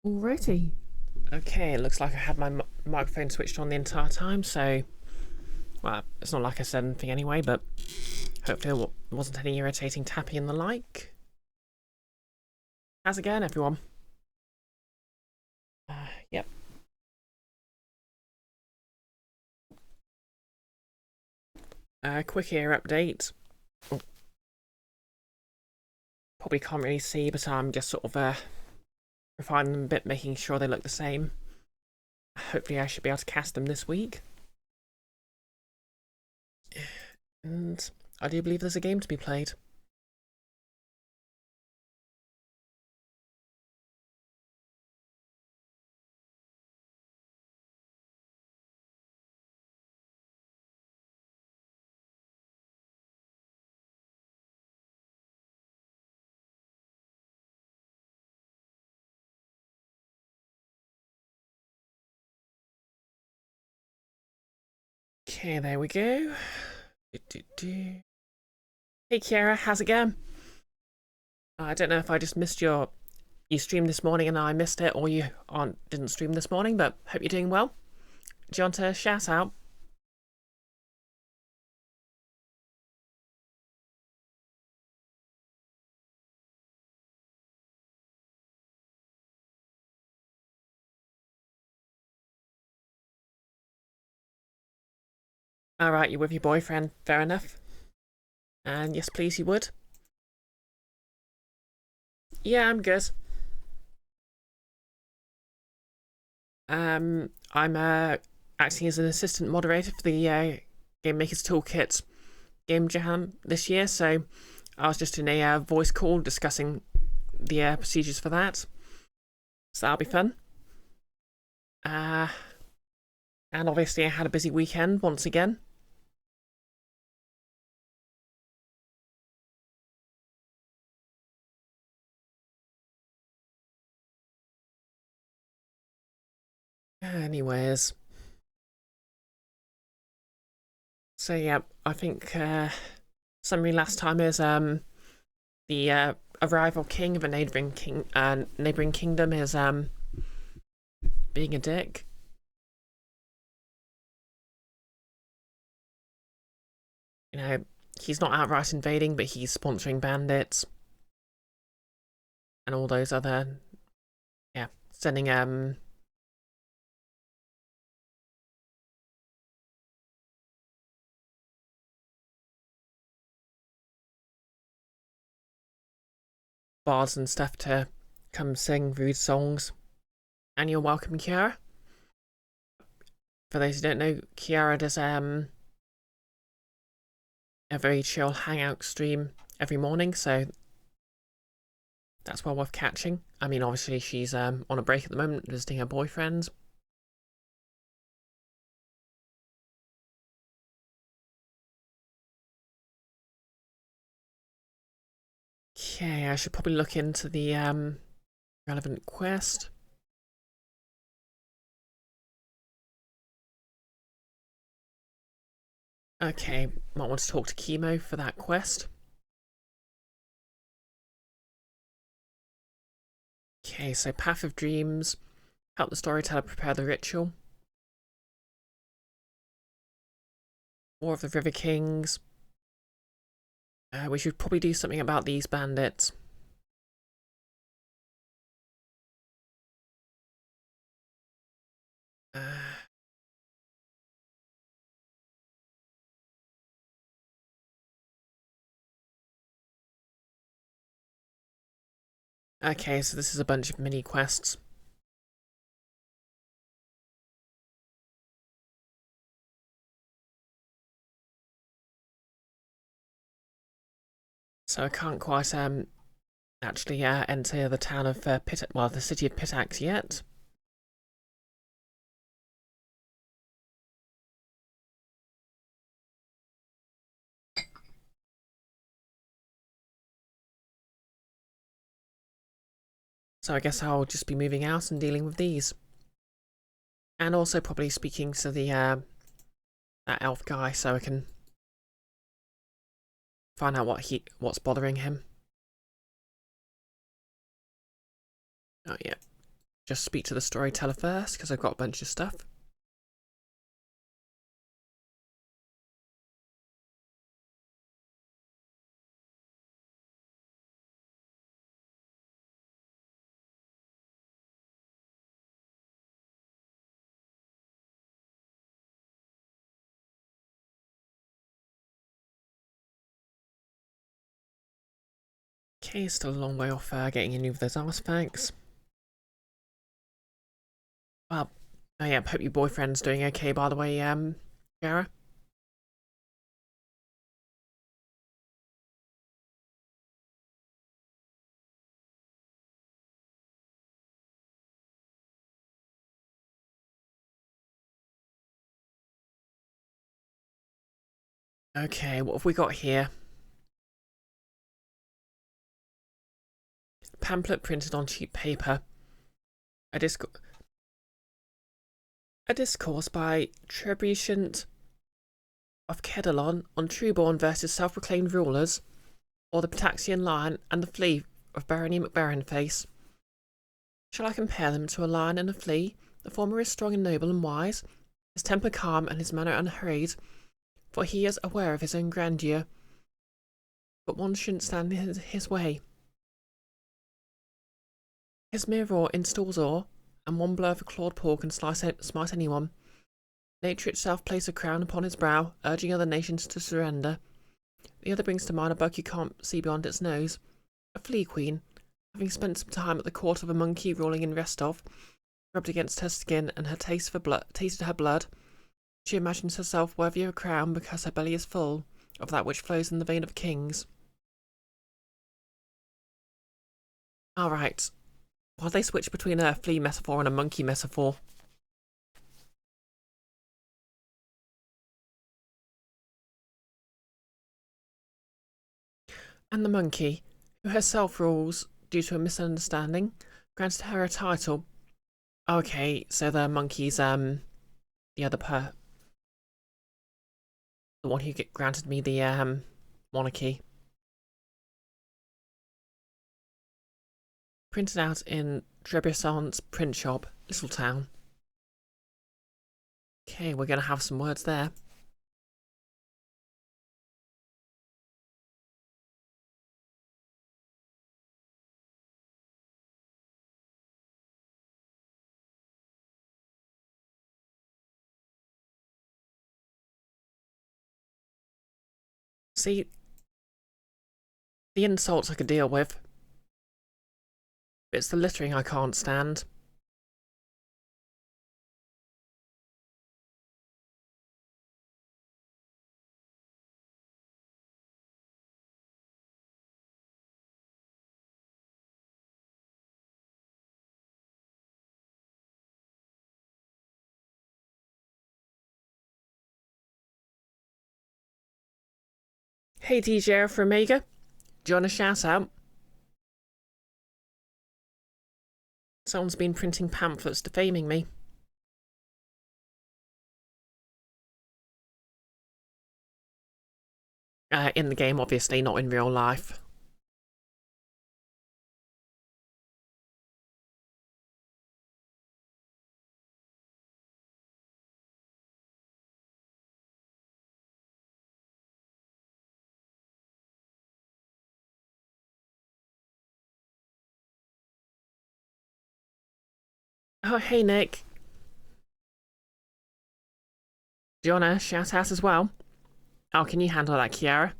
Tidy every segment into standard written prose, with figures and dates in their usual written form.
Alrighty. Okay, it looks like I had my microphone switched on the entire time, so... Well, it's not like I said anything anyway, but hopefully it wasn't any irritating tapping and the like. How's it going, everyone? Yep. Quick ear update. Probably can't really see, but I'm just sort of refining them a bit, making sure they look the same. Hopefully I should be able to cast them this week. And I do believe there's a game to be played. Okay, there we go. Hey Kiara, how's it going? I don't know if I just missed you streamed this morning and I missed it, or you didn't stream this morning, but hope you're doing well. Do you want to shout out? Alright, you're with your boyfriend, fair enough. And yes, please, you would. Yeah, I'm good. I'm acting as an assistant moderator for the Game Maker's Toolkit Game Jam this year, so I was just in a voice call discussing the procedures for that. So that'll be fun. And obviously I had a busy weekend once again. Anyways. So yeah, I think summary last time is the arrival king of a neighboring kingdom is being a dick. You know, he's not outright invading, but he's sponsoring bandits and all those other, yeah, sending bards and stuff to come sing rude songs. And you're welcome, Kiara. For those who don't know, Kiara does a very chill hangout stream every morning, so that's well worth catching. I mean, obviously she's on a break at the moment, visiting her boyfriend. Okay, I should probably look into the relevant quest. Okay, might want to talk to Chemo for that quest. Okay, so Path of Dreams. Help the storyteller prepare the ritual. War of the River Kings. We should probably do something about these bandits. Okay, so this is a bunch of mini quests. So I can't quite actually enter the town of the city of Pitax yet. So I guess I'll just be moving out and dealing with these. And also probably speaking to the that elf guy so I can find out what's bothering him. Oh yeah. just speak to the storyteller first, because I've got a bunch of stuff. Okay, still a long way off getting any of those artifacts. Well, oh yeah, hope your boyfriend's doing okay, by the way, Gara. Okay, what have we got here? Pamphlet printed on cheap paper. A discourse by Trebuchet of Kedalon on Trueborn versus self-proclaimed rulers, or the Pataxian lion and the flea of Barony McBaronface. Shall I compare them to a lion and a flea? The former is strong and noble and wise, his temper calm and his manner unhurried, for he is aware of his own grandeur. But one shouldn't stand in his way. His mere roar installs awe, and one blow of a clawed paw can smite anyone. Nature itself places a crown upon his brow, urging other nations to surrender. The other brings to mind a bug you can't see beyond its nose. A flea queen, having spent some time at the court of a monkey ruling in Restov, rubbed against her skin and tasted her blood. She imagines herself worthy of a crown because her belly is full of that which flows in the vein of kings. Alright, why they switch between a flea metaphor and a monkey metaphor? And the monkey, who herself rules due to a misunderstanding, granted her a title. Okay, so the monkey's the other the one who granted me the monarchy. Printed out in Trebuchet's print shop, Little Town. Okay, we're gonna have some words there. See, the insults I could deal with. It's the littering I can't stand. Hey DJ from Omega, do you want a shout out? Someone's been printing pamphlets defaming me. In the game, obviously, not in real life. Oh, hey Nick. Do you want a shout out as well? Oh, can you handle that, Kiara?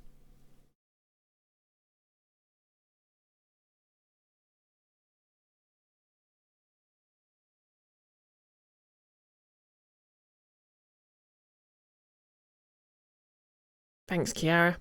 Thanks, Kiara.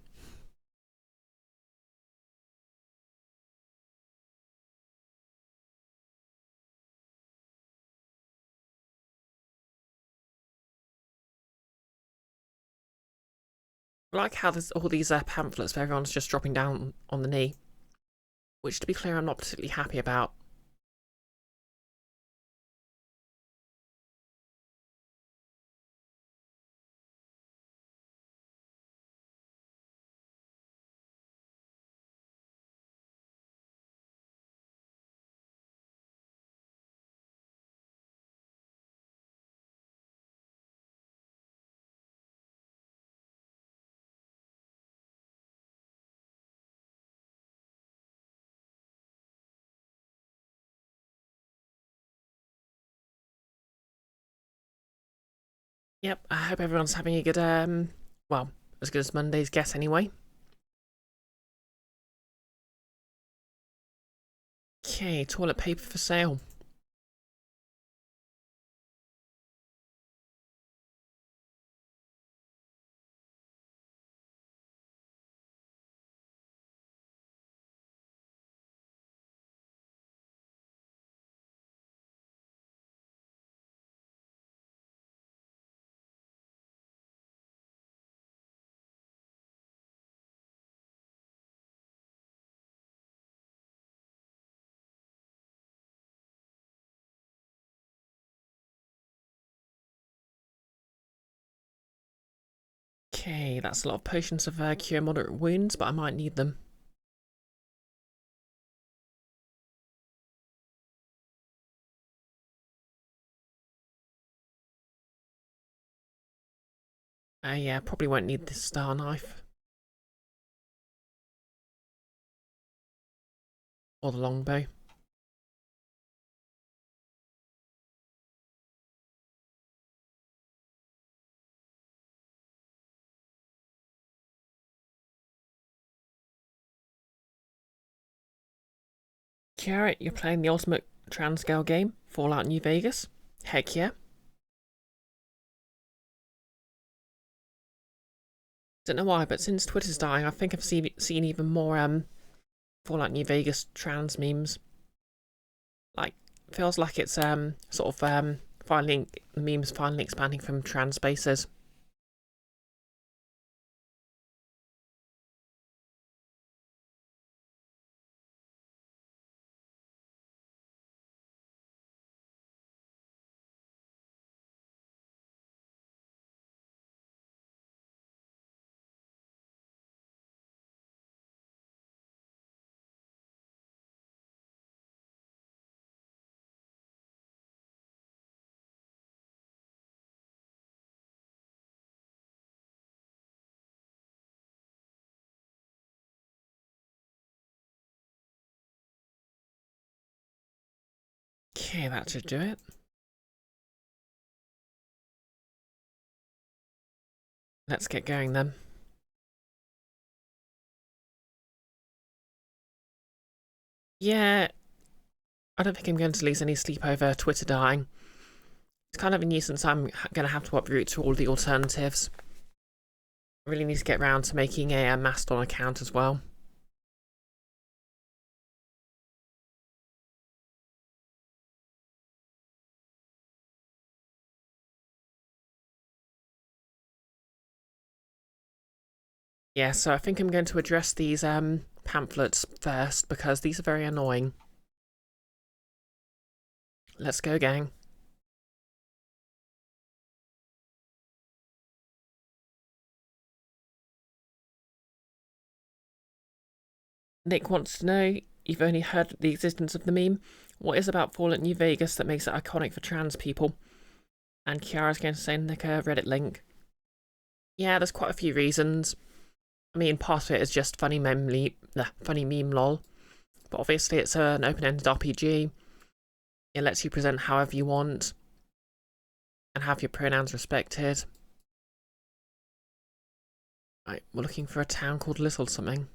I like how there's all these pamphlets where everyone's just dropping down on the knee. Which, to be clear, I'm not particularly happy about. Yep, I hope everyone's having a good, well, as good as Monday's guess anyway. Okay, toilet paper for sale. Okay, that's a lot of potions of cure moderate wounds, but I might need them. Yeah, probably won't need this star knife. Or the longbow. Kiara, you're playing the ultimate transcale game, Fallout New Vegas? Heck yeah. Don't know why, but since Twitter's dying, I think I've seen even more Fallout New Vegas trans memes. Like, feels like it's sort of finally memes finally expanding from trans spaces. Okay, that should do it. Let's get going then. Yeah, I don't think I'm going to lose any sleep over Twitter dying. It's kind of a nuisance. I'm going to have to uproot to all the alternatives. I really need to get around to making a Mastodon account as well. Yeah, so I think I'm going to address these pamphlets first because these are very annoying. Let's go, gang. Nick wants to know, you've only heard the existence of the meme. What is about Fallout New Vegas that makes it iconic for trans people? And Kiara's going to send Nick a Reddit link. Yeah, there's quite a few reasons. I mean, part of it is just funny meme lol. But obviously it's an open-ended RPG. It lets you present however you want and have your pronouns respected. Right, we're looking for a town called Little something.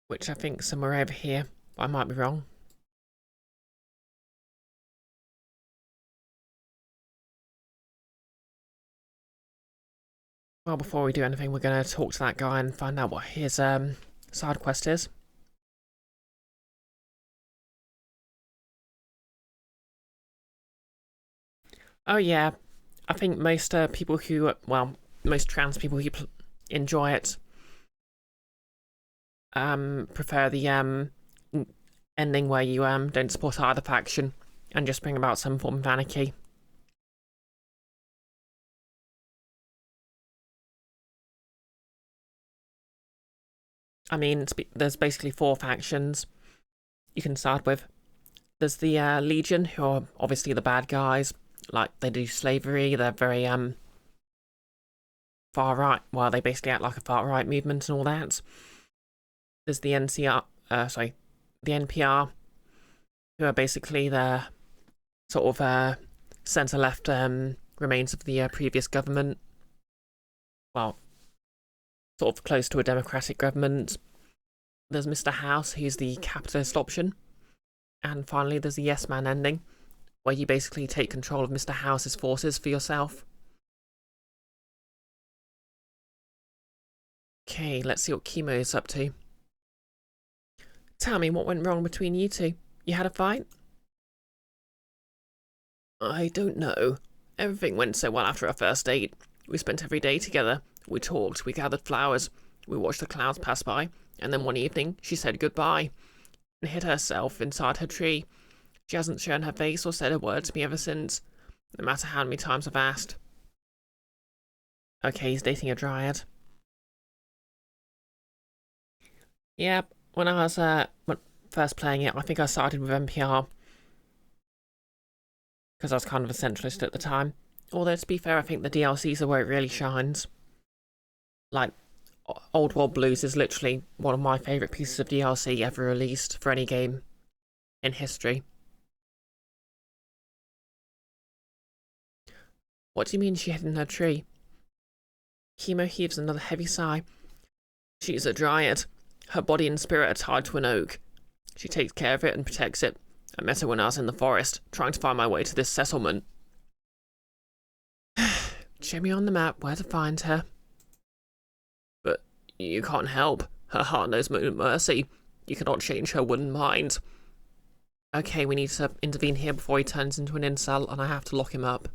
Which I think somewhere over here, but I might be wrong. Well, before we do anything, we're going to talk to that guy and find out what his side quest is. Oh yeah, I think most people who, most trans people who enjoy it prefer the ending where you don't support either faction and just bring about some form of anarchy. I mean, there's basically four factions you can start with. There's the Legion, who are obviously the bad guys. Like, they do slavery, they're very far right. Well, they basically act like a far right movement and all that. There's the the NPR, who are basically the sort of centre left remains of the previous government. Well, sort of close to a democratic government. There's Mr. House, who's the capitalist option. And finally, there's the Yes Man ending, where you basically take control of Mr. House's forces for yourself. Okay, let's see what Chemo is up to. Tell me, what went wrong between you two? You had a fight? I don't know. Everything went so well after our first date. We spent every day together. We talked, we gathered flowers, we watched the clouds pass by, and then one evening she said goodbye and hid herself inside her tree. She hasn't shown her face or said a word to me ever since, no matter how many times I've asked. Okay, he's dating a dryad. Yeah, when I was first playing it, I think I started with NPR because I was kind of a centralist at the time. Although, to be fair, I think the DLCs are where it really shines. Like, Old World Blues is literally one of my favourite pieces of DLC ever released for any game in history. What do you mean she hid in her tree? Chemo heaves another heavy sigh. She's a dryad. Her body and spirit are tied to an oak. She takes care of it and protects it. I met her when I was in the forest, trying to find my way to this settlement. Show me on the map where to find her. But you can't help. Her heart knows no mercy. You cannot change her wooden mind. Okay, we need to intervene here before he turns into an incel, and I have to lock him up.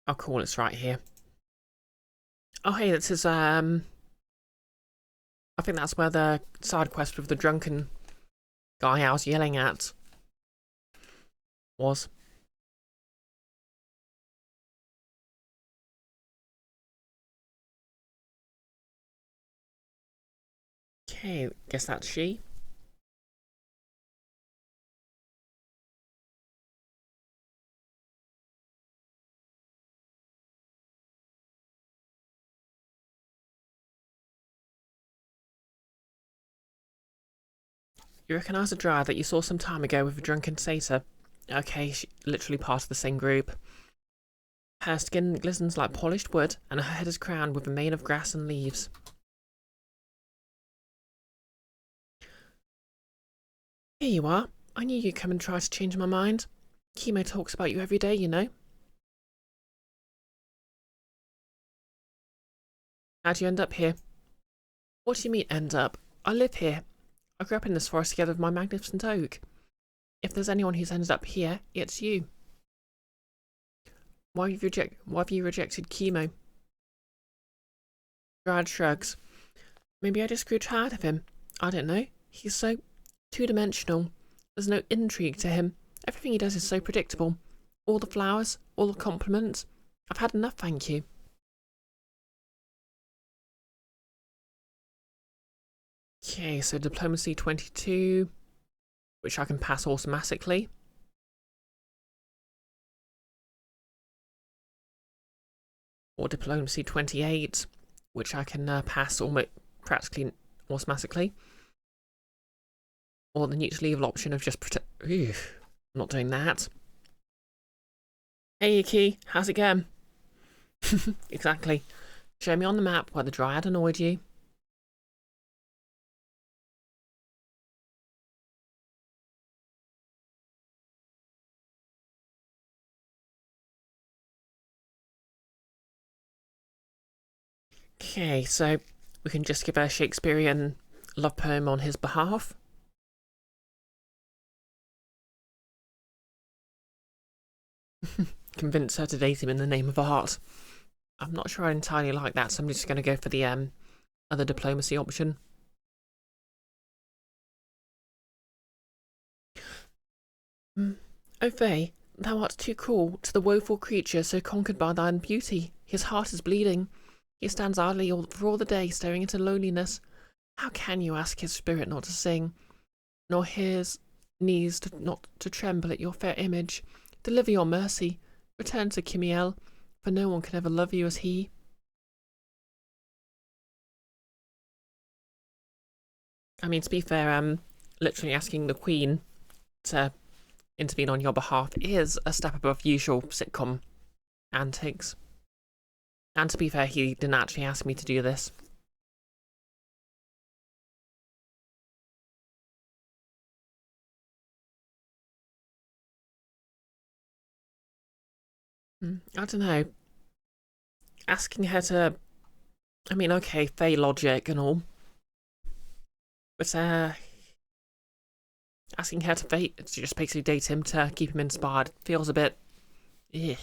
Oh, cool, it's right here. Oh, hey, this is, I think that's where the side quest with the drunken guy I was yelling at was. Okay, guess that's she. You recognise a dryad that you saw some time ago with a drunken satyr? Okay, she's literally part of the same group. Her skin glistens like polished wood, and her head is crowned with a mane of grass and leaves. Here you are. I knew you'd come and try to change my mind. Chemo talks about you every day, you know. How'd you end up here? What do you mean, end up? I live here. I grew up in this forest together with my magnificent oak. If there's anyone who's ended up here, it's you. Why have you rejected Chemo? Dryad shrugs. Maybe I just grew tired of him. I don't know. He's so two-dimensional. There's no intrigue to him. Everything he does is so predictable. All the flowers, all the compliments. I've had enough, thank you. Okay, so Diplomacy 22, which I can pass automatically. Or Diplomacy 28, which I can pass almost practically automatically. Or the neutral evil option of just I'm not doing that. Hey Yuki, how's it going? Exactly. Show me on the map where the dryad annoyed you. Okay, so we can just give a Shakespearean love poem on his behalf. Convince her to date him in the name of art. I'm not sure I entirely like that, so I'm just going to go for the other diplomacy option. O Faye, thou art too cruel to the woeful creature so conquered by thine beauty. His heart is bleeding. He stands idly for all the day, staring into loneliness. How can you ask his spirit not to sing, nor his knees not to tremble at your fair image? Deliver your mercy. Return to Kimiel, for no one can ever love you as he. I mean, to be fair, literally asking the Queen to intervene on your behalf is a step above usual sitcom antics. And to be fair, he didn't actually ask me to do this. I don't know. Asking her to... I mean, okay, Fae logic and all. But, asking her to just basically date him to keep him inspired feels a bit... Ugh.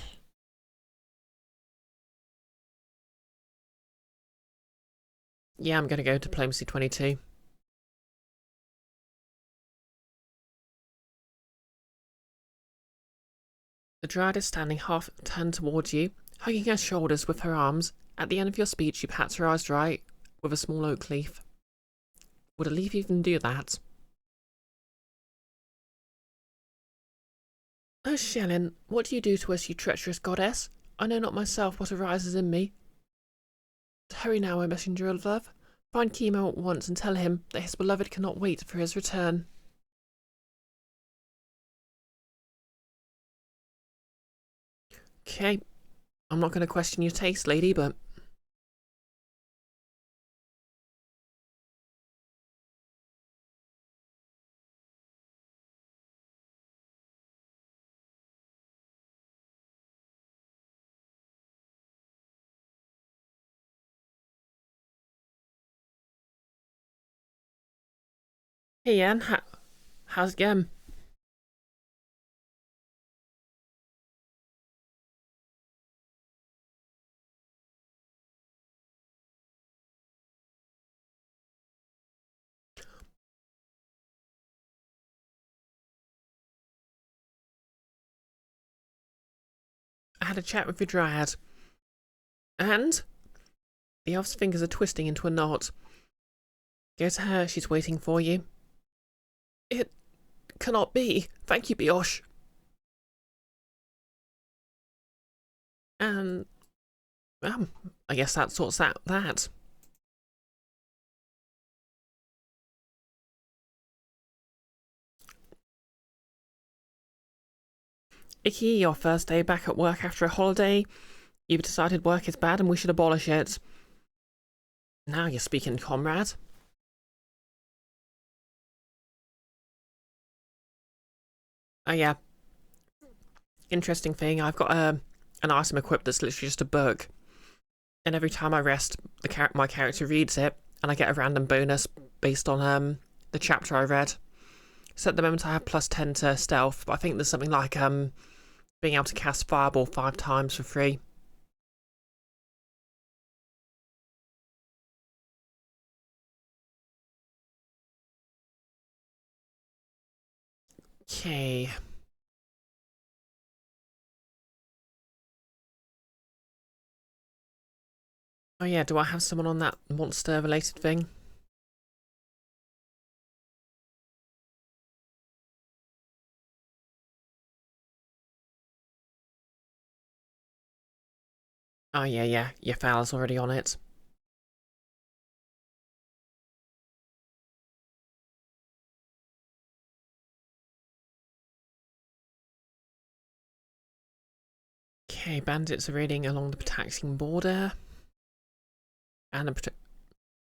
Yeah, I'm going to go Diplomacy 22. The Dryad is standing half turned towards you, hugging her shoulders with her arms. At the end of your speech, you pat her eyes dry with a small oak leaf. Would a leaf even do that? Oh, Shellin, what do you do to us, you treacherous goddess? I know not myself what arises in me. Hurry now, O messenger of love. Find Chemo at once and tell him that his beloved cannot wait for his return. Okay, I'm not going to question your taste, lady, but... Hey, Anne, how's it going? I had a chat with your Dryad. And? The elf's fingers are twisting into a knot. Go to her, she's waiting for you. It cannot be. Thank you, Brioche. And, I guess that sorts out that. Icky, your first day back at work after a holiday. You've decided work is bad and we should abolish it. Now you're speaking, comrade. Oh yeah. Interesting thing, I've got an item equipped that's literally just a book. And every time I rest, my character reads it, and I get a random bonus based on the chapter I read. So at the moment I have plus 10 to stealth, but I think there's something like being able to cast Fireball 5 times for free. Okay. Oh yeah, do I have someone on that monster related thing? Oh yeah, your Fowler's already on it. Okay, bandits are raiding along the Pataxian border. And the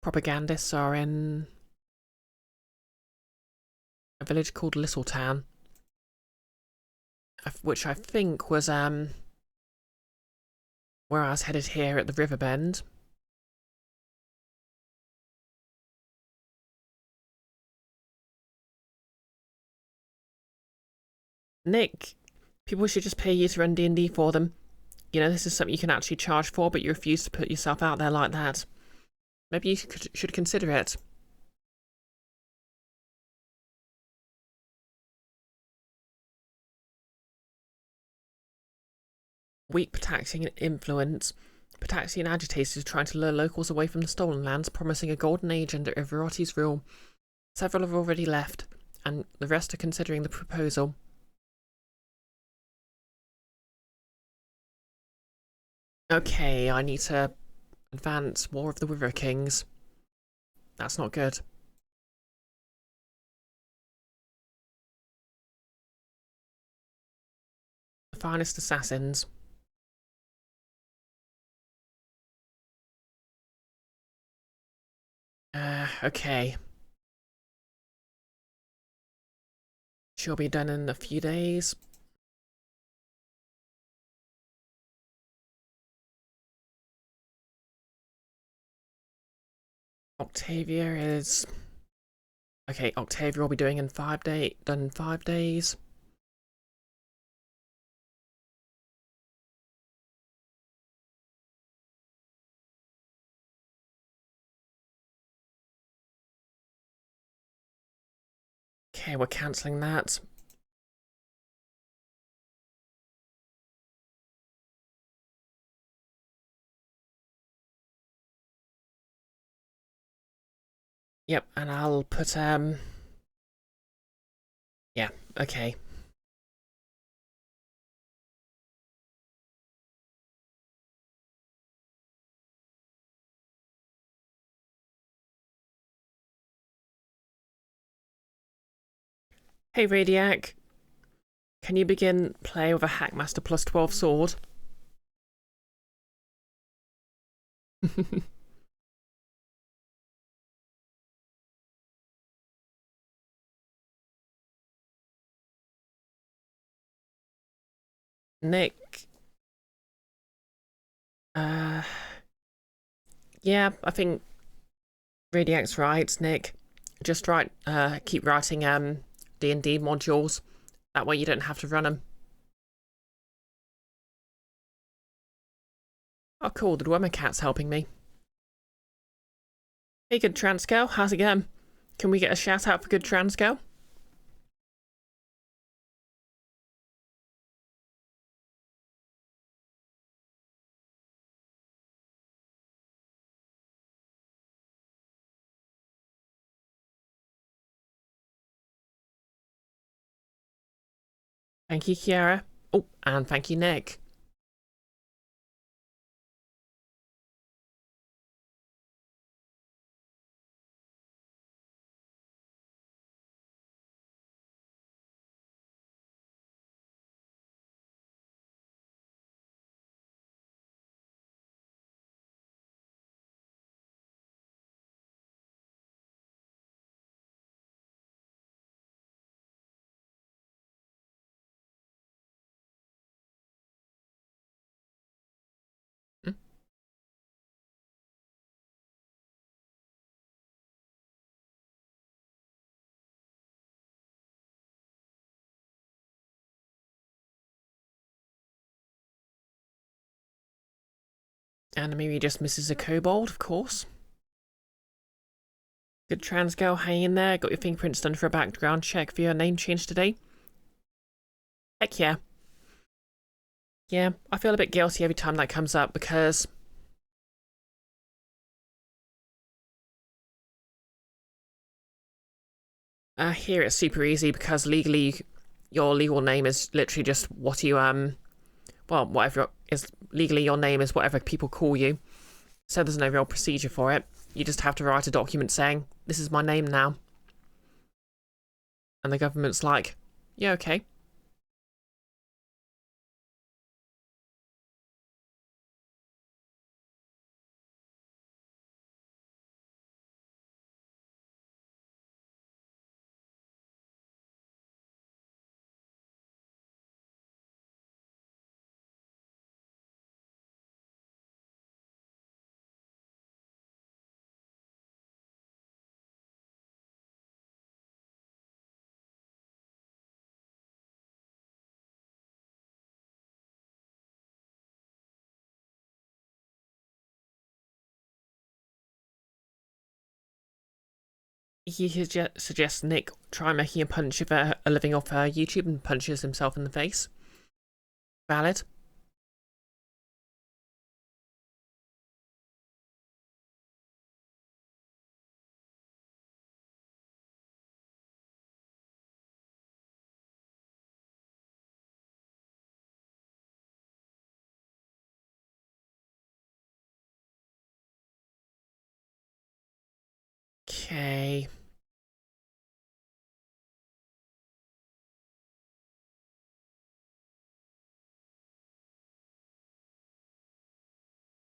propagandists are in a village called Littletown. Which I think was where I was headed here at the river bend. Nick, people should just pay you to run D&D for them. You know, this is something you can actually charge for, but you refuse to put yourself out there like that. Maybe you should consider it. Weak Pataxian influence. Pataxian agitators trying to lure locals away from the stolen lands, promising a golden age under Ivarotti's rule. Several have already left, and the rest are considering the proposal. Okay, I need to advance War of the River Kings. That's not good. The finest assassins. Okay. She'll be done in a few days. Octavia is... Okay, Octavia will be doing in 5 days. Done in 5 days. Okay, we're cancelling that. Yep, and I'll put, yeah, okay. Hey, Radiac. Can you begin play with a Hackmaster plus 12 sword? Nick. Yeah, I think Radiac's right, Nick. Just keep writing D&D modules. That way you don't have to run them. Oh, cool, the Dwemer Cat's helping me. Hey, good Transgirl, how's it going? Can we get a shout out for good Transgirl? Thank you, Kiara. Oh, and thank you, Nick. And maybe just misses a kobold, of course. Good trans girl, hang in there. Got your fingerprints done for a background check for your name change today. Heck yeah. Yeah, I feel a bit guilty every time that comes up because... here it's super easy because legally your legal name is literally just what you, well, whatever is legally your name is whatever people call you. So there's no real procedure for it. You just have to write a document saying, this is my name now. And the government's like, yeah, okay. He suggests Nick try making a punch of a living off YouTube and punches himself in the face. Valid. Okay.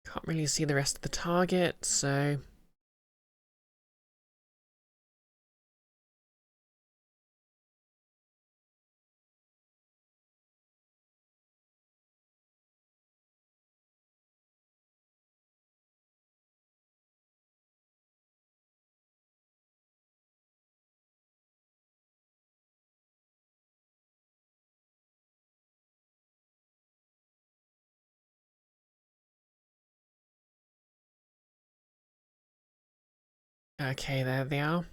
Can't really see the rest of the target, so... Okay, there they are.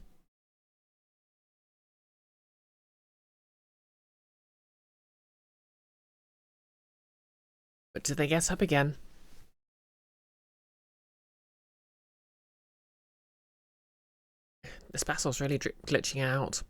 But did they get up again? This battle's really glitching out.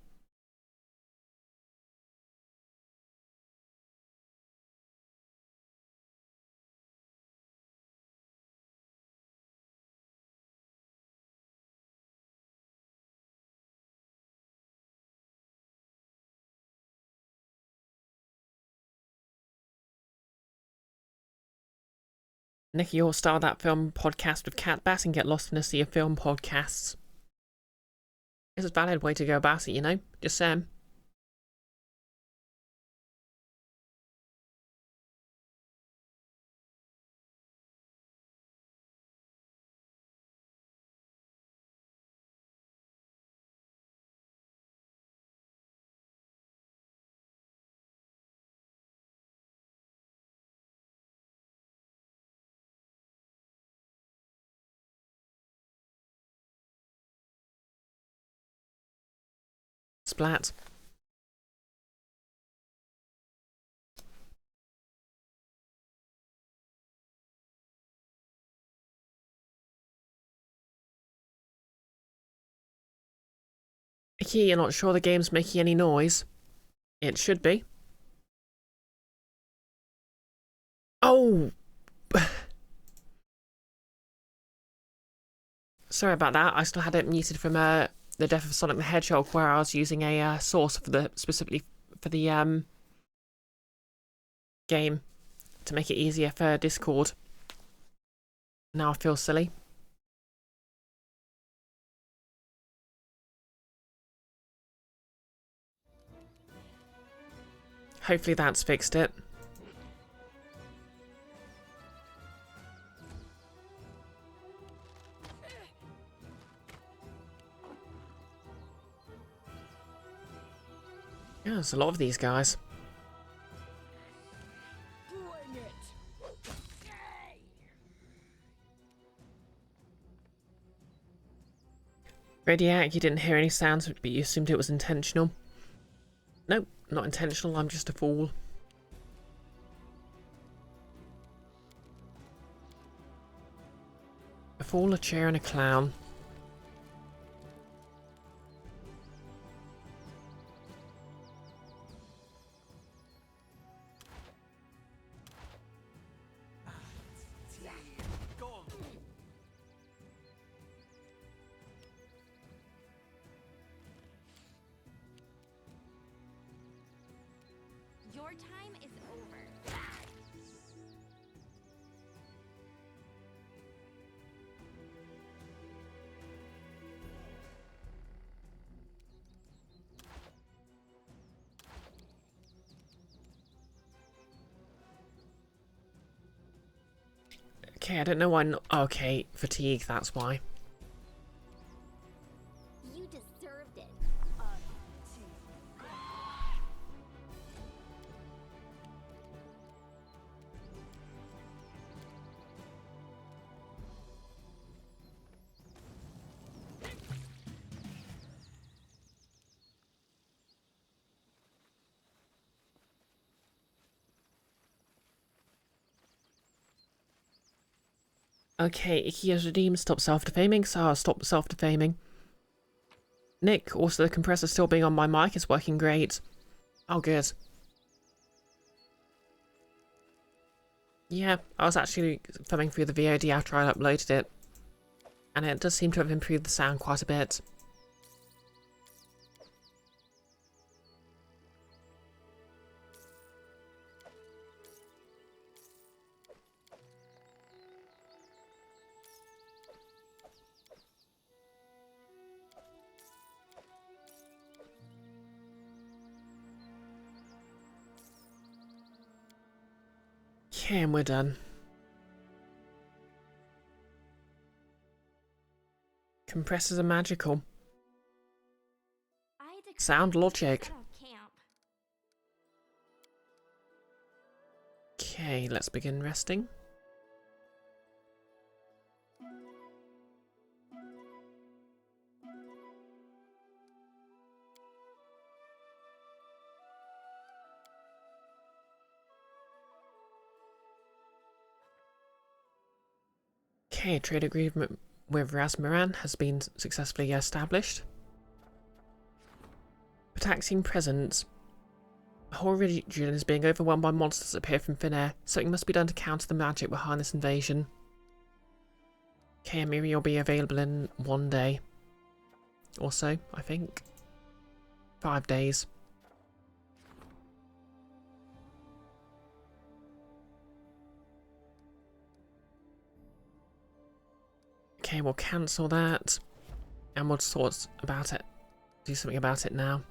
Nicky, you'll start that film podcast with Cat Bass and get lost in a sea of film podcasts. It's a valid way to go about it, you know? Just saying. Splat. Nicky, you're not sure the game's making any noise? It should be. Oh! Sorry about that. I still had it muted from the death of Sonic the Hedgehog, where I was using a source for the specifically for the game to make it easier for Discord. Now I feel silly. Hopefully that's fixed it. Yeah, there's a lot of these guys. Radiac, you didn't hear any sounds, but you assumed it was intentional. Nope, not intentional, I'm just a fool. A fool, a chair, and a clown. Your time is over. Okay, I don't know why. Okay, fatigue, that's why. You deserved it. Okay, Icky has redeemed. Stop self-defaming. So stop self-defaming. Nick, also the compressor still being on my mic is working great. Oh, good. Yeah, I was actually thumbing through the VOD after I uploaded it, and it does seem to have improved the sound quite a bit. Okay, and we're done. Compressors are magical. I decree Sound we logic. set up camp. Okay, let's begin resting. Okay, trade agreement with Rasmuran has been successfully established. Taxing presence. The whole region is being overwhelmed by monsters that appear from thin air. Something must be done to counter the magic behind this invasion. Okay, Amiri will be available in 1 day. Or so, I think. 5 days. Okay, we'll cancel that. And we'll sort about it. Do something about it now.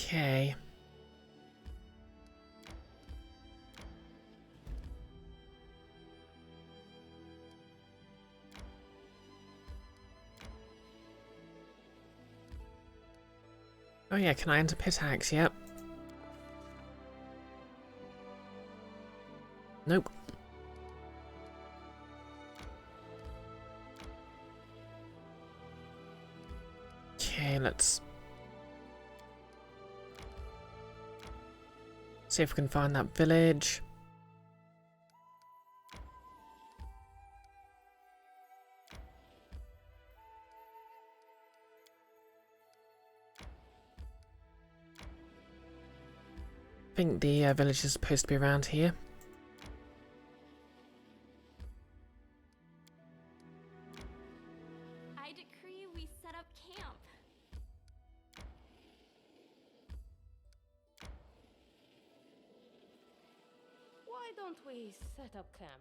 Okay. Oh yeah, can I enter Pitax? Yep. Nope. Okay, let's see if we can find that village. I think the village is supposed to be around here. I decree we set up camp. Why don't we set up camp?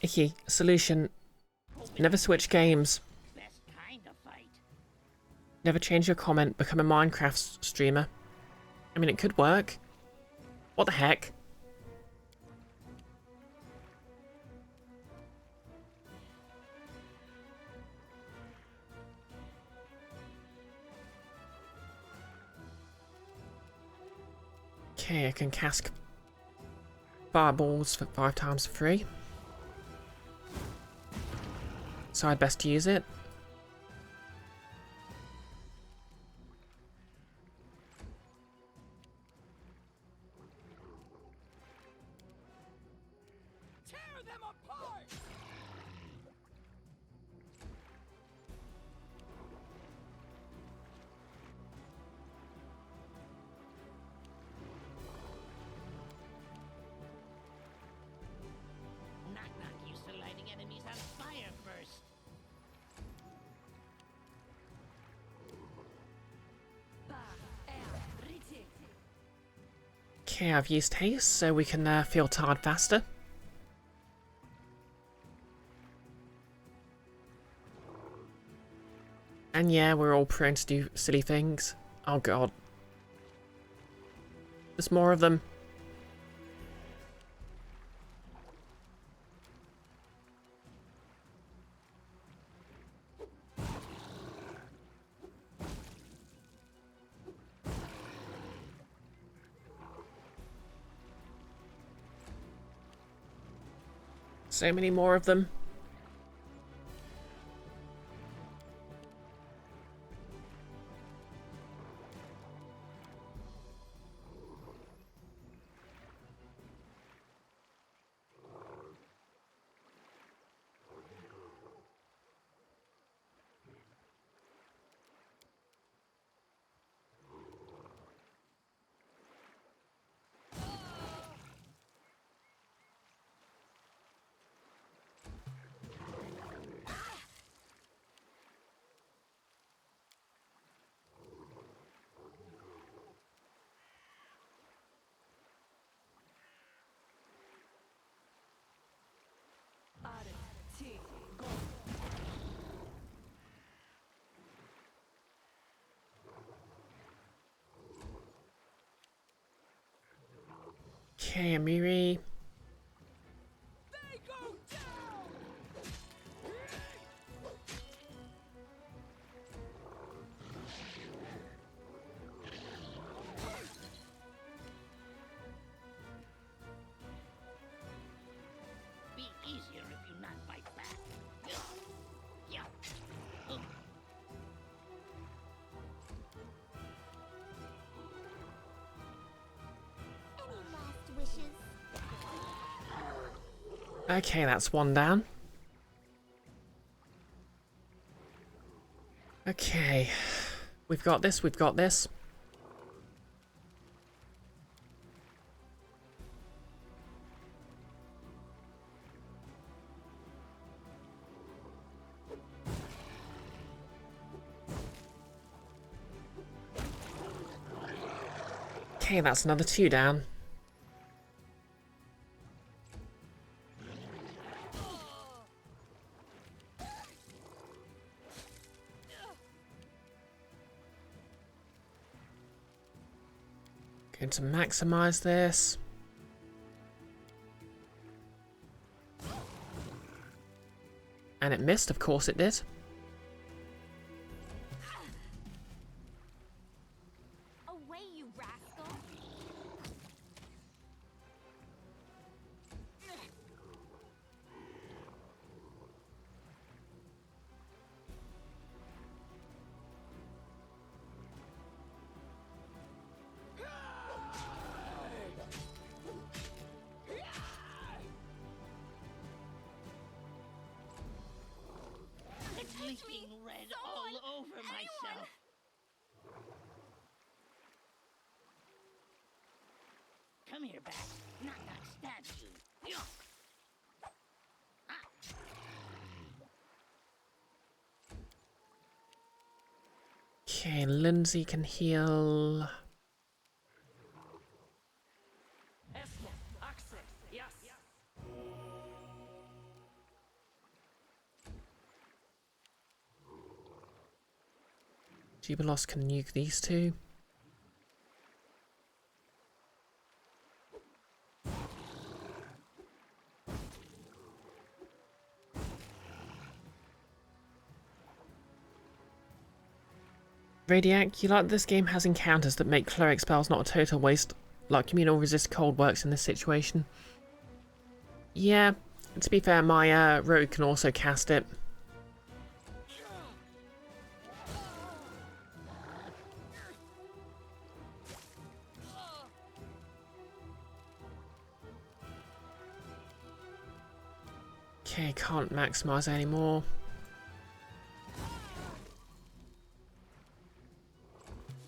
Icky, solution. Never switch games. Best kind of fight. Never change your comment. Become a Minecraft streamer. I mean, it could work. What the heck? Okay, I can cast fireballs for 5 times for free. So I'd best use it. Tear them apart! Knock knock used to lighting enemies on fire first. Okay, I've used haste so we can feel tired faster. And yeah, we're all prone to do silly things. Oh god. There's more of them. So many more of them. Okay, Amiri. They go down! Be easier if you not fight back. Yeah. Any last wishes? Okay, that's one down. Okay. We've got this, we've got this. Okay, that's another 2 down. Going to maximize this. And it missed, of course it did. Away, you rascal! It's leaking red all over myself. Come here, Bat. Knock stab you. Yeah. Okay, Lindsay can heal. Yes. Jubilos can nuke these two. Radiac, you like this game has encounters that make cleric spells not a total waste, like communal resist cold works in this situation. Yeah, to be fair, my rogue can also cast it. Okay, can't maximize anymore.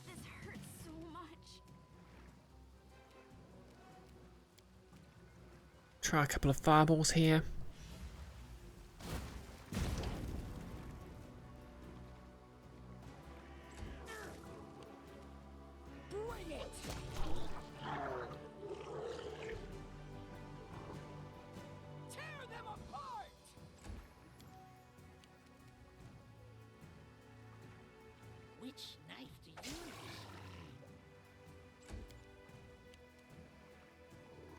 This hurts so much. Try a couple of fireballs here. Bring it!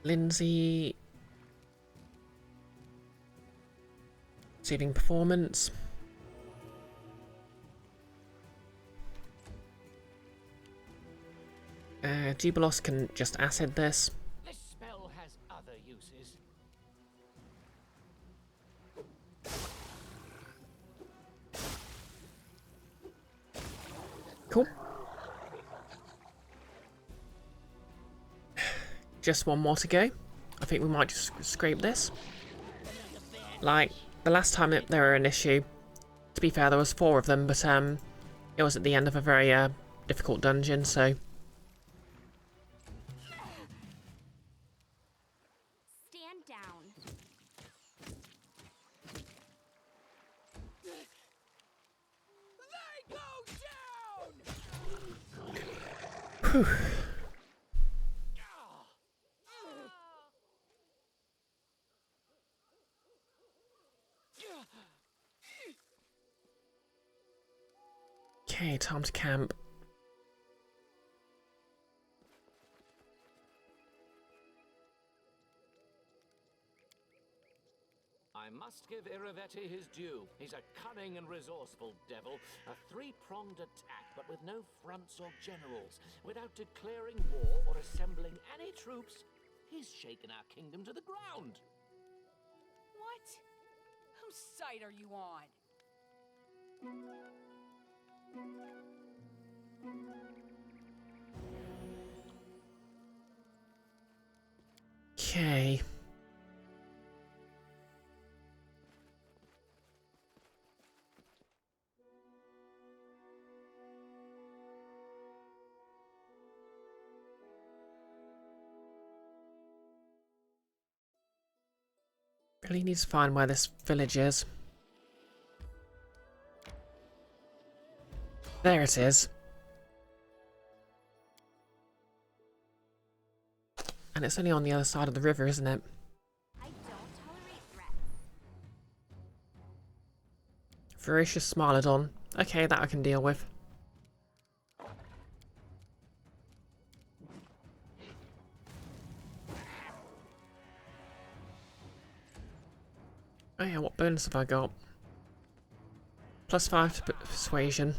Lindsay. Receiving performance. Jubilos can just acid this. This spell has other uses. Cool. Just one more to go. I think we might just scrape this. Like, the last time they were an issue, to be fair, there was 4 of them, but it was at the end of a very difficult dungeon, so... Stand down. They go down! Whew. Okay, time to camp. I must give Iravetti his due. He's a cunning and resourceful devil, a 3-pronged attack, but with no fronts or generals. Without declaring war or assembling any troops, he's shaken our kingdom to the ground. What? Whose side are you on? Okay. Really need to find where this village is. There it is. And it's only on the other side of the river, isn't it? I don't tolerate threats. Ferocious Smiledon. Okay, that I can deal with. Oh yeah, what bonus have I got? +5 to persuasion.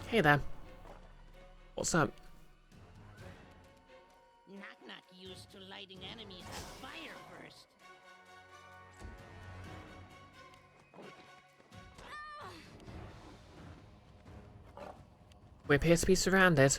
Hey there. What's up? Knock-knock used to lighting enemies on fire first. We appear to be surrounded.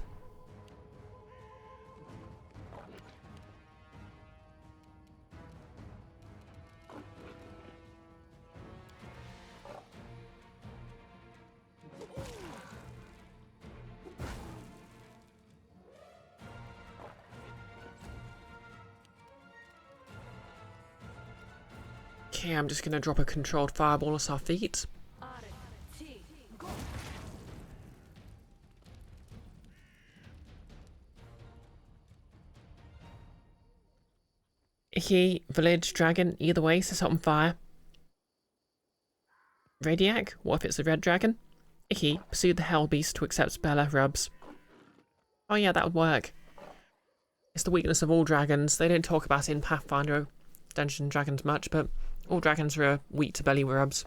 Okay, I'm just gonna drop a controlled fireball at our feet. Icky, village, dragon, either way, set on fire. Radiac, what if it's a red dragon? Icky, pursue the hell beast to accept Bella rubs. Oh yeah, that would work. It's the weakness of all dragons. They don't talk about it in Pathfinder Dungeons and Dragons much, but all dragons are weak to belly rubs.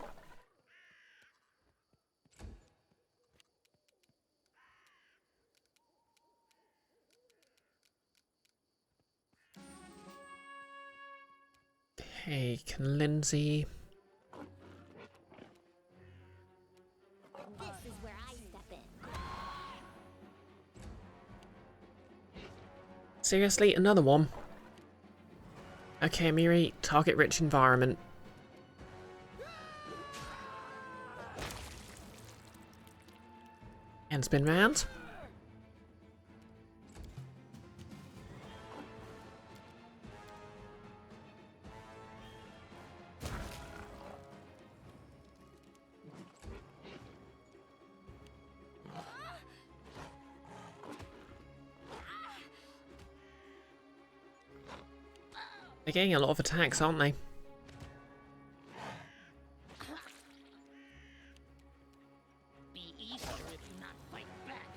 Hey, can Lindsay... This is where I step in. Seriously, another one? Okay, Miri, target rich environment. And spin round. They're getting a lot of attacks, aren't they? Be easier if you not fight back.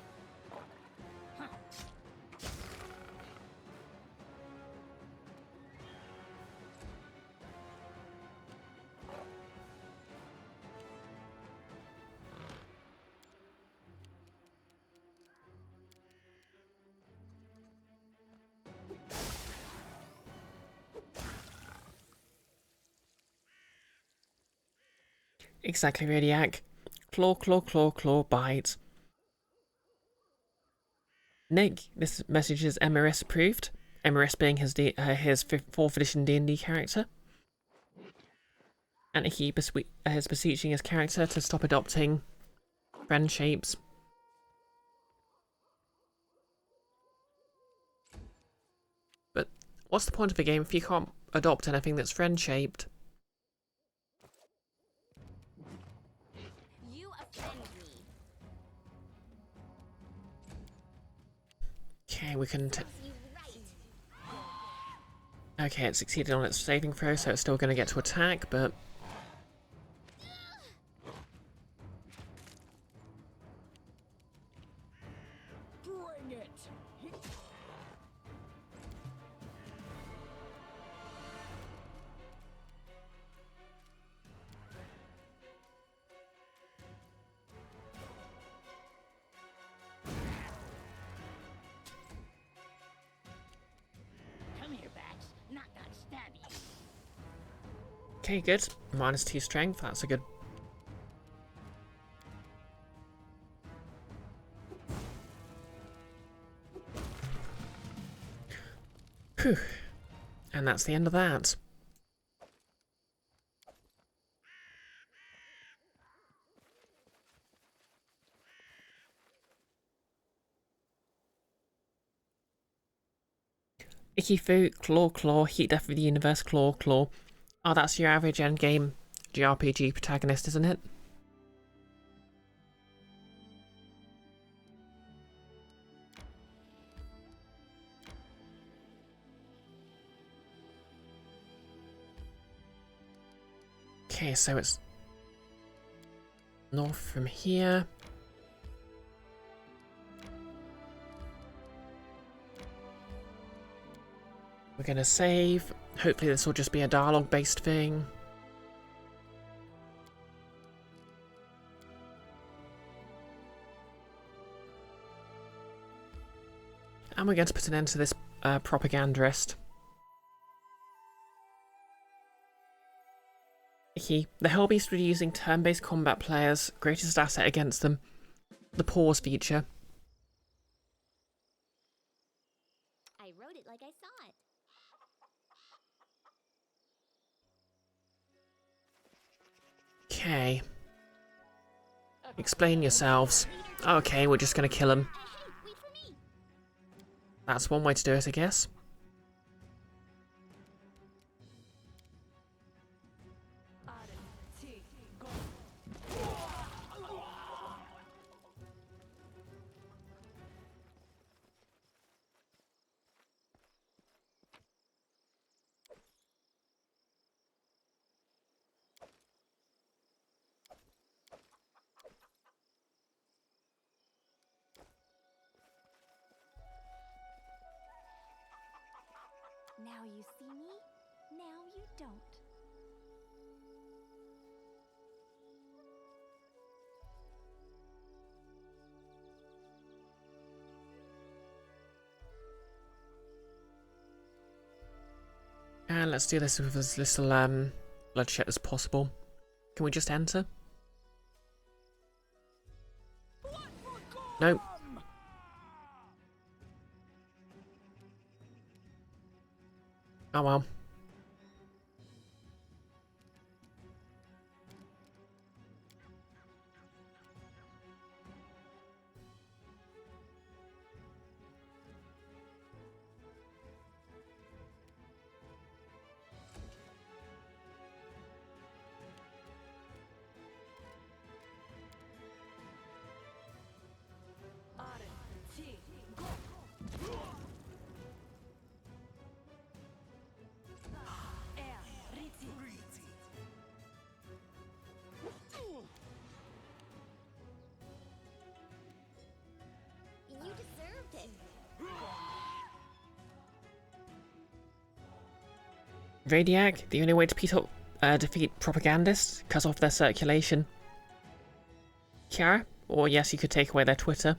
Exactly, Radiac. Claw, claw, claw, claw, bite. Nick, this message is MRS approved. MRS being his 4th edition D&D character. And he is beseeching his character to stop adopting friend shapes. But what's the point of a game if you can't adopt anything that's friend shaped? You offend me. Okay, we can. Serves you right. Okay, it succeeded on its saving throw, so it's still going to get to attack, but. Bring it. Come here, Bax. Not gonna stab you. Okay, good. -2 strength, that's a good. Whew. And that's the end of that. Icky Fu, Claw Claw, Heat Death of the Universe, Claw Claw. Oh, that's your average endgame JRPG protagonist, isn't it? Okay, so it's north from here. We're gonna save. Hopefully this will just be a dialogue-based thing. And we're going to put an end to this propagandist. The Hellbeast were using turn-based combat players. Greatest asset against them. The pause feature. I wrote it like I saw it. Okay. Explain yourselves. Okay, we're just gonna kill him. Hey, wait for me. That's one way to do it, I guess. Now you see me, now you don't. And let's do this with as little bloodshed as possible. Can we just enter? Nope. Oh well. You deserved it. Radiac, the only way to defeat propagandists, cut off their circulation. Kiara? Or yes, you could take away their Twitter.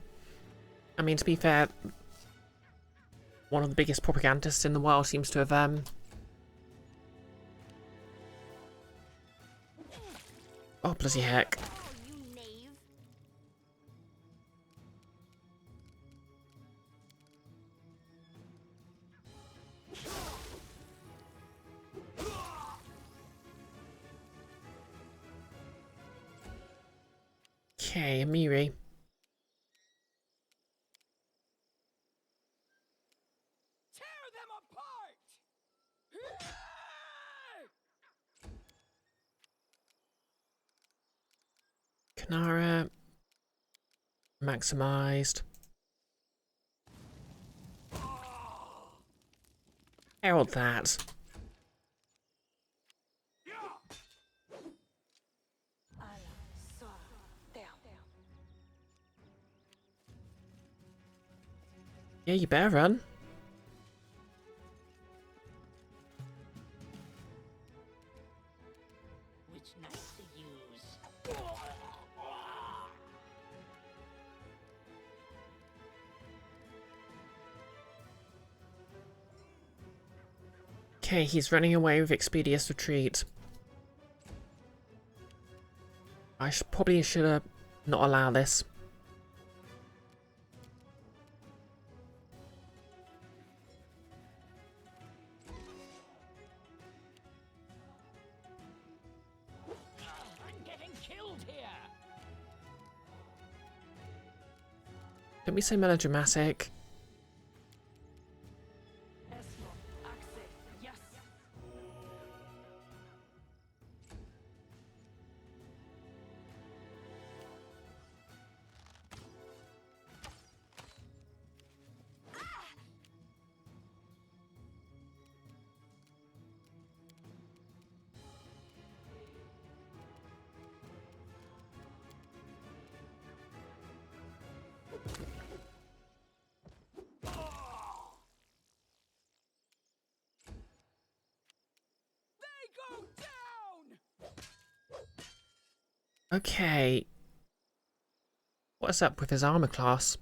I mean, to be fair, one of the biggest propagandists in the world seems to have Oh, bloody heck. Oh, you knave. Okay, Amiri. Tear them apart! Kanara. Maximized. Herald that. Yeah, you better run. Which knife to use? Okay, he's running away with Expedious Retreat. I probably should have not allowed this. I'm getting killed here. Don't be so melodramatic. Yes. They go down! Okay. What's up with his armor class?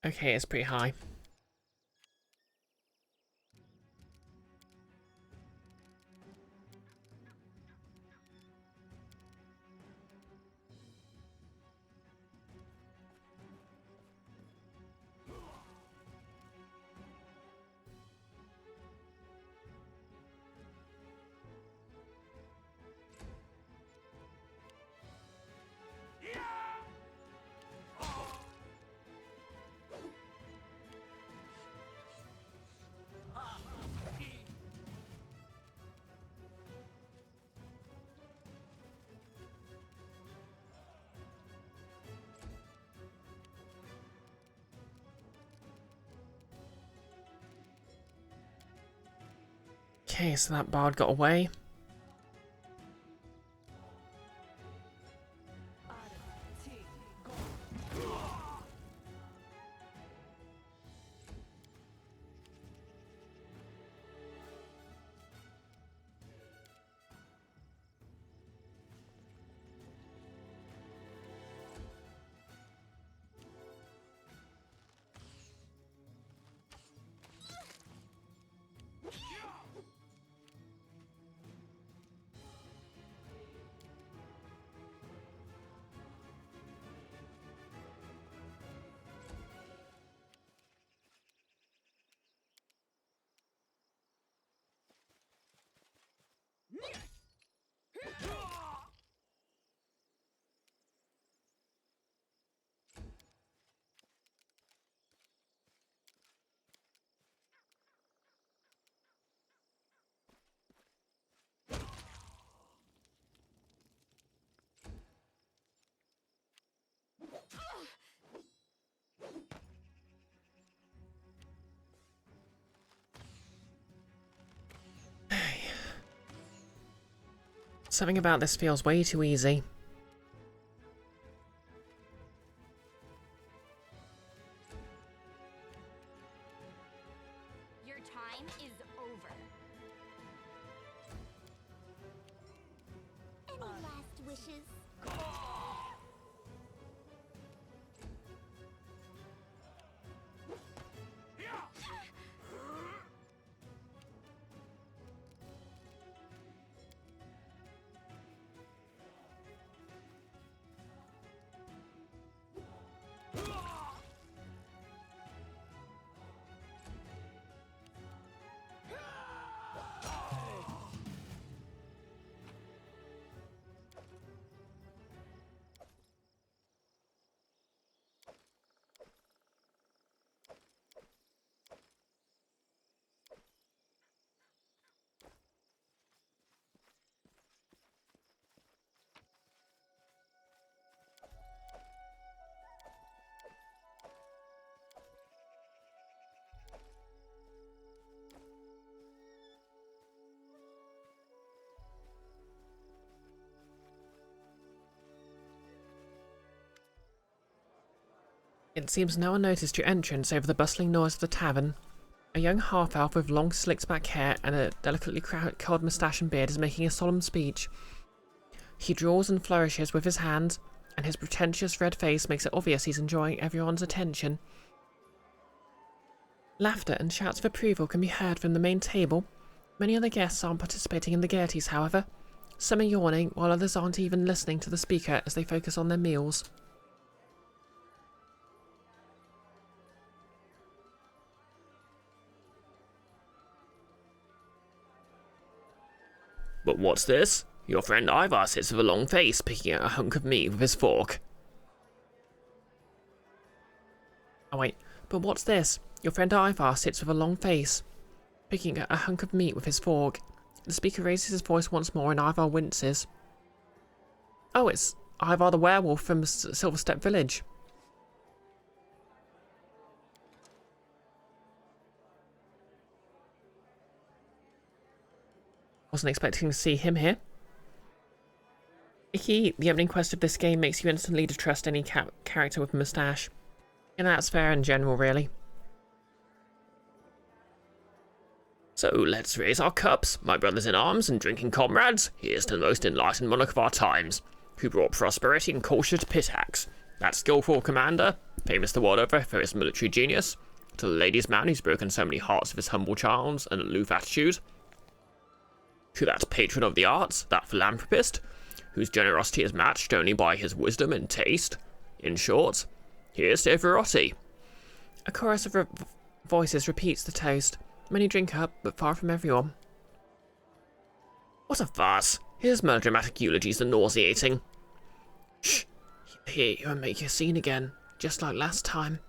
Okay, it's pretty high. Okay, so that bard got away. Something about this feels way too easy. Your time is over. Any last wishes? It seems no one noticed your entrance over the bustling noise of the tavern. A young half-elf with long slicked-back hair and a delicately curled moustache and beard is making a solemn speech. He draws and flourishes with his hands, and his pretentious red face makes it obvious he's enjoying everyone's attention. Laughter and shouts of approval can be heard from the main table. Many other guests aren't participating in the gaieties, however. Some are yawning, while others aren't even listening to the speaker as they focus on their meals. But what's this? Your friend Ivar sits with a long face, picking at a hunk of meat with his fork. Oh wait, but what's this? Your friend Ivar sits with a long face, picking at a hunk of meat with his fork. The speaker raises his voice once more and Ivar winces. Oh, it's Ivar the werewolf from Silverstep Village. Wasn't expecting to see him here. The opening quest of this game makes you instantly distrust any character with a moustache. And that's fair in general, really. So let's raise our cups, my brothers in arms and drinking comrades. Here's to the most enlightened monarch of our times, who brought prosperity and culture to Pitax. That skillful commander, famous the world over for his military genius. To the ladies' man who's broken so many hearts with his humble charms and aloof attitude. To that patron of the arts, that philanthropist, whose generosity is matched only by his wisdom and taste. In short, here's to Everotti. A chorus of voices repeats the toast. Many drink up, but far from everyone. What a farce. His melodramatic eulogies are nauseating. Shh! He'll hear you and make you a scene again, just like last time.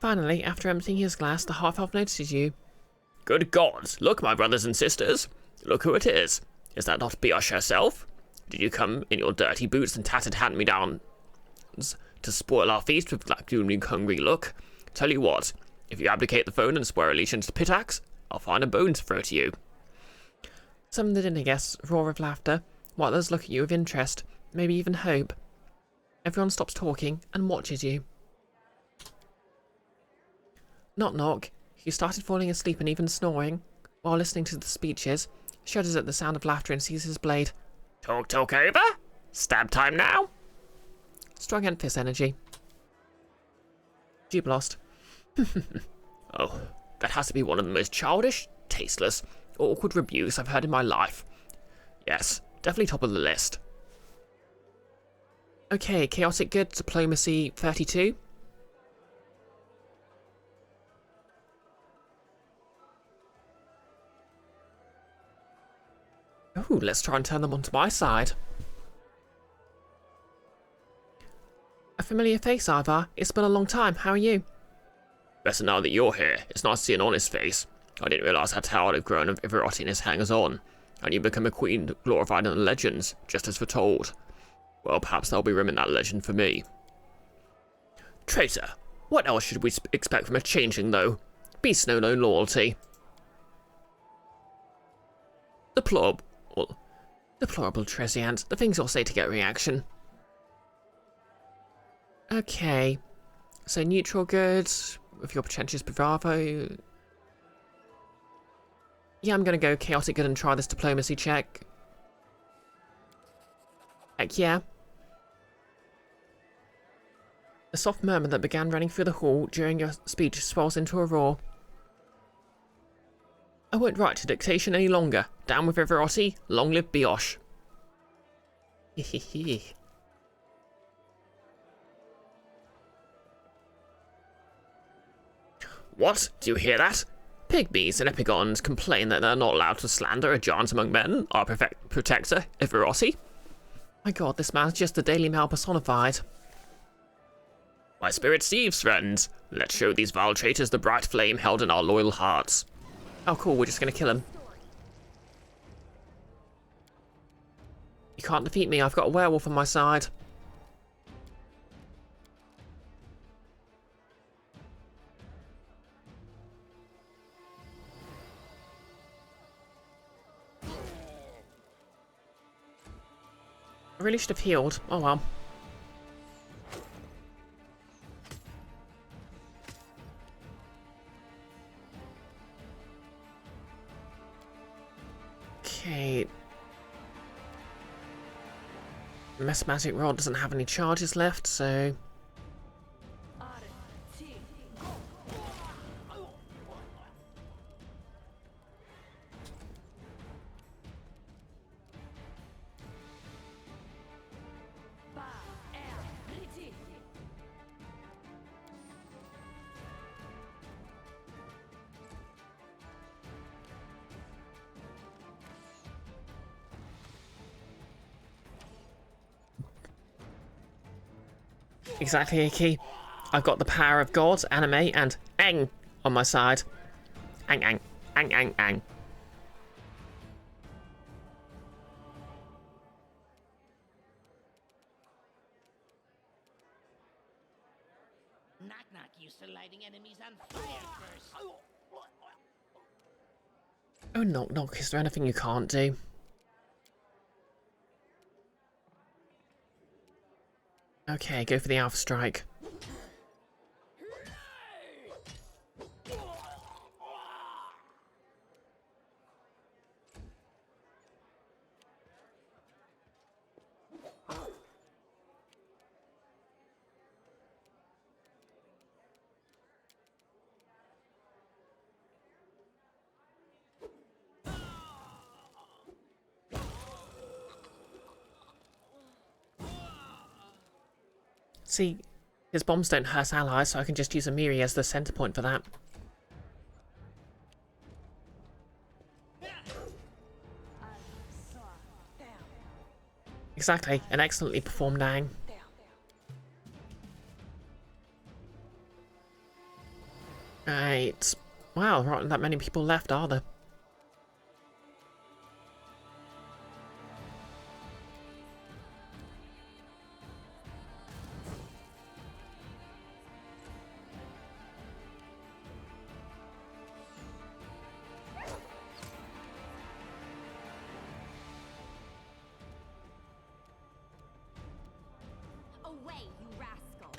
Finally, after emptying his glass, the half-elf notices you. Good gods, look, my brothers and sisters. Look who it is. Is that not Brioche herself? Did you come in your dirty boots and tattered hand-me-downs to spoil our feast with that gloomy, hungry look? Tell you what, if you abdicate the throne and swear allegiance to Pitax, I'll find a bone to throw to you. Some of the dinner guests roar with laughter, while others look at you with interest, maybe even hope. Everyone stops talking and watches you. Knock knock. He started falling asleep and even snoring, while listening to the speeches, shudders at the sound of laughter and sees his blade. Talk over? Stab time now? Strong Enfys energy. Jublost. Oh, that has to be one of the most childish, tasteless, awkward rebukes I've heard in my life. Yes, definitely top of the list. Okay, chaotic good, diplomacy 32. Ooh, let's try and turn them onto my side. A familiar face, Ivar. It's been a long time. How are you? Better now that you're here. It's nice to see an honest face. I didn't realise how tired I've grown of Everotti and his hangers-on. And you become a queen glorified in the legends, just as foretold. Well, perhaps there'll be room in that legend for me. Traitor! What else should we expect from a changeling, though? Beasts know no loyalty. Deplorable Tresiant. The things you'll say to get a reaction. Okay. So neutral good, with your pretentious bravado. Yeah, I'm gonna go chaotic good and try this diplomacy check. Heck yeah. The soft murmur that began running through the hall during your speech swells into a roar. I won't write to dictation any longer. Down with Everotti, long live Brioche. Hehehe. What? Do you hear that? Pygmies and epigons complain that they're not allowed to slander a giant among men, our protector, Everotti. My god, this man's just the Daily Mail personified. My spirit thieves, friends. Let's show these vile traitors the bright flame held in our loyal hearts. Oh cool, we're just gonna kill him. You can't defeat me, I've got a werewolf on my side. I really should have healed. Oh well. Okay. Mesmatic Rod doesn't have any charges left, so... Exactly, Iki. I've got the power of God, anime, and Aang on my side. Aang, Aang, Aang, Aang, Aang. Knock knock used to lighting enemies on fire first. Oh, knock knock, is there anything you can't do? Okay, go for the Alpha Strike. See, his bombs don't hurt allies, so I can just use Amiri as the center point for that. Exactly, an excellently performed Aang. Right. Wow, there aren't that many people left, are there? Away, you rascal!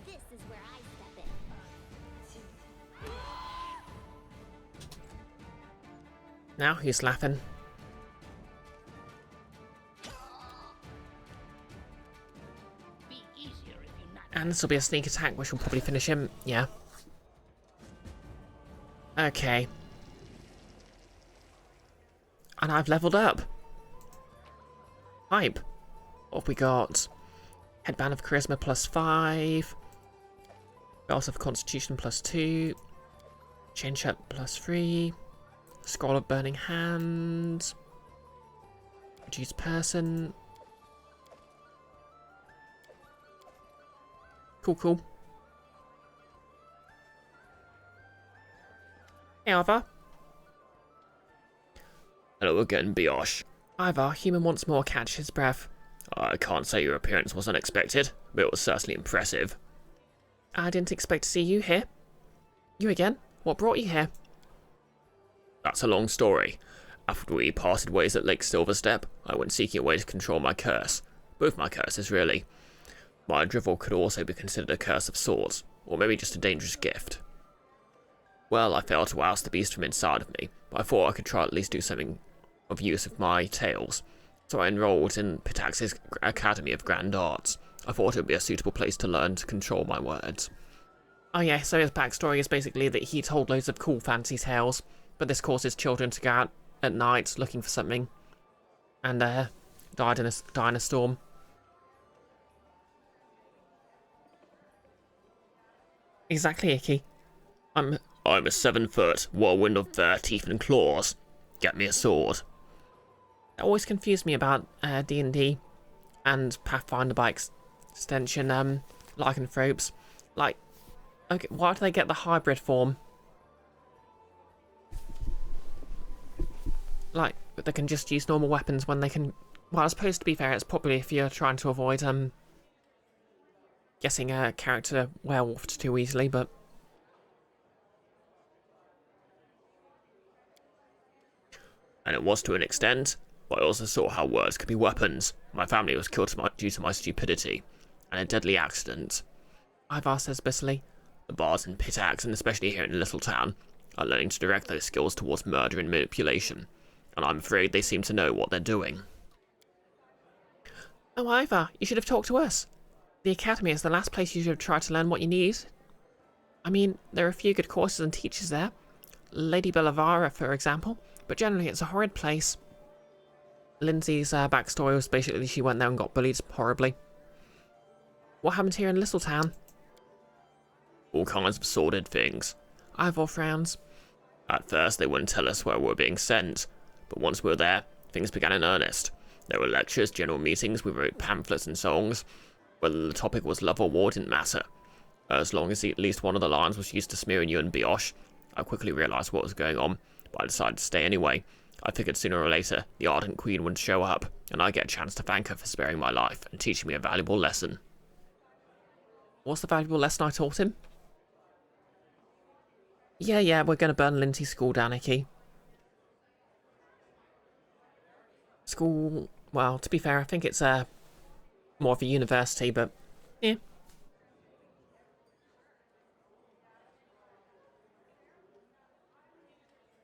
This is where I step in. Now who's laughing? Be easier if you not. And this will be a sneak attack, which will probably finish him. Yeah. Okay. And I've leveled up. Hype. What have we got? Headband of Charisma +5. Belt of Constitution +2. Chain Shirt +3. Scroll of Burning Hands. Reduced Person. Cool, cool. Hey, Ivar. Hello again, Brioche. Ivar, human once more catch his breath. I can't say your appearance was unexpected, but it was certainly impressive. I didn't expect to see you here. You again? What brought you here? That's a long story. After we parted ways at Lake Silverstep, I went seeking a way to control my curse. Both my curses, really. My drivel could also be considered a curse of sorts, or maybe just a dangerous gift. Well, I failed to oust the beast from inside of me, but I thought I could try at least do something of use of my tales. So I enrolled in Pitax's Academy of Grand Arts. I thought it would be a suitable place to learn to control my words. Oh yeah, so his backstory is basically that he told loads of cool fantasy tales, but this causes children to go out at night looking for something, and die in a storm. Exactly, Icky. I'm a 7-foot whirlwind of teeth and claws. Get me a sword. It always confused me about D&D and Pathfinder by extension, lycanthropes. Like, okay, why do they get the hybrid form? Like, they can just use normal weapons when they can... Well, I suppose, to be fair, it's probably if you're trying to avoid guessing a character werewolfed too easily, but... And it was to an extent, but I also saw how words could be weapons. My family was killed due to my stupidity, and a deadly accident. Ivar says bitterly, The bards in Pitax, and especially here in Little Town, are learning to direct those skills towards murder and manipulation, and I'm afraid they seem to know what they're doing. Oh, Ivor, you should have talked to us. The Academy is the last place you should have tried to learn what you need. I mean, there are a few good courses and teachers there. Lady Bellavara, for example, but generally it's a horrid place. Lindsay's backstory was basically she went there and got bullied horribly. What happened here in Little Town? All kinds of sordid things. Ivor frowns. At first they wouldn't tell us where we were being sent, but once we were there, things began in earnest. There were lectures, general meetings, we wrote pamphlets and songs. Whether the topic was love or war didn't matter. As long as at least one of the lines was used to smearing you and Brioche, I quickly realised what was going on, but I decided to stay anyway. I figured sooner or later, the Ardent Queen would show up, and I'd get a chance to thank her for sparing my life and teaching me a valuable lesson. What's the valuable lesson I taught him? Yeah, we're going to burn Lindsay's school down, Icky. School, well, to be fair, I think it's more of a university, but yeah.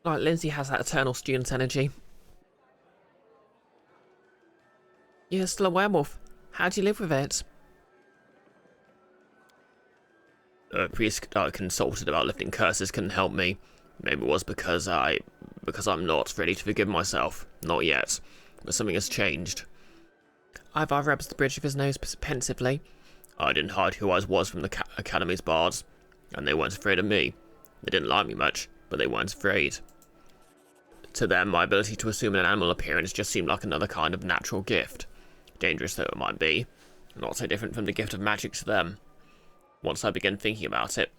Like, Lindsay has that eternal student energy. You're still a werewolf. How do you live with it? A priest I consulted about lifting curses couldn't help me. Maybe it was because I'm not ready to forgive myself. Not yet. But something has changed. Ivar rubs the bridge of his nose pensively. I didn't hide who I was from the Academy's bards, and they weren't afraid of me. They didn't like me much, but they weren't afraid. To them, my ability to assume an animal appearance just seemed like another kind of natural gift. Dangerous though it might be, not so different from the gift of magic to them. Once I began thinking about it,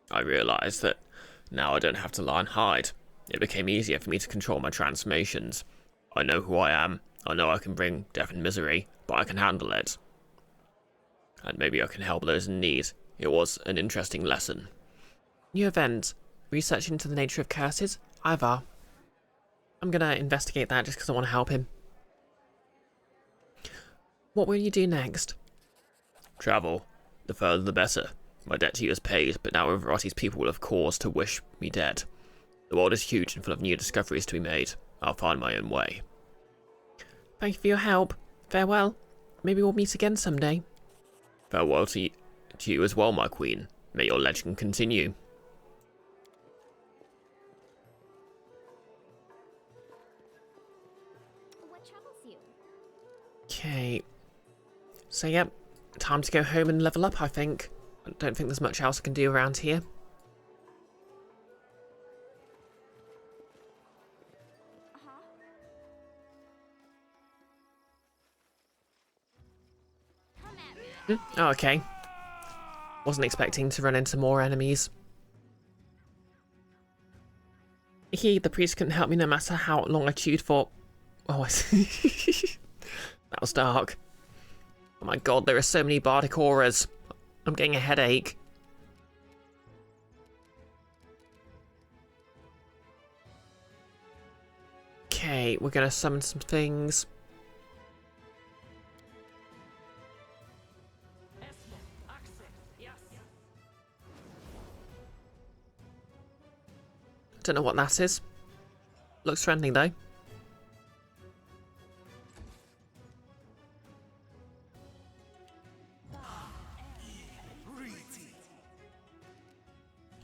I realised that now I don't have to lie and hide. It became easier for me to control my transformations. I know who I am, I know I can bring death and misery, but I can handle it. And maybe I can help those in need. It was an interesting lesson. New event. Research into the nature of curses. Ivar. I'm gonna investigate that just because I want to help him. What will you do next? Travel. The further the better. My debt to you is paid, but now Rivarotti's people will have cause to wish me dead. The world is huge and full of new discoveries to be made. I'll find my own way. Thank you for your help. Farewell. Maybe we'll meet again someday. Farewell to you as well, my queen. May your legend continue. What troubles you? Okay. So yep, time to go home and level up, I think. I don't think there's much else I can do around here. Come at me. Oh, okay. Wasn't expecting to run into more enemies. He, the priest, couldn't help me no matter how long I chewed for. Oh, I see. That was dark. Oh my god, there are so many bardic auras. I'm getting a headache. Okay, we're gonna summon some things. Don't know what that is. Looks friendly though.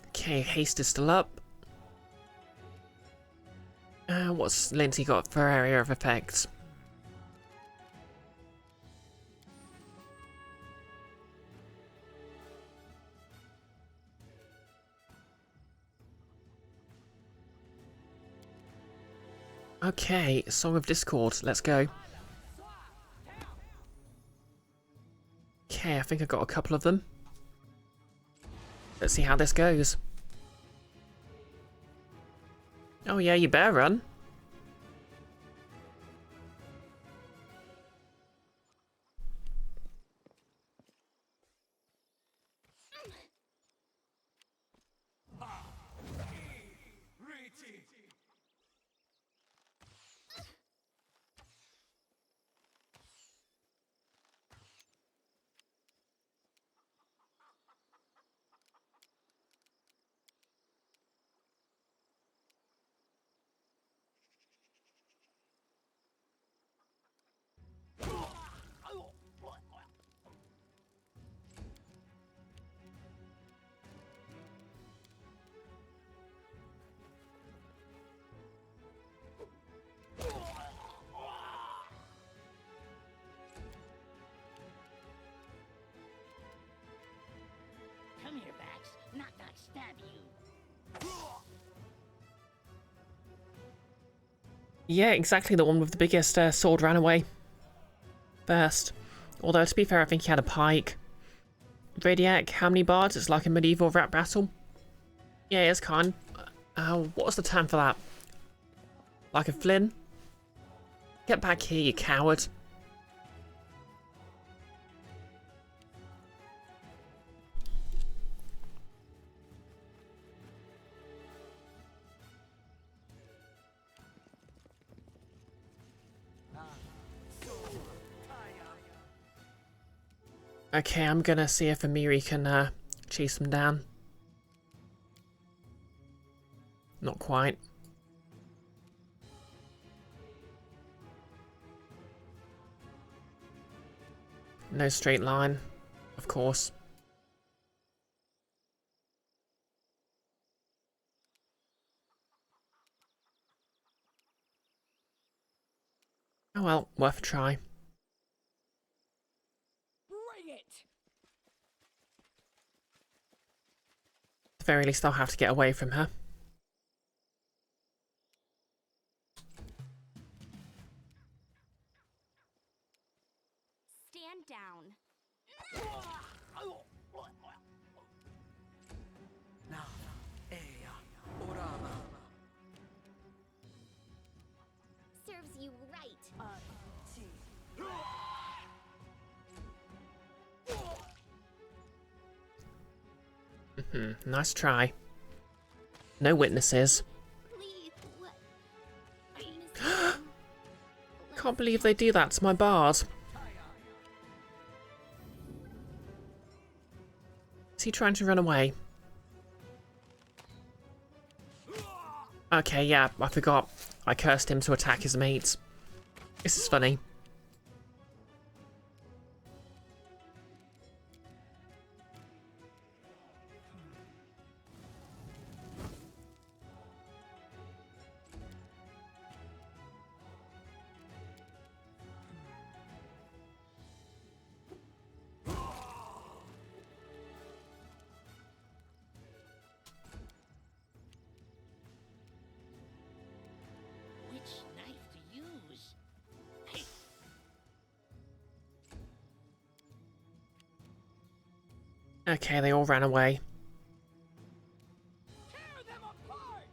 Okay, haste is still up. What's Lindsay got for area of effects? Okay, Song of Discord, let's go. Okay, I think I got a couple of them. Let's see how this goes. Oh yeah, you better run. Yeah, exactly, the one with the biggest sword ran away first. Although, to be fair, I think he had a pike. Radiac, how many bards? It's like a medieval rap battle. Yeah, it's kind. What was the term for that? Like a Flynn? Get back here, you coward. Okay, I'm gonna see if Amiri can chase them down. Not quite. No straight line, of course. Oh well, worth a try. Bring it! At the very least, I'll have to get away from her. Stand down. Serves you right. Nice try. No witnesses. Please, Can't believe they do that to my bard. Is he trying to run away? Okay, yeah, I forgot. I cursed him to attack his mates. This is funny. Which knife to use? Hey, Okay, they all ran away. Tear them apart!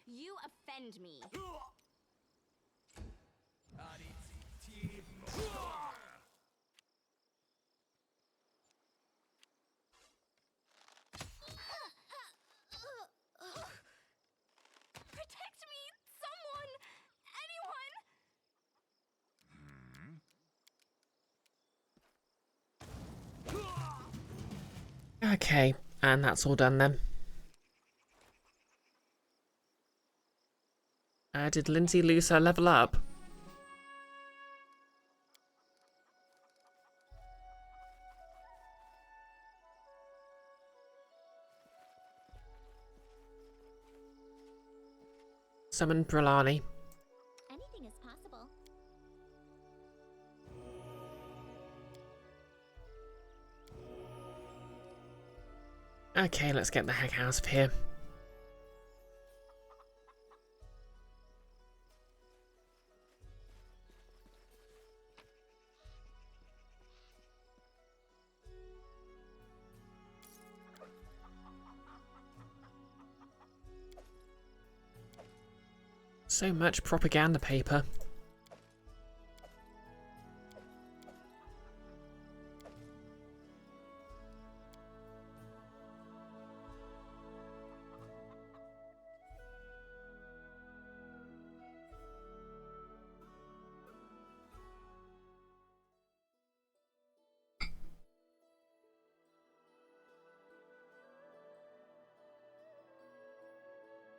you offend me. Protect me! Someone! Anyone! Okay, and that's all done then. Did Lindsay lose her level up? Summon Brillani. Anything is possible. Okay, let's get the heck out of here. So much propaganda paper.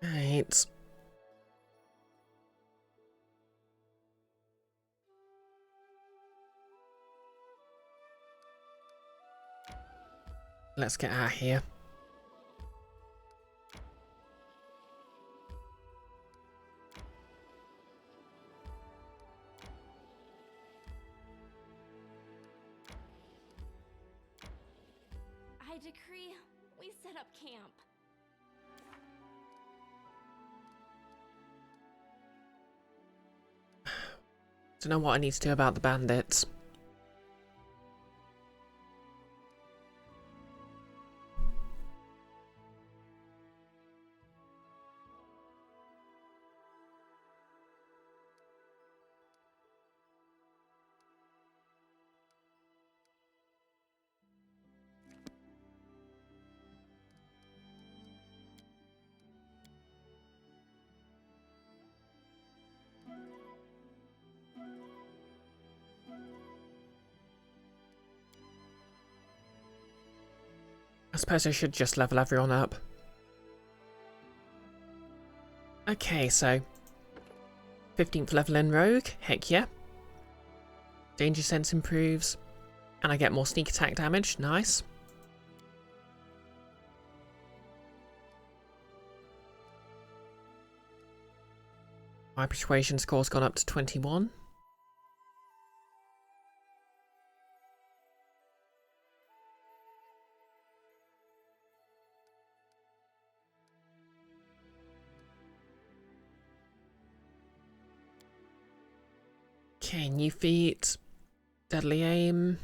Right. Let's get out of here. by decree, we set up camp. Don't know what I need to do about the bandits. I suppose I should just level everyone up. Okay, so 15th level in Rogue, heck yeah. Danger sense improves, and I get more sneak attack damage, nice. My persuasion score's gone up to 21. Okay, new feat, deadly aim,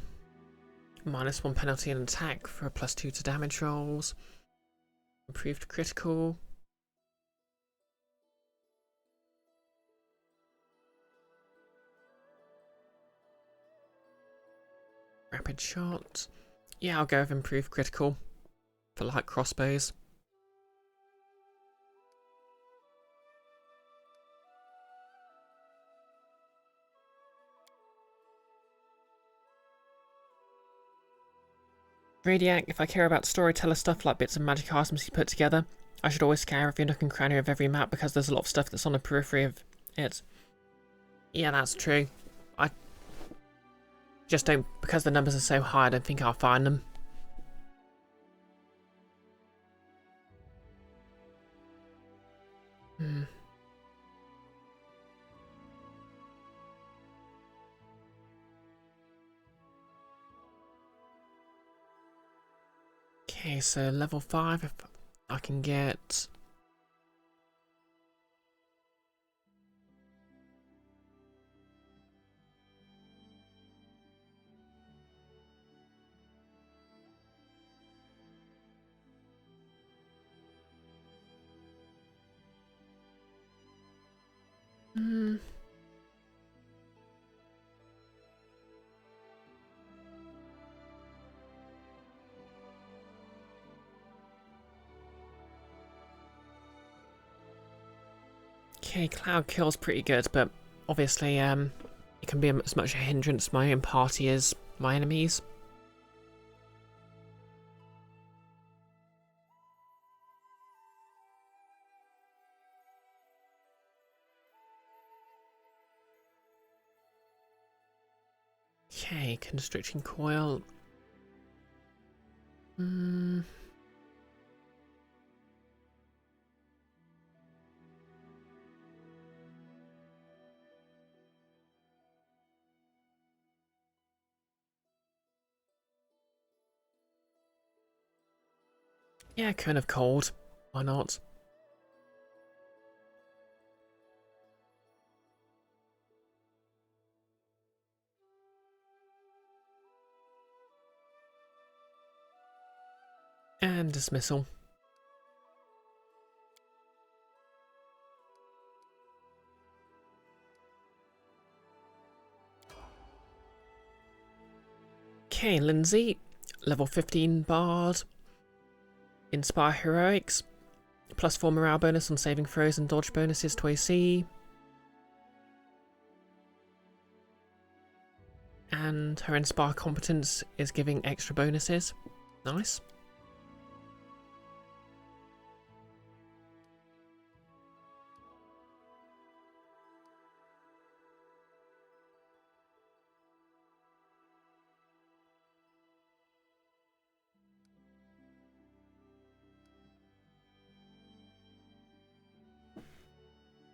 -1 penalty and attack for a +2 to damage rolls, improved critical, rapid shot. Yeah, I'll go with improved critical for light crossbows. Radiac, if I care about storyteller stuff like bits of magic items you put together, I should always scour every nook and cranny of every map because there's a lot of stuff that's on the periphery of it. Yeah, that's true. I just don't, because the numbers are so high, I don't think I'll find them. Okay, so level 5, if I can get... Okay, Cloud Kill's pretty good, but obviously it can be as much a hindrance to my own party as my enemies. Okay, Constricting Coil. Yeah, Cone of Cold. Why not? And Dismissal. Okay, Lindsay. Level 15 Bard. Inspire Heroics. +4 morale bonus on saving throws and dodge bonuses to AC. And her Inspire Competence is giving extra bonuses. Nice.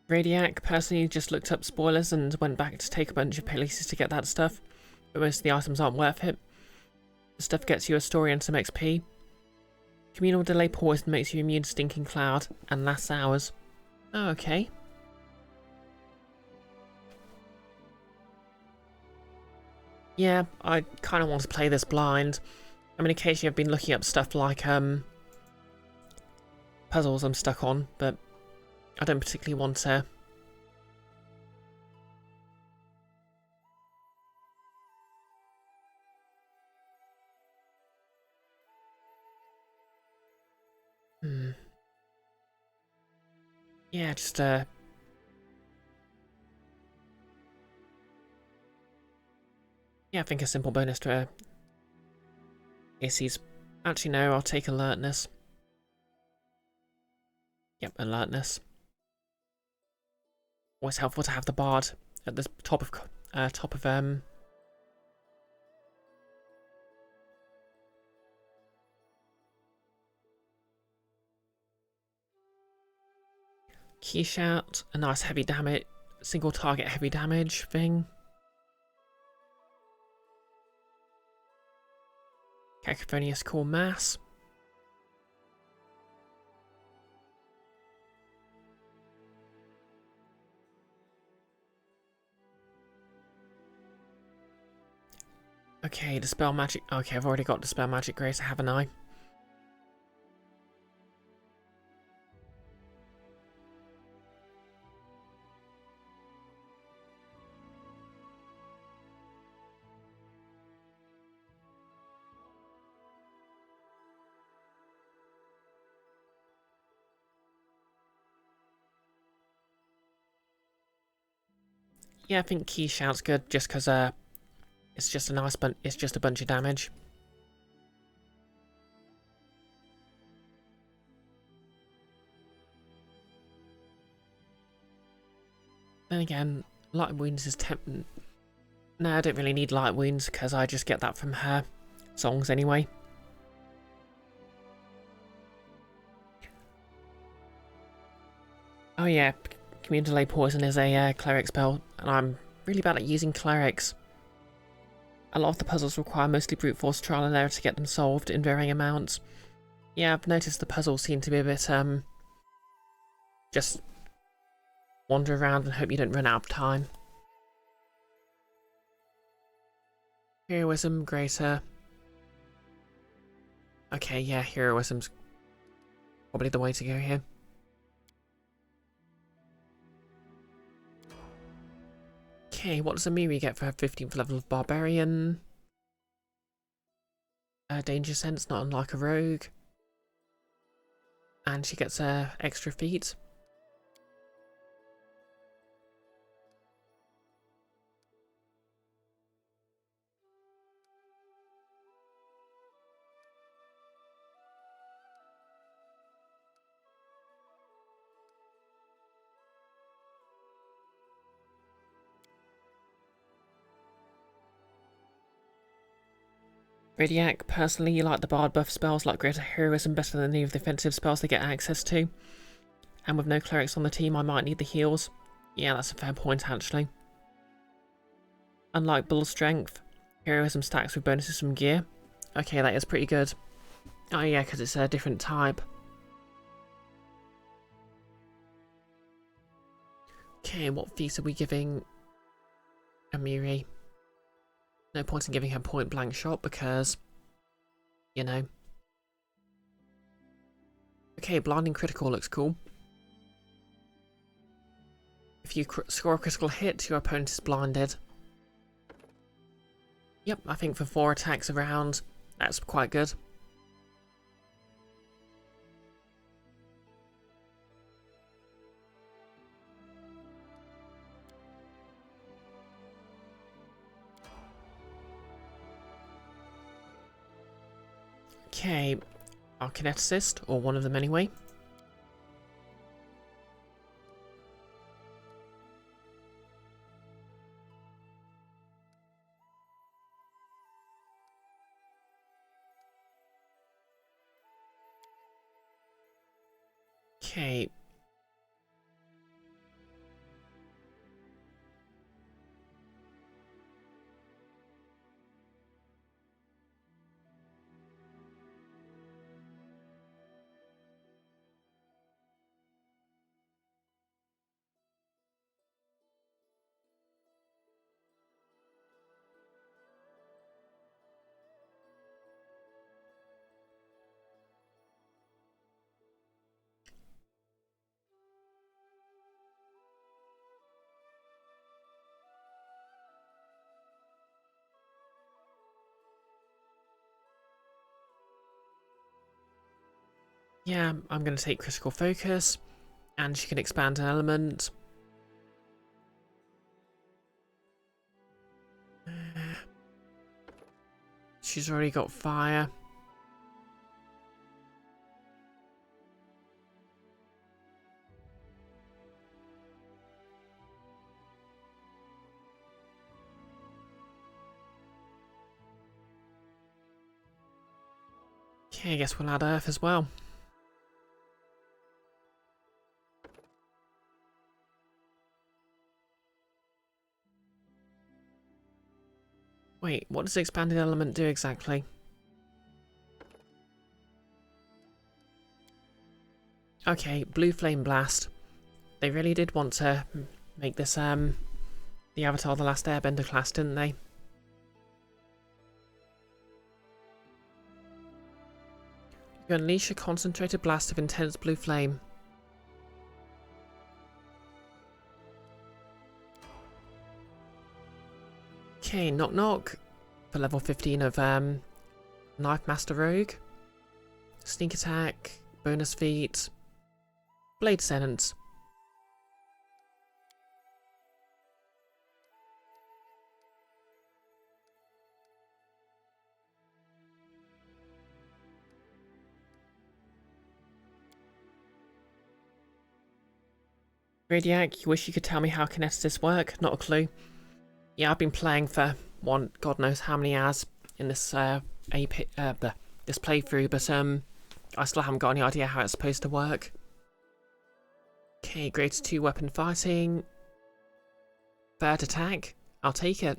Radiac personally just looked up spoilers and went back to take a bunch of places to get that stuff, but most of the items aren't worth it. The stuff gets you a story and some XP, Communal delay poison makes you immune to stinking cloud and lasts hours. Oh, okay. Yeah, I kind of want to play this blind. I mean, occasionally I've been looking up stuff like puzzles I'm stuck on, but I don't particularly want to. Yeah, just yeah, I think a simple bonus to AC's. Actually, no, I'll take alertness. Yep, alertness. Always helpful to have the bard at the top of key shout, a nice heavy damage, single target heavy damage thing. Cacophonious core mass. Okay, dispel magic. Okay, I've already got dispel magic grace, haven't I? Yeah, I think key shout's good just because it's just a nice it's just a bunch of damage. Then again, light wounds is No, I don't really need light wounds because I just get that from her songs anyway. Oh yeah, Commune Delay Poison is a cleric spell, and I'm really bad at using clerics. A lot of the puzzles require mostly brute force trial and error to get them solved in varying amounts. Yeah, I've noticed the puzzles seem to be a bit, just wander around and hope you don't run out of time. Heroism, greater. Okay, yeah, heroism's probably the way to go here. Okay, what does Amiri get for her 15th level of Barbarian? Danger Sense, not unlike a rogue. And she gets extra feet. Radiac, personally, you like the Bard buff spells like Greater Heroism better than any of the offensive spells they get access to. And with no clerics on the team, I might need the heals. Yeah, that's a fair point, actually. Unlike Bull Strength, Heroism stacks with bonuses from gear. Okay, that is pretty good. Oh yeah, because it's a different type. Okay, what feats are we giving Amiri? No point in giving her point blank shot because, you know. Okay, blinding critical looks cool. If you score a critical hit, your opponent is blinded. Yep, I think for 4 attacks around, that's quite good. Okay, our kineticist, or one of them anyway. Okay. Yeah, I'm going to take critical focus, and she can expand an element. She's already got fire. Okay, I guess we'll add earth as well. Wait, what does the expanded element do exactly? Okay, blue flame blast. They really did want to make this the Avatar The Last Airbender class, didn't they? You unleash a concentrated blast of intense blue flame. Okay, knock knock for level 15 of Knife Master Rogue. Sneak attack, bonus feat, blade sentence. Radiac, you wish you could tell me how kineticists work? Not a clue. Yeah, I've been playing for God knows how many hours in this this playthrough, but I still haven't got any idea how it's supposed to work. Okay, grade 2 weapon fighting. Third attack. I'll take it.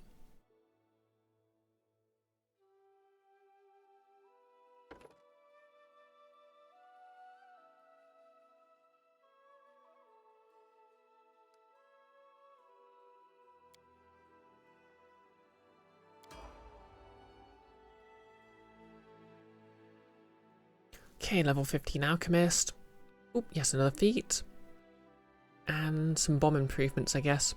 Okay, level 15 alchemist. Oop, yes, another feat. And some bomb improvements, I guess.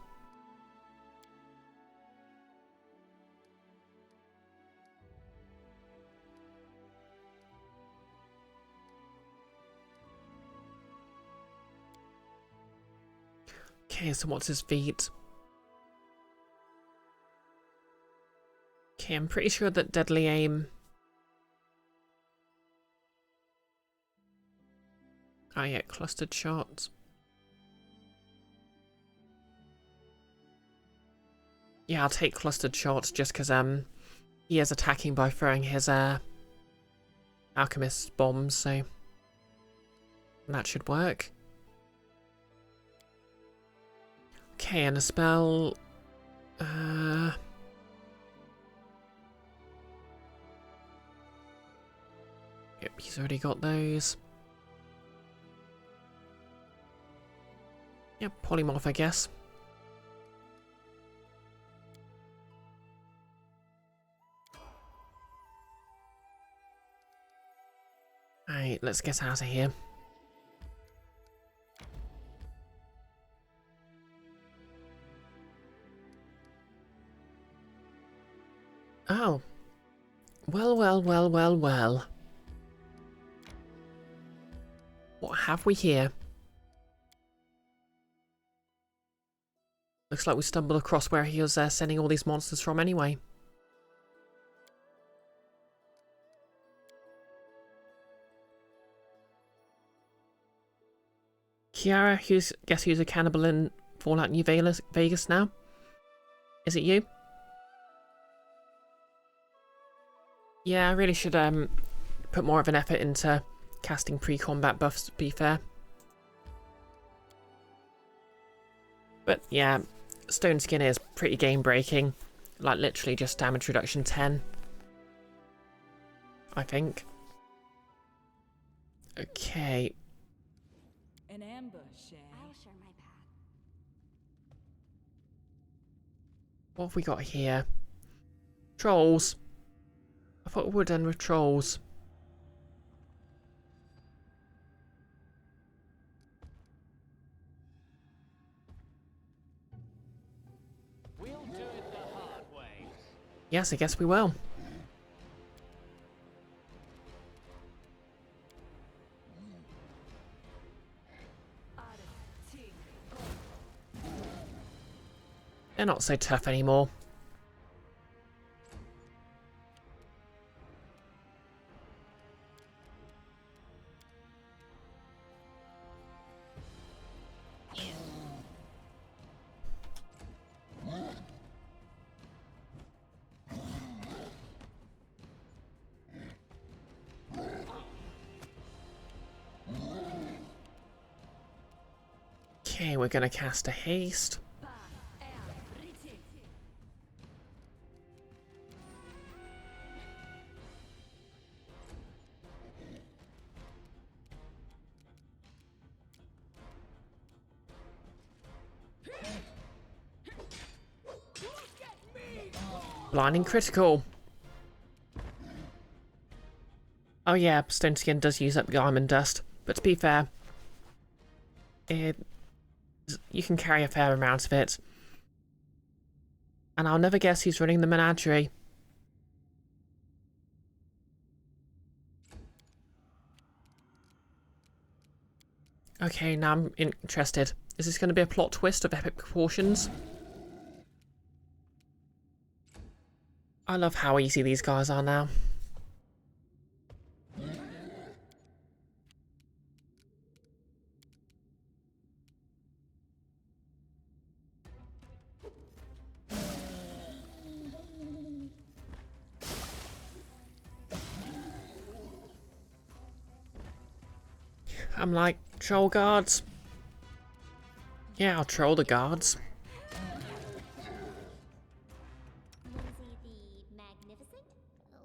Okay, so what's his feat? Okay, I'm pretty sure that deadly aim... Oh yeah, clustered shots. Yeah, I'll take clustered shots just because he is attacking by throwing his alchemist bombs, so that should work. Okay, and a spell. Yep, he's already got those. Yep, polymorph, I guess. Alright, let's get out of here. Oh. Well, well, well, well, well. What have we here? Looks like we stumbled across where he was sending all these monsters from anyway. Kiara, guess who's a cannibal in Fallout New Vegas now? Is it you? Yeah, I really should put more of an effort into casting pre-combat buffs, to be fair. But yeah, Stone Skin is pretty game-breaking. Like, literally just damage reduction 10. I think. Okay. An ambush, eh? I'll share my path. What have we got here? Trolls. I thought we were done with trolls. We'll do it the hard way. Yes, I guess we will. They're not so tough anymore. Okay, we're gonna cast a haste. Blinding critical. Oh yeah, stone skin does use up diamond dust, but to be fair, you can carry a fair amount of it. And I'll never guess who's running the menagerie. Okay, now I'm interested. Is this going to be a plot twist of epic proportions? I love how easy these guys are now. I'm like, troll guards? Yeah, I'll troll the guards. Lindsay the Magnificent?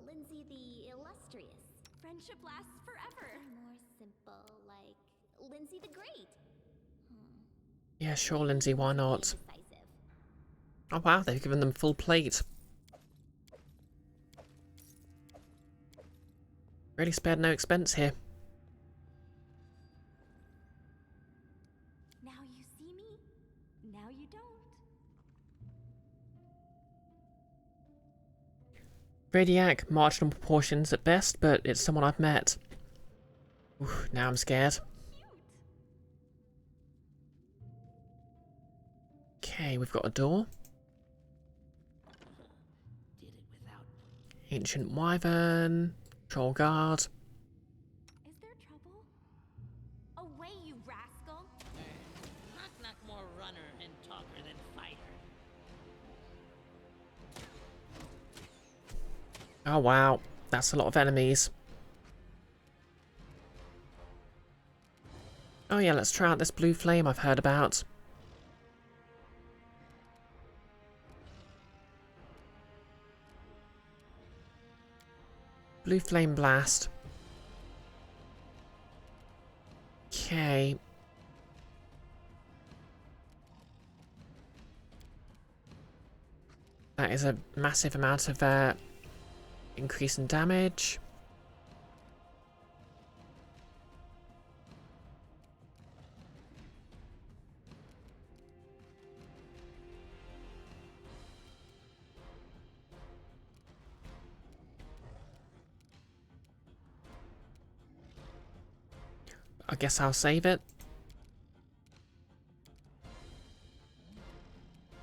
Lindsay the Illustrious? Friendship lasts forever. More simple, like Lindsay the Great. Yeah, sure, Lindsay, why not? Indecisive. Oh wow, they've given them full plate. Really spared no expense here. Now you see me, now you don't. Radiac, marginal proportions at best, but it's someone I've met. Oof, now I'm scared. Okay, we've got a door. Did it without. Ancient Wyvern. Troll guard. Is there trouble? Away, you rascal! Knock more runner and talker than fighter. Oh wow, that's a lot of enemies. Oh yeah, let's try out this blue flame I've heard about. Blue flame blast. Okay. That is a massive amount of increase in damage. I guess I'll save it.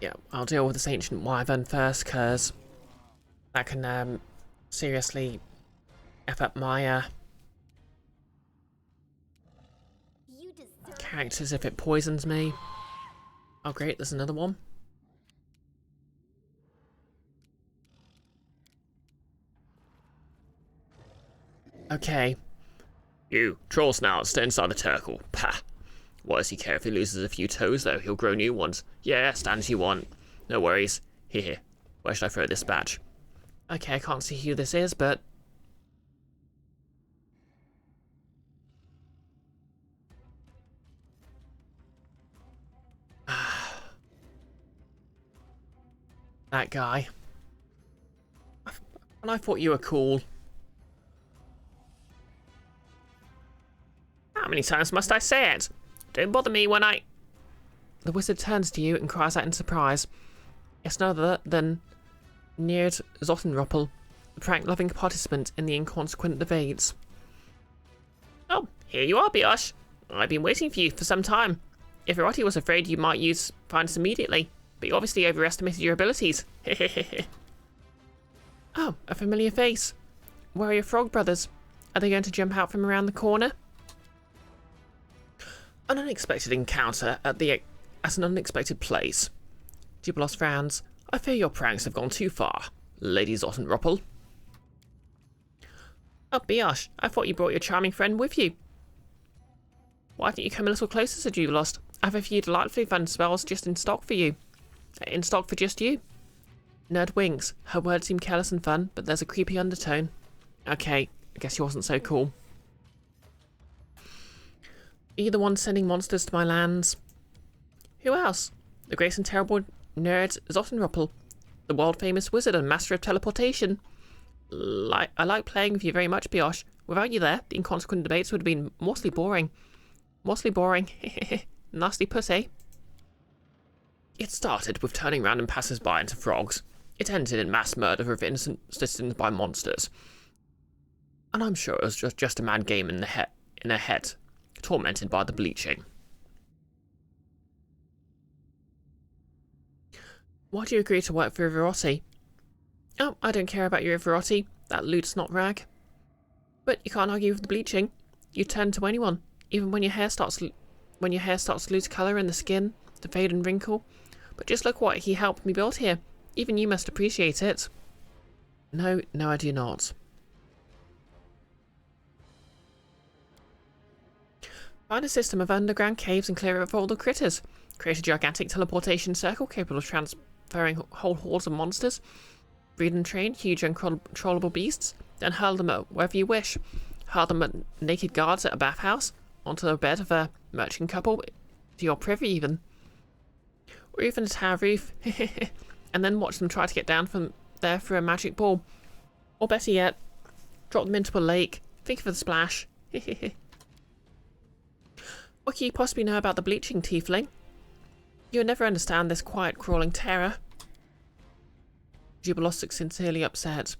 Yeah, I'll deal with this ancient wyvern first, because that can seriously F up my You deserve characters if it poisons me. Oh great, there's another one. Okay. You, troll snout, stay inside the turtle. Pah. What does he care if he loses a few toes, though? He'll grow new ones. Yeah, stand as you want. No worries. Here. Where should I throw this badge? Okay, I can't see who this is, but... that guy. And I thought you were cool. How many times must I say it? Don't bother me when I... The wizard turns to you and cries out in surprise. It's none other than Neard Zottenroppel, the prank-loving participant in the inconsequent debates. Oh, here you are, Brioche. I've been waiting for you for some time. If Erotti was afraid you might find us immediately. but you obviously overestimated your abilities. Oh, a familiar face. Where are your frog brothers? Are they going to jump out from around the corner? An unexpected encounter at an unexpected place. Gibelos frowns. I fear your pranks have gone too far, Lady Zottenroppel. Oh, Brioche, I thought you brought your charming friend with you. Why didn't you come a little closer, Sir Gibelos? I have a few delightfully fun spells just in stock for you. In stock for just you. Nerd winks. Her words seem careless and fun, but there's a creepy undertone. Okay, I guess he wasn't so cool. Are you the one sending monsters to my lands? Who else? The great and terrible nerd Zottenroppel, the world-famous wizard and master of teleportation. I like playing with you very much, Brioche. Without you there, the inconsequent debates would have been mostly boring. Mostly boring. Nasty pussy. It started with turning random passers-by into frogs. It ended in mass murder of innocent citizens by monsters. And I'm sure it was just a mad game in her head, tormented by the bleaching. Why do you agree to work for Riverotti? Oh, I don't care about your Riverotti. That loot's not rag. But you can't argue with the bleaching. You turn to anyone, even when your hair starts to lose colour in the skin, to fade and wrinkle. But just look what he helped me build here. Even you must appreciate it. No, I do not. Find a system of underground caves and clear it of all the critters. Create a gigantic teleportation circle capable of transferring whole hordes of monsters. Breed and train huge uncontrollable beasts. Then hurl them at wherever you wish. Hurl them at naked guards at a bathhouse. Onto the bed of a merchant couple. To your privy even. Or even a tower roof. And then watch them try to get down from there through a magic ball. Or better yet, drop them into a lake. Think of the splash. What can you possibly know about the bleaching, tiefling? You would never understand this quiet, crawling terror. Gibelos looks sincerely upset.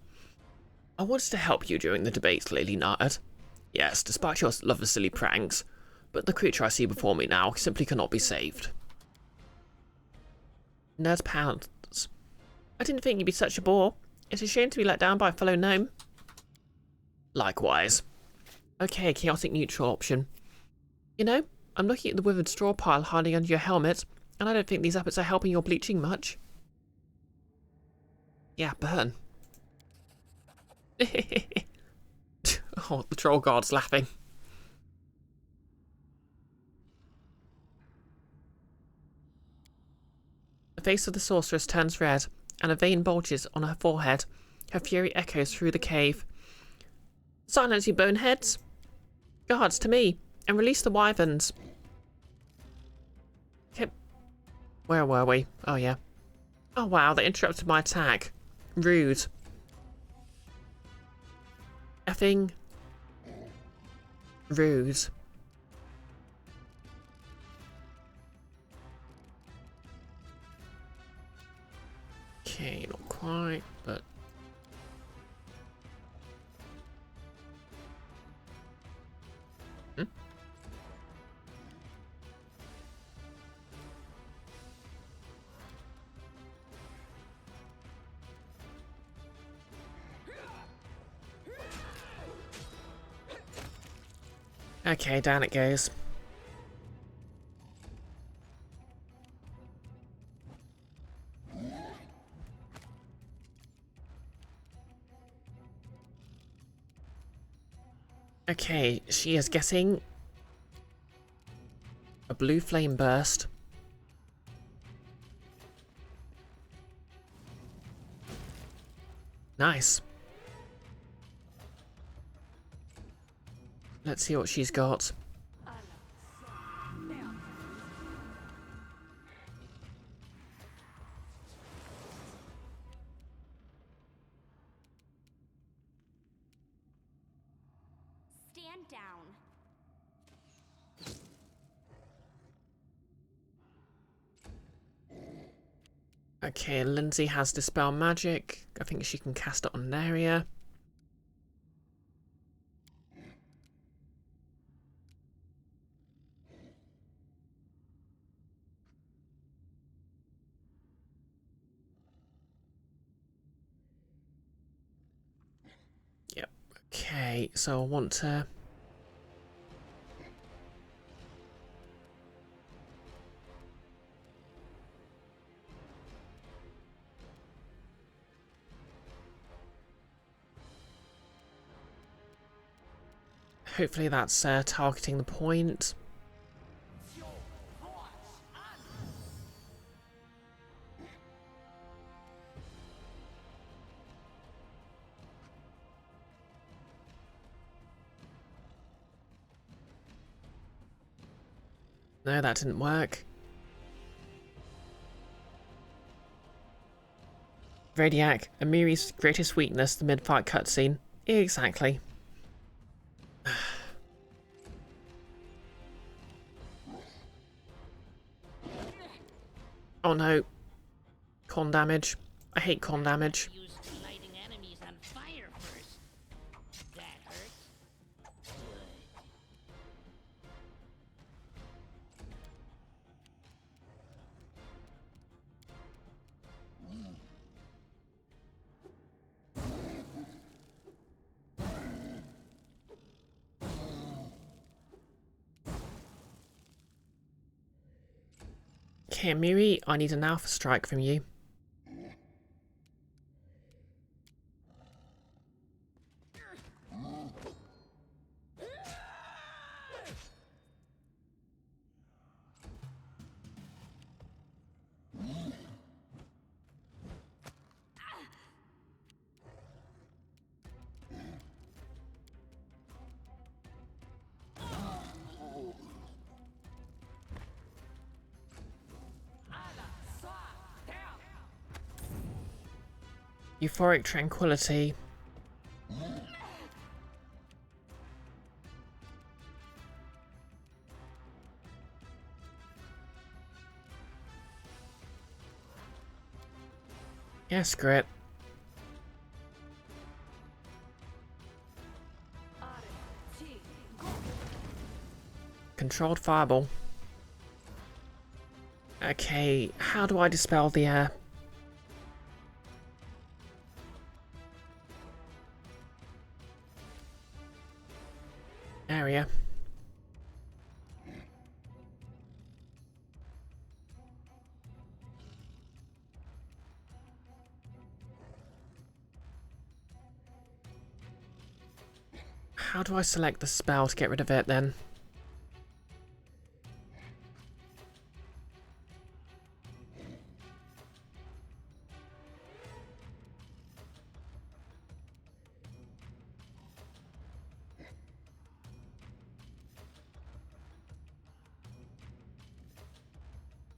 I wanted to help you during the debates, Lady Nard. Yes, despite your love of silly pranks, but the creature I see before me now simply cannot be saved. Nerd pounds. I didn't think you'd be such a bore. It's a shame to be let down by a fellow gnome. Likewise. Okay, chaotic neutral option. You know, I'm looking at the withered straw pile hiding under your helmet, and I don't think these efforts are helping your bleaching much. Yeah, burn. Oh, the troll guard's laughing. The face of the sorceress turns red, and a vein bulges on her forehead. Her fury echoes through the cave. Silence, you boneheads! Guards, to me, and release the wyverns. Okay. Where were we? Oh, yeah. Oh, wow, they interrupted my attack. Rude. Effing rude. Okay, not quite, but... Okay, down it goes. Okay, she is getting a blue flame burst. Nice. Let's see what she's got. Stand down. Okay, Lindsay has Dispel Magic. I think she can cast it on an area. Okay, so I want to... Hopefully that's targeting the point. No, that didn't work. Radiac, Amiri's greatest weakness, the mid-fight cutscene. Exactly. Oh no. Con damage. I hate con damage. Use lighting enemies on fire first. That hurts. Good. Okay, Amiri, I need an alpha strike from you. Euphoric tranquility. Yeah, screw it. Controlled fireball. Okay, how do I dispel the area? How do I select the spell to get rid of it then?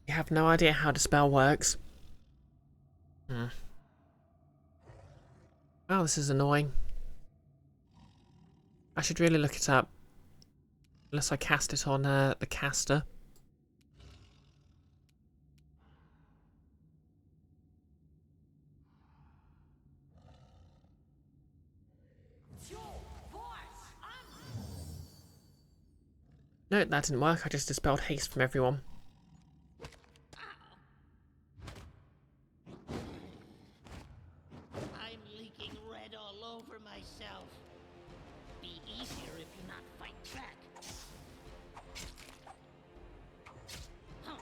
You have no idea how dispel works. Oh, this is annoying. I should really look it up. Unless I cast it on the caster. No, that didn't work. I just dispelled haste from everyone. I'm leaking red all over myself. Be easier if you not fight back. Huh.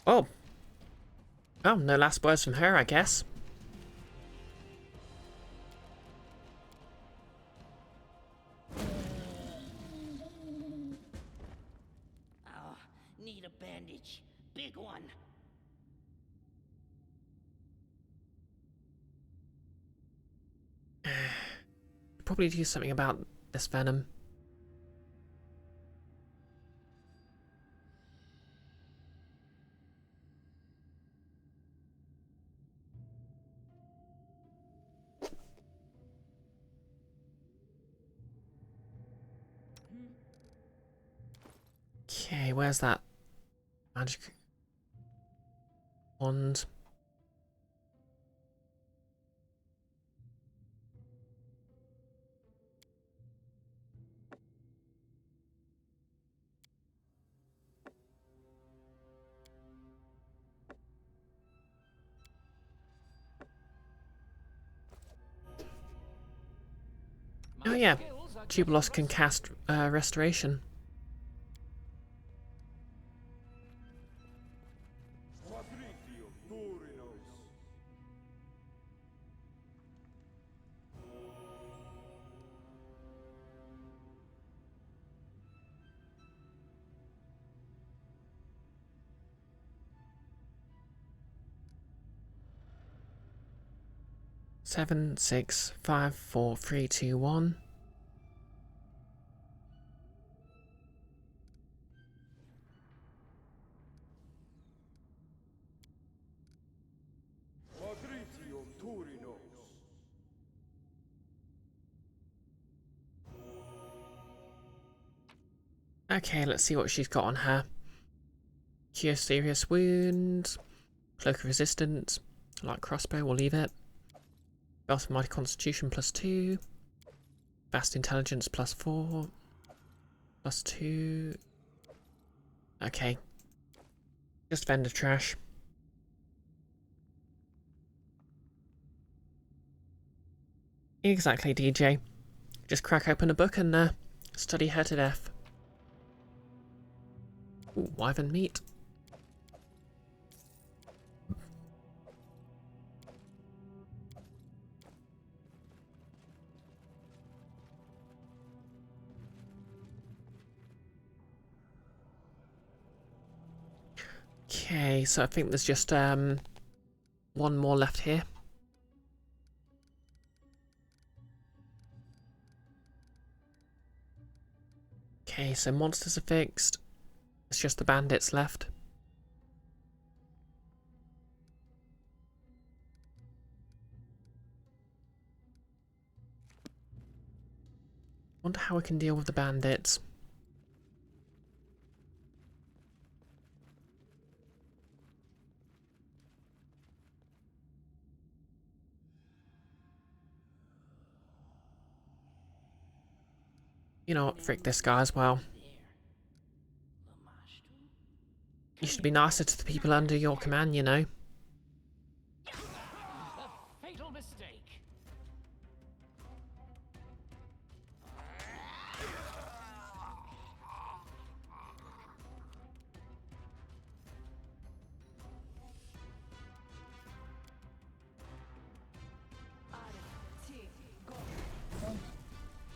Oh. Oh, no last words from her, I guess. Oh, need a bandage. Big one. Probably do something about this venom. Okay, where's that magic? Wand. Oh yeah, Jubilos can cast Restoration. Seven, 6, 5, 4, 3, 2, 1. Okay, let's see what she's got on her. Cure serious wounds. Cloak of resistance. Light crossbow, we'll leave it. Belt of mighty constitution +2. Vast intelligence +4. +2. Okay. Just vendor trash. Exactly, DJ. Just crack open a book and study her to death. Ooh, wyvern meat. Okay, so I think there's just one more left here. Okay, so monsters are fixed. It's just the bandits left. Wonder how we can deal with the bandits. You know what, frick this guy as well. You should be nicer to the people under your command, you know. A fatal mistake.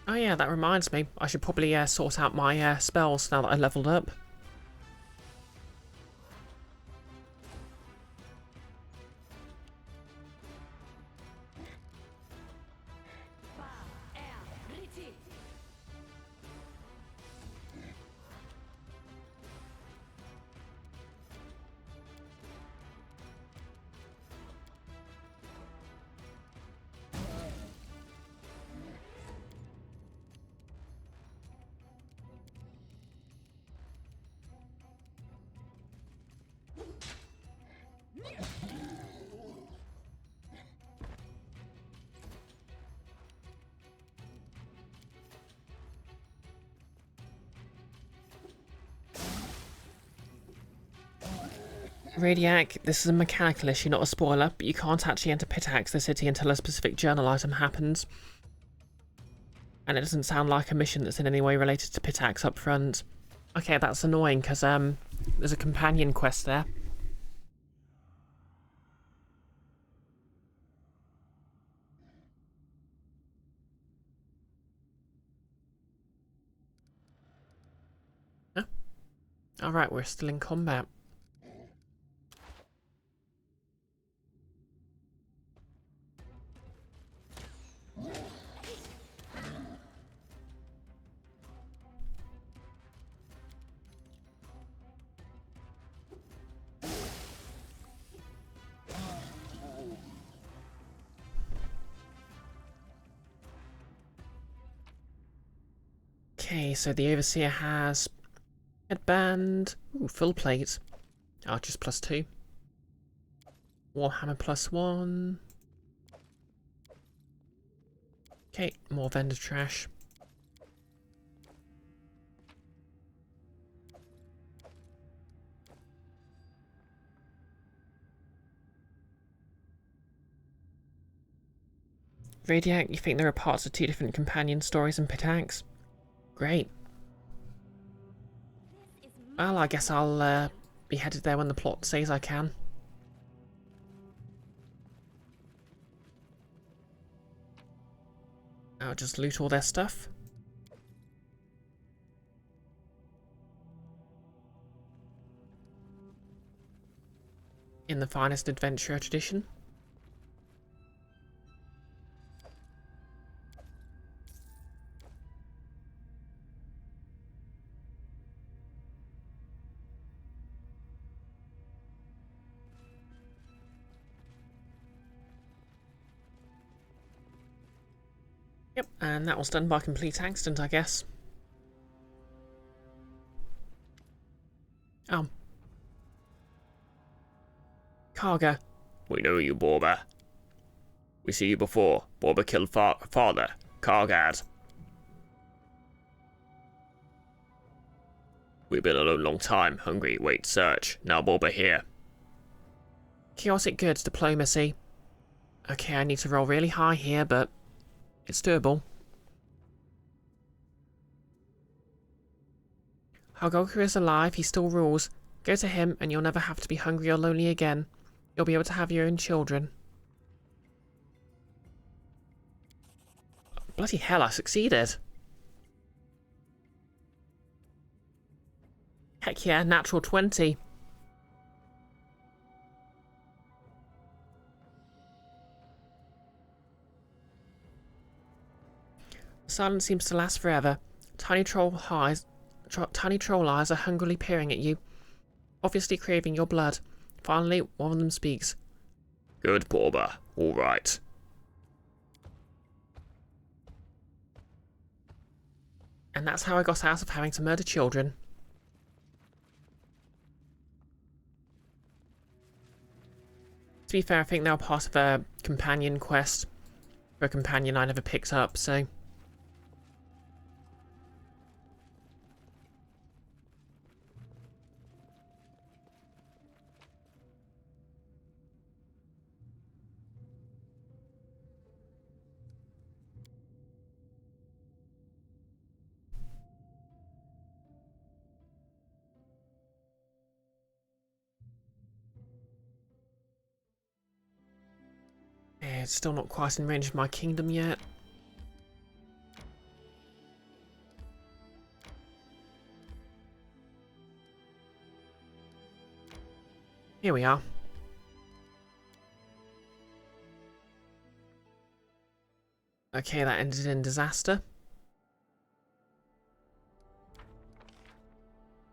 Oh yeah, that reminds me. I should probably sort out my spells now that I leveled up. Radiac, this is a mechanical issue, not a spoiler, but you can't actually enter Pitax, the city, until a specific journal item happens. And it doesn't sound like a mission that's in any way related to Pitax up front. Okay, that's annoying, because there's a companion quest there. Huh? Alright, we're still in combat. Okay, so the Overseer has headband, ooh, full plate, archers +2. Warhammer +1. Okay, more vendor trash. Radiac, you think there are parts of 2 different companion stories and Pitax? Great. Well, I guess I'll be headed there when the plot says I can. I'll just loot all their stuff. In the finest adventurer tradition. Yep, and that was done by complete accident, I guess. Oh. Karga. We know you, Borba. We see you before. Borba killed father. Kargad. We've been alone long time. Hungry. Wait. Search. Now Borba here. Chaotic goods, diplomacy. Okay, I need to roll really high here, but it's doable. Hagoku is alive, he still rules. Go to him and you'll never have to be hungry or lonely again. You'll be able to have your own children. Bloody hell, I succeeded. Heck yeah, natural 20. Silence seems to last forever. Tiny troll eyes are hungrily peering at you, obviously craving your blood. Finally, one of them speaks. Good, Borba. All right. And that's how I got out of having to murder children. To be fair, I think they were part of a companion quest for a companion I never picked up, so... yeah, it's still not quite in range of my kingdom yet. Here we are. Okay, that ended in disaster.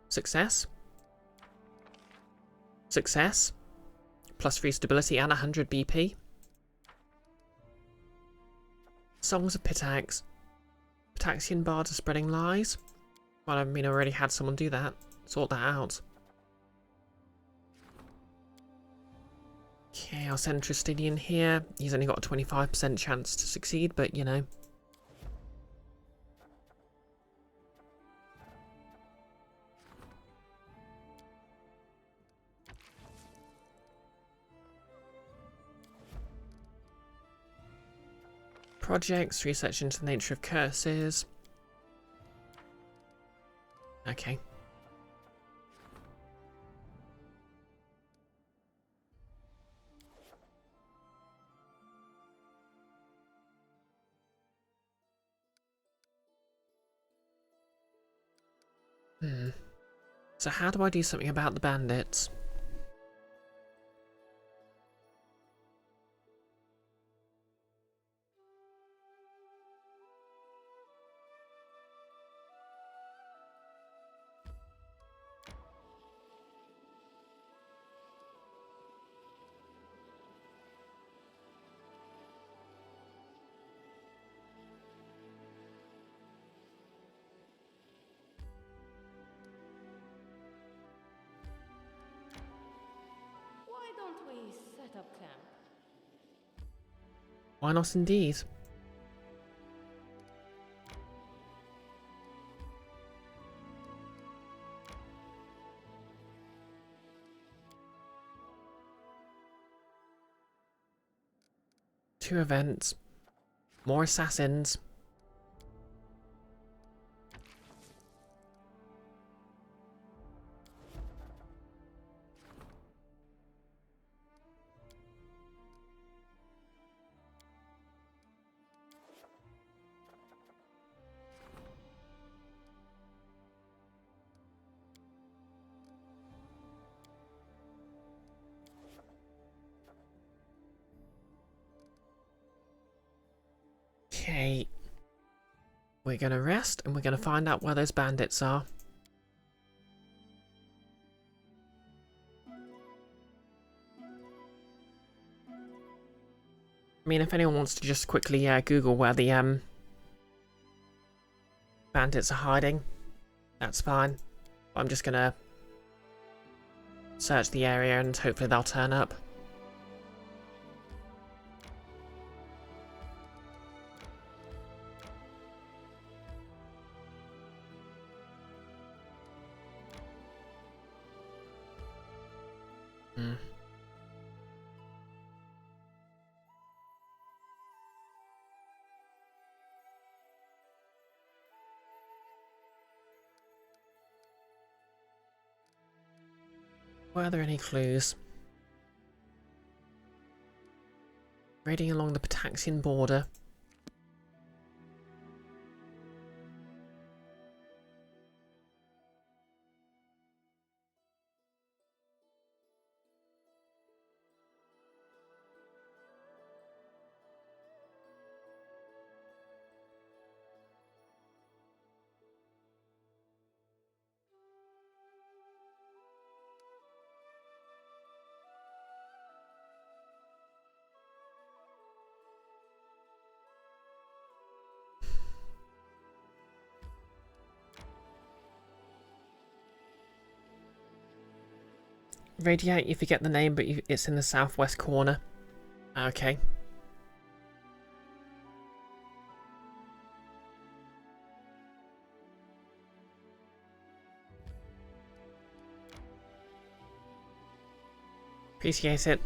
Success. Success. +3 stability and 100 BP. Songs of Pitax. Pitaxian bards are spreading lies. Well, I mean, I already had someone do that. Sort that out. Okay, I'll send Tristanian here. He's only got a 25% chance to succeed, but you know. Projects, research into the nature of curses. Okay. So how do I do something about the bandits? Why don't we set up camp. Why not indeed? Two events. More assassins. Okay. We're gonna rest and we're gonna find out where those bandits are. I mean, if anyone wants to just quickly Google where the bandits are hiding, that's fine. I'm just gonna search the area and hopefully they'll turn up. Were there any clues? Raiding along the Pataxian border. Radiate, you forget the name, but it's in the southwest corner. Okay. Appreciate it.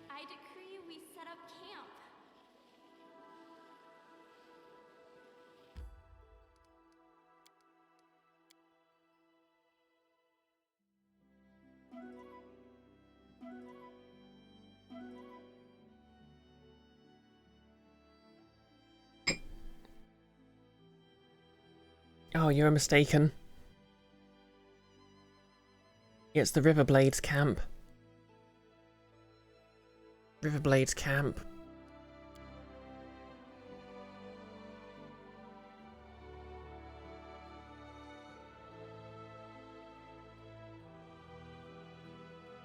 I decree we set up camp. Oh, you're mistaken. It's the Riverblades camp. Riverblades camp.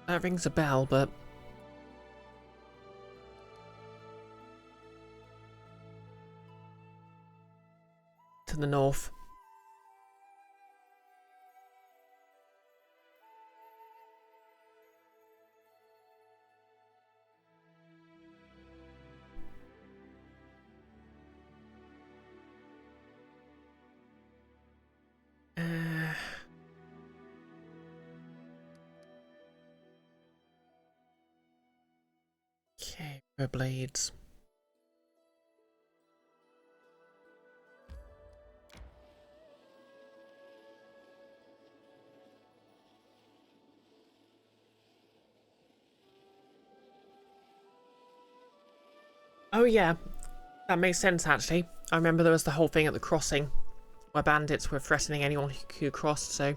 That rings a bell, but... to the north. Okay, Riverblades. Oh yeah, that makes sense actually. I remember there was the whole thing at the crossing where bandits were threatening anyone who crossed, so...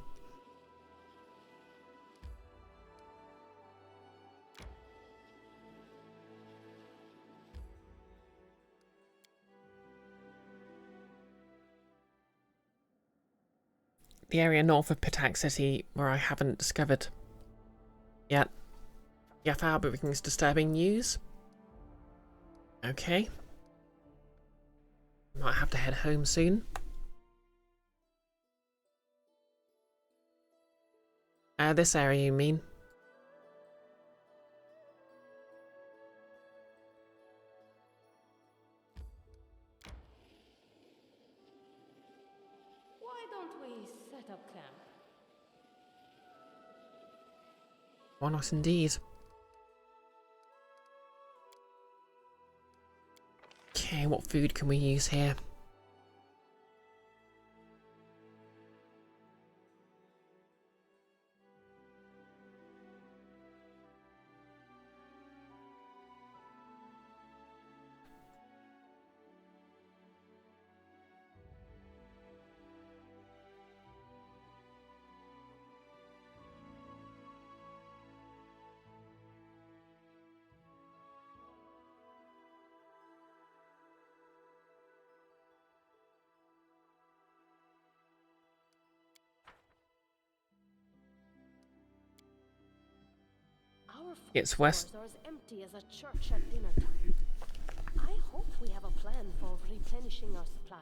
The area north of Patak City where I haven't discovered yet. Yafar brings disturbing news. Okay. Might have to head home soon. This area, you mean? set up camp. Why not indeed? Okay, what food can we use here? Our food It's west. stores are as empty as a church at dinner time. I hope we have a plan for replenishing our supplies.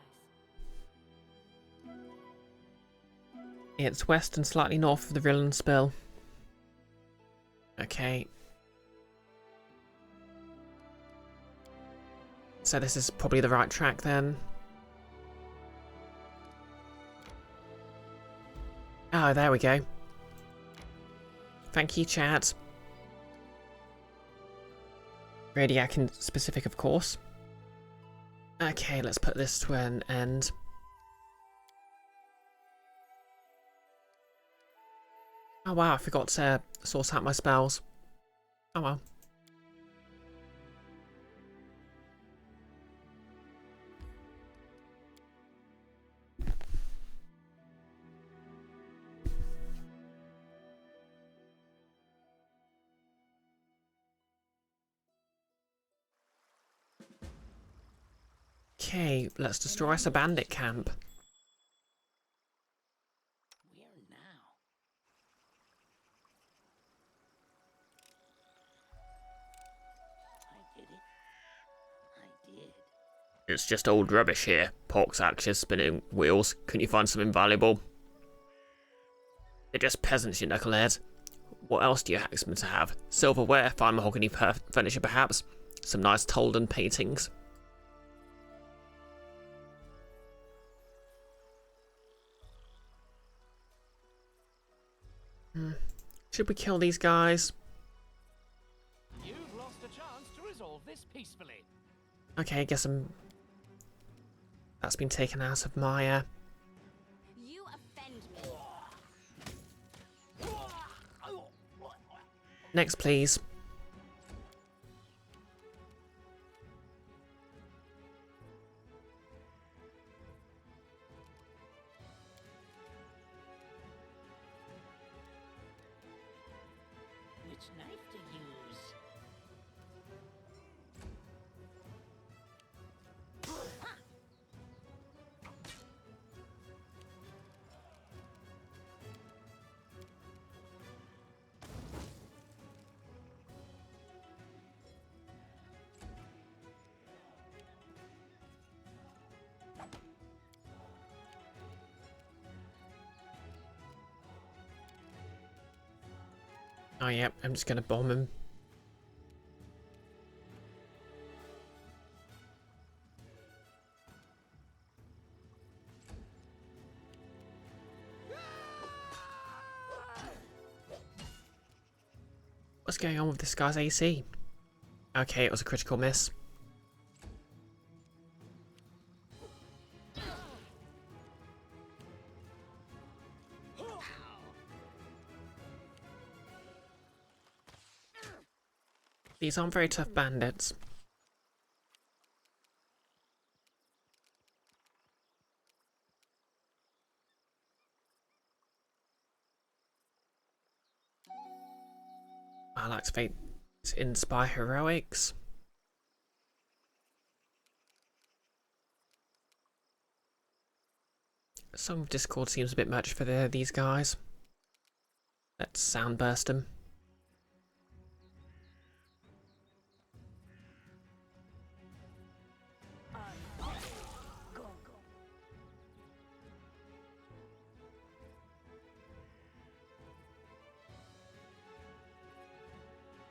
It's west and slightly north of the Rillan Spill. Okay. So this is probably the right track then. Oh, there we go. Thank you, chat. Radiac in specific, of course. Okay, let's put this to an end. Oh wow, I forgot to sort out my spells. Oh well. Okay, let's destroy a bandit camp. Where now? I did it. I did. It's just old rubbish here. Pork's axes, spinning wheels. Couldn't you find something valuable? They're just peasants, you knucklehead. What else do you hacksmen to have? Silverware, fine mahogany furniture perhaps? Some nice Tolden paintings? Should we kill these guys? You've lost a chance to resolve this peacefully. Okay, I guess that's been taken out of my You offend me. Next, please. Which knife to use? Oh yeah, I'm just gonna bomb him. What's going on with this guy's AC? Okay, it was a critical miss. These aren't very tough bandits. I'll activate Inspire Heroics. Song of Discord seems a bit much for these guys. Let's soundburst them.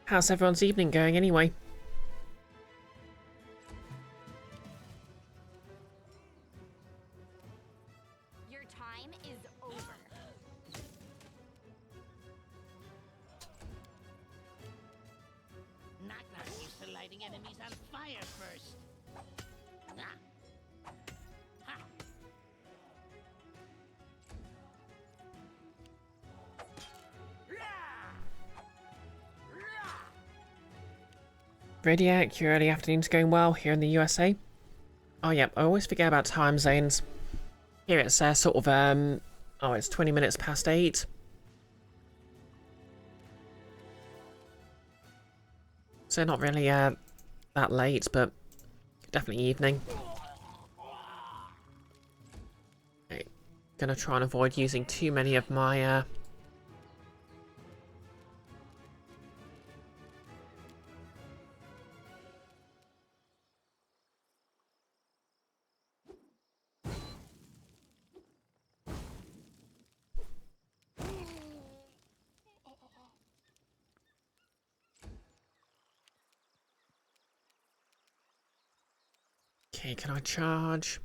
How's everyone's evening going anyway? Your time is over. place on fire first. Ah. Ha. Radiac, your early afternoon's going well here in the USA. Oh yeah, I always forget about time zones. Here it's sort of oh, it's 20 minutes past 8. So not really that late, but definitely evening. Okay, gonna try and avoid using too many of my Okay, can I charge?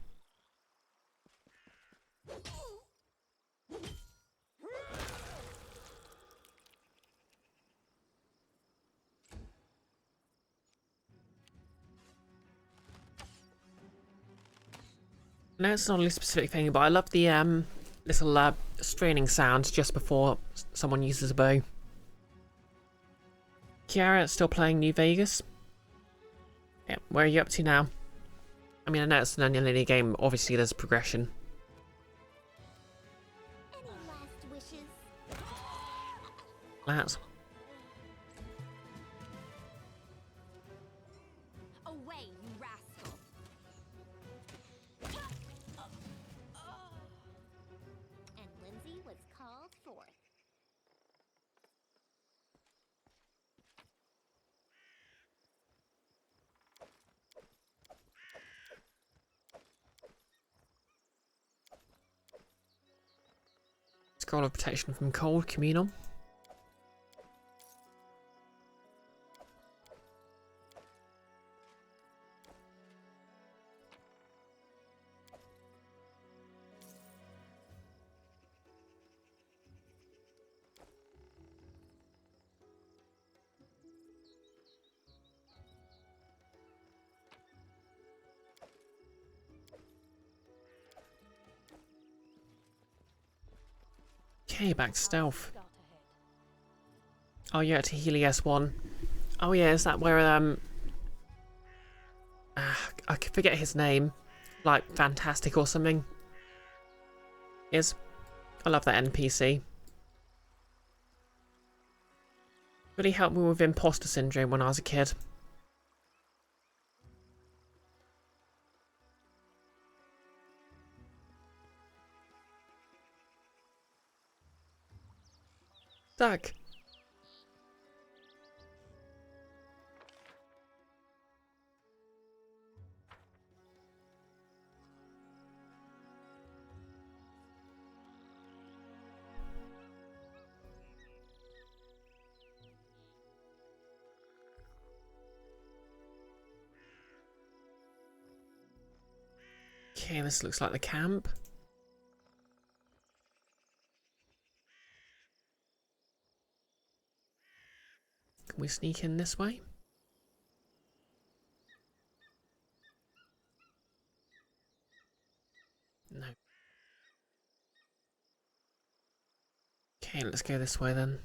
No, it's not a really specific thing, but I love the little straining sounds just before someone uses a bow. Kiara, still playing New Vegas? Yeah, where are you up to now? I mean, I know it's an linear game, obviously there's progression. Any last wishes? That's Away, you rascal! And Lindsay was called forth. Scroll of protection from cold, communal. Okay, back to stealth. Got ahead. Oh yeah, to Helios 1. Oh yeah, is that where I forget his name. Like Fantastic or something. Is. I love that NPC. Really helped me with imposter syndrome when I was a kid. Stuck. Okay, this looks like the camp. Can we sneak in this way? No. Okay, let's go this way then.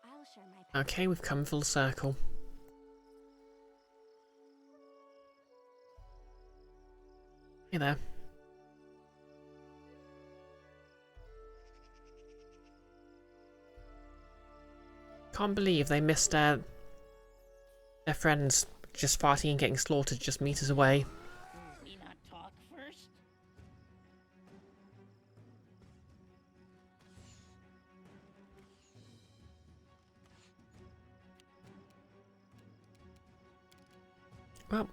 I'll share my Okay, we've come full circle. Hey there. Can't believe they missed their friends just fighting and getting slaughtered just meters away. We not talk first? Well,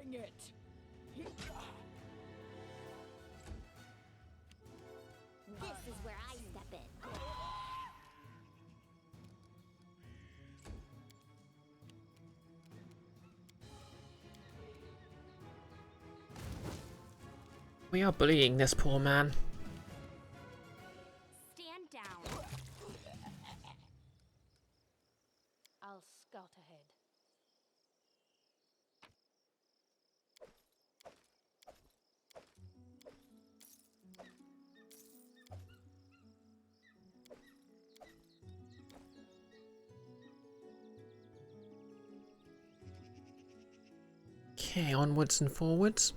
Bring it! This is where I step in. We are bullying this poor man. Stand down. I'll scout ahead. Okay, onwards and forwards.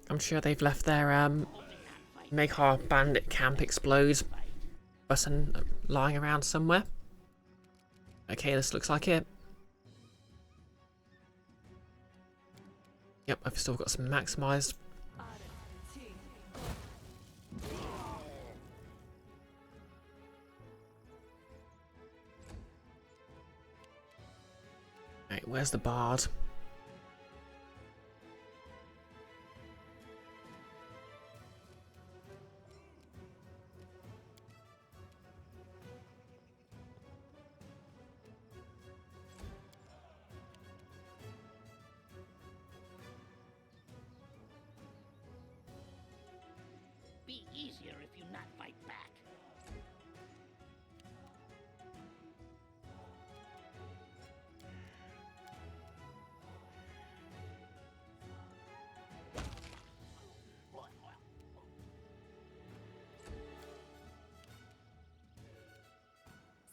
I'm sure they've left their make our bandit camp explode button lying around somewhere. Okay, this looks like it. Yep, I've still got some maximized. Right, where's the bard? Be easier if you not fight back.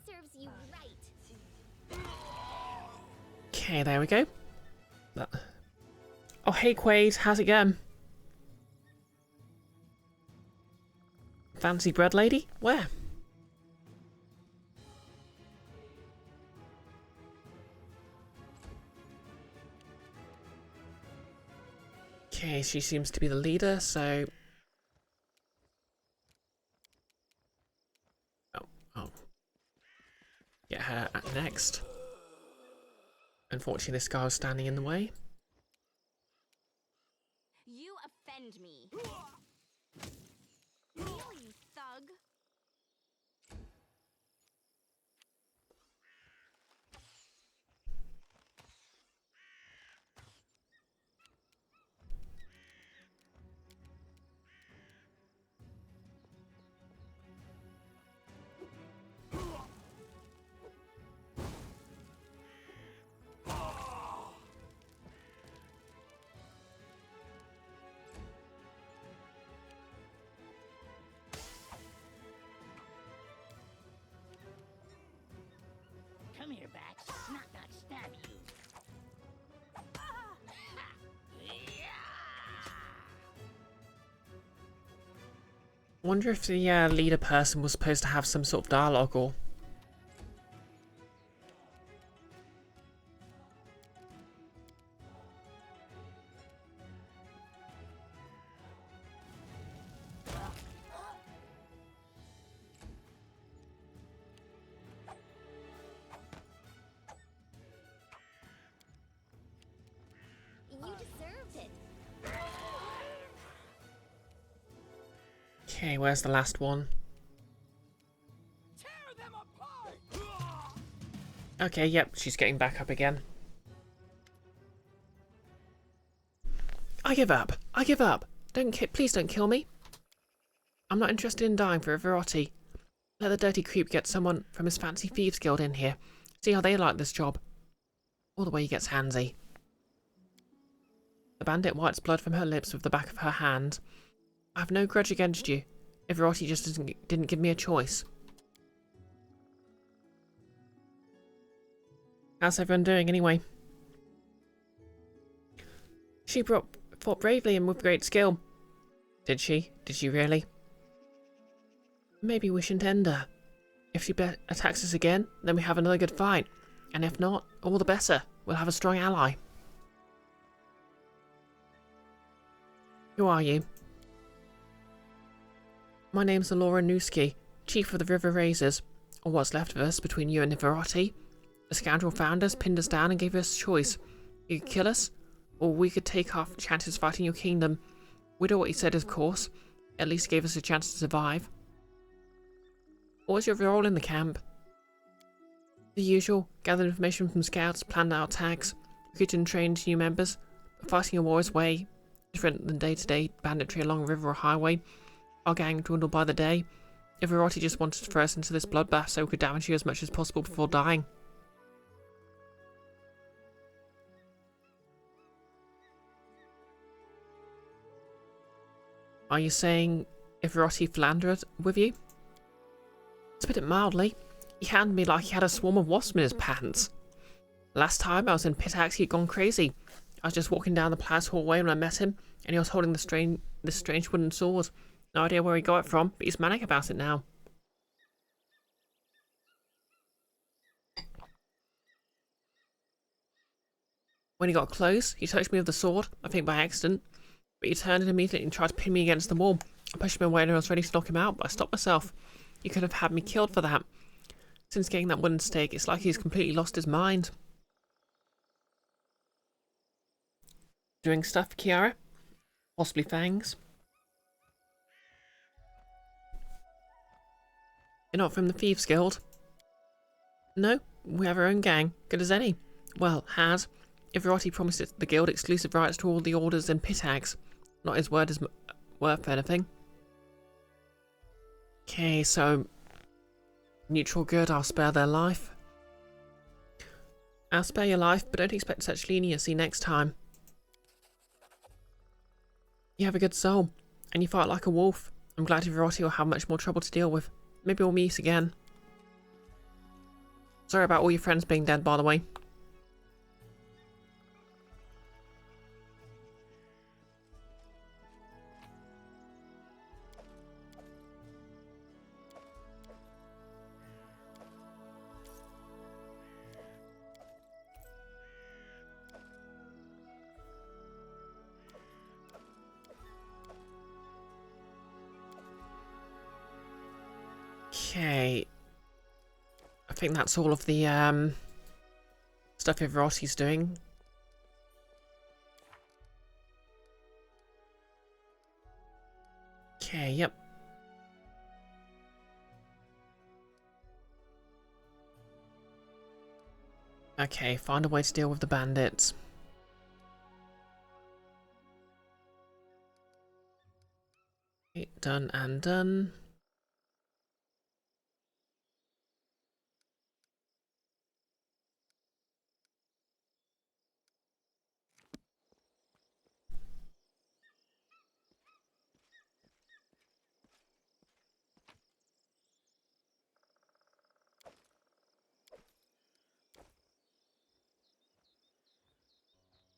Serves you right. Okay, there we go. Oh, hey Quaid, how's it going? Fancy bread lady? Where? Okay, she seems to be the leader, so... Oh. Get her at next. Unfortunately, this guy was standing in the way. You offend me. Kneel, you thug. Come here, Bax. Not stab you. Wonder if the leader person was supposed to have some sort of dialogue or... You deserved it. Okay, where's the last one? Tear them apart! Okay, yep, she's getting back up again. I give up. I give up. Please don't kill me. I'm not interested in dying for a Virotti. Let the dirty creep get someone from his fancy thieves guild in here. See how they like this job. All the way he gets handsy. The bandit wipes blood from her lips with the back of her hand. I have no grudge against you. If Virotti just didn't give me a choice. How's everyone doing anyway? She fought bravely and with great skill. Did she? Did she really? Maybe we shouldn't end her. If she attacks us again, then we have another good fight. And if not, all the better. We'll have a strong ally. Who are you? My name's Alora Newski, Chief of the River Raisers, or what's left of us between you and Virotti. The scoundrel found us, pinned us down, and gave us a choice. You could kill us, or we could take our chances fighting your kingdom. We do what he said, of course. At least he gave us a chance to survive. What was your role in the camp? The usual. Gathered information from scouts, planned our attacks, recruited and trained new members. But fighting a war is way different than day-to-day banditry along a river or highway. Our gang dwindled by the day. Everoti just wanted to throw us into this bloodbath so we could damage you as much as possible before dying. Are you saying Everoti philandered with you? To put it mildly, he handled me like he had a swarm of wasps in his pants. Last time I was in Pitax, he'd gone crazy. I was just walking down the palace hallway when I met him, and he was holding this strange wooden sword. No idea where he got it from, but he's manic about it now. When he got close, he touched me with the sword, I think by accident, but he turned it immediately and tried to pin me against the wall. I pushed him away and I was ready to knock him out, but I stopped myself. He could have had me killed for that. Since getting that wooden stake, it's like he's completely lost his mind. Doing stuff, Kiara? Possibly Fangs? You're not from the Thieves Guild? No, we have our own gang, good as any. Well, had. Everoti promised the guild exclusive rights to all the orders and Pitax. Not his word is worth anything. Okay, so... neutral good, I'll spare their life. I'll spare your life, but don't expect such leniency next time. You have a good soul, and you fight like a wolf. I'm glad Everoti will have much more trouble to deal with. Maybe we'll meet again. Sorry about all your friends being dead, by the way. Okay. I think that's all of the stuff Everoti's doing. Okay, yep. Okay, find a way to deal with the bandits. Okay, done and done.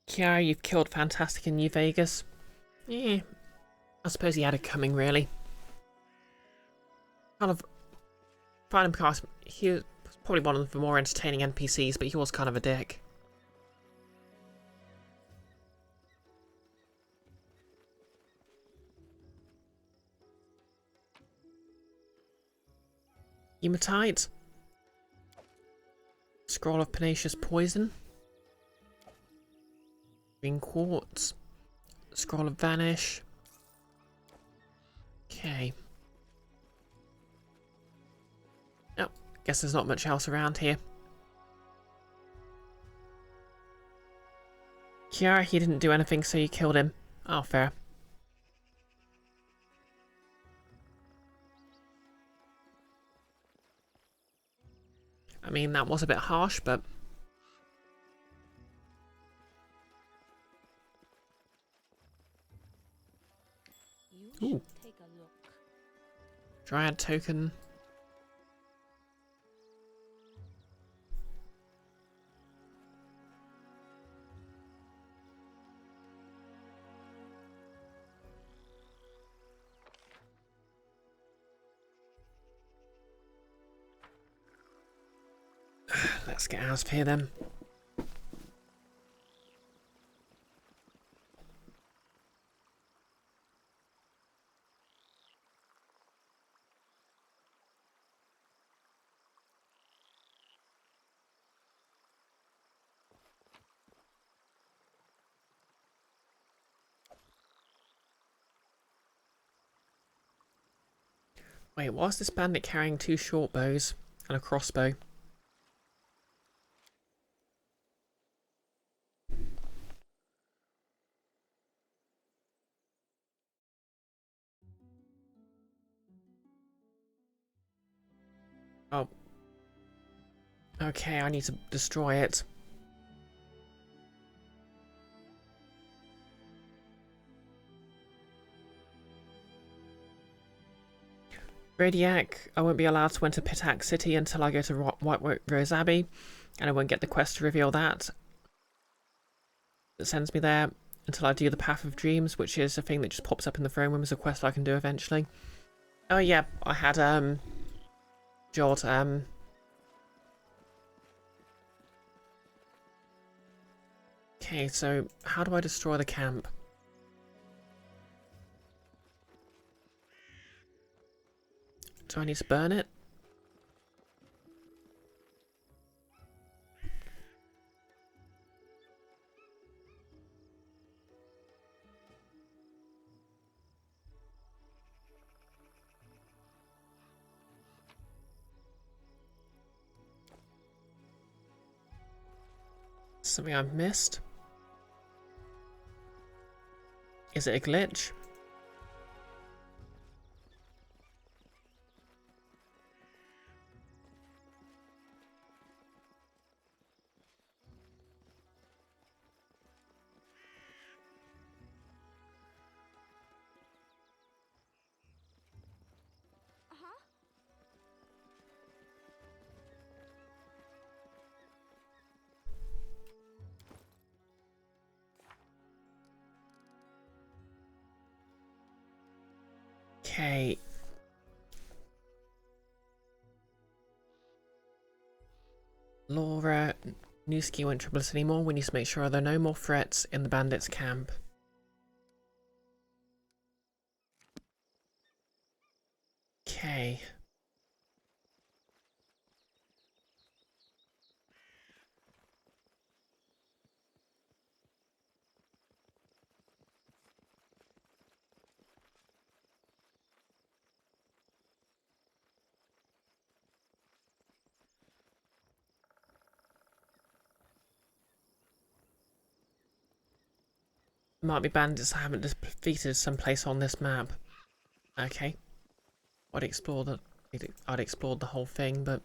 Kiara, you've killed Fantastic in New Vegas. Yeah, I suppose he had it coming, really. Kind of... find him because he was probably one of the more entertaining NPCs, but he was kind of a dick. Hematite. Scroll of Pernicious Poison. Green Quartz. Scroll of Vanish. Okay. Oh, guess there's not much else around here. Kiara, he didn't do anything, so you killed him. Oh, fair. I mean, that was a bit harsh, but... You should take a look. Dryad token. Let's get out of here then. Wait, why is this bandit carrying 2 short bows and a crossbow? Oh. Okay, I need to destroy it. Radiac, I won't be allowed to enter Pitak City until I go to White Rose Abbey, and I won't get the quest to reveal that. That sends me there until I do the Path of Dreams, which is a thing that just pops up in the throne room as a quest I can do eventually. Oh yeah, I had Jod, okay, so how do I destroy the camp? Do I need to burn it? Something I've missed? Is it a glitch? Okay. Laura, Newski won't trouble us anymore. We need to make sure there are no more threats in the bandits' camp. Okay. Might be bandits I haven't defeated someplace on this map. Okay. I'd explored the whole thing, but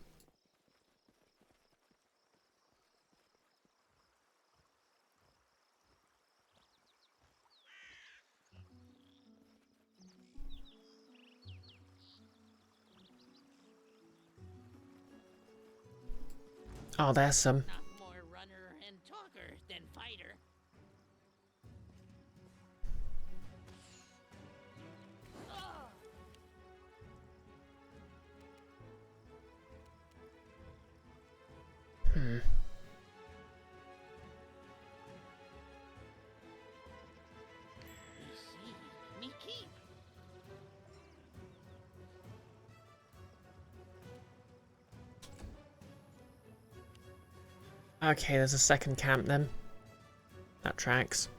oh, there's some. Not more runner and talker than fighter. Hmm. Me see, me keep. Okay, there's a second camp then. That tracks.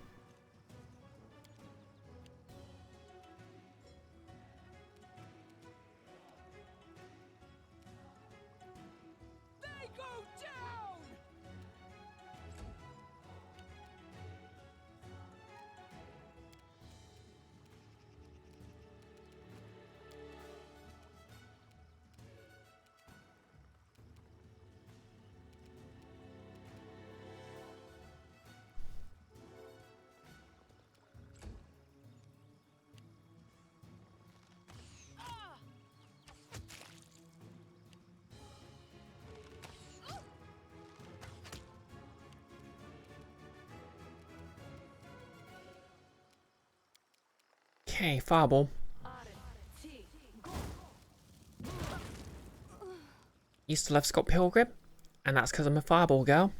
They go down! Okay, fireball. You still have Scott Pilgrim, and that's because I'm a fireball girl.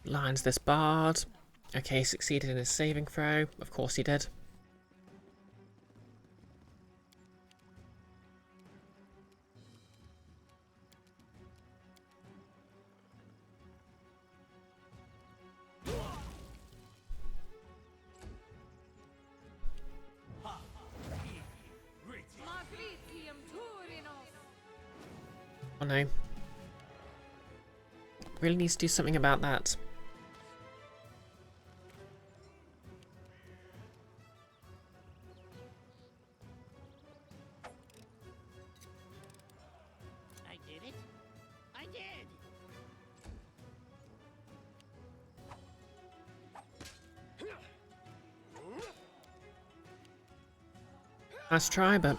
Lines this bard. Okay, succeeded in his saving throw. Of course he did. Oh no. Really needs to do something about that. I did it. I did. Nice try, but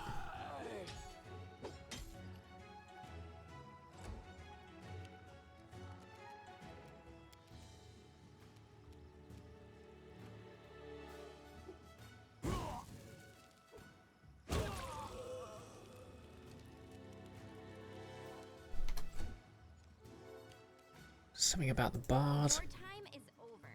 something about the bard. Your time is over.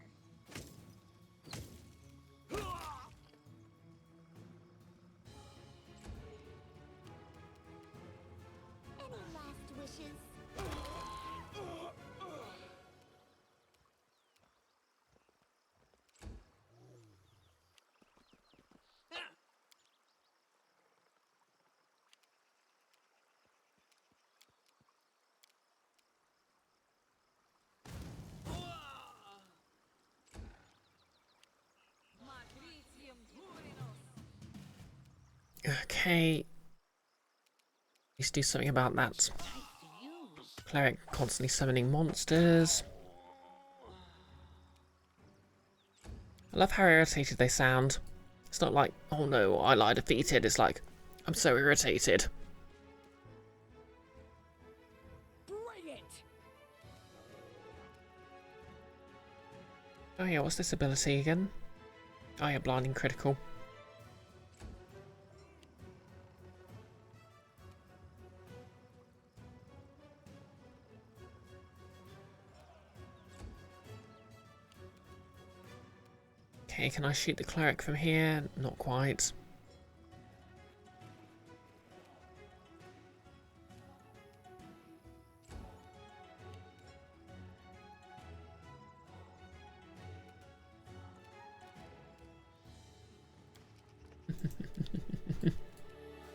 Any last wishes? Okay. Needs to do something about that. Nice to use. Cleric constantly summoning monsters. I love how irritated they sound. It's not like, oh no, I lie defeated. It's like, I'm so irritated. Bring it! Oh yeah, what's this ability again? Oh yeah, blinding critical. Okay, can I shoot the cleric from here? Not quite.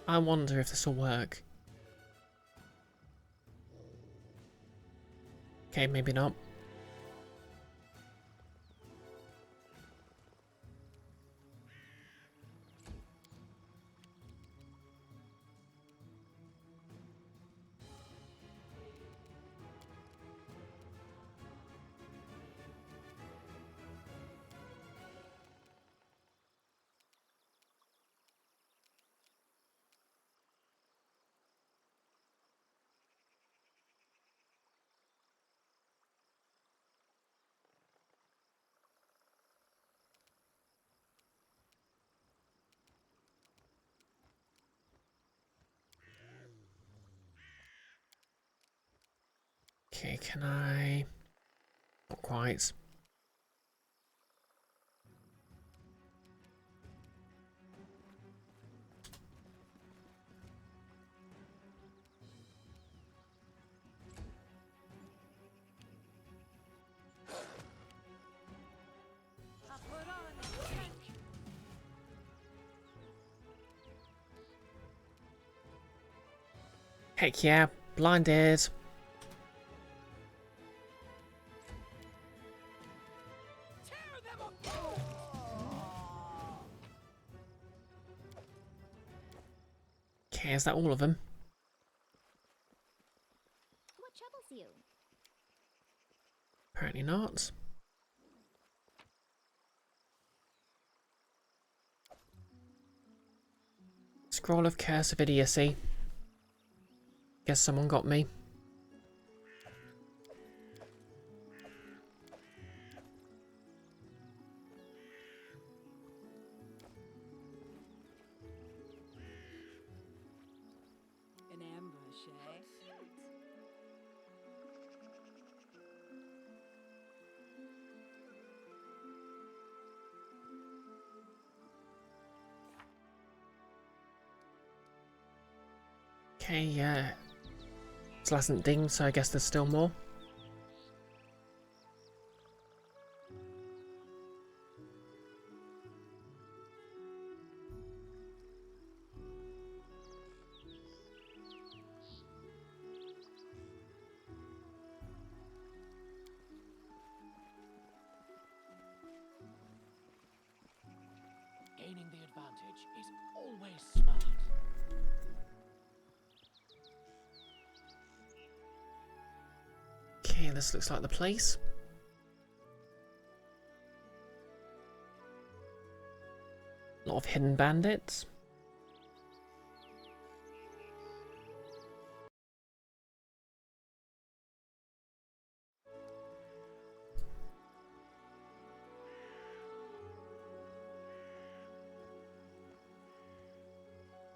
I wonder if this will work. Okay, maybe not. Okay, can I... Not quite. Heck yeah, blinded. Tear them apart! Okay, is that all of them? What troubles you? Apparently not. Scroll of Curse of Idiocy. Guess someone got me. An ambush, eh? Okay, yeah. It hasn't dinged, so I guess there's still more. He's always smart. Okay, this looks like the place. A lot of hidden bandits.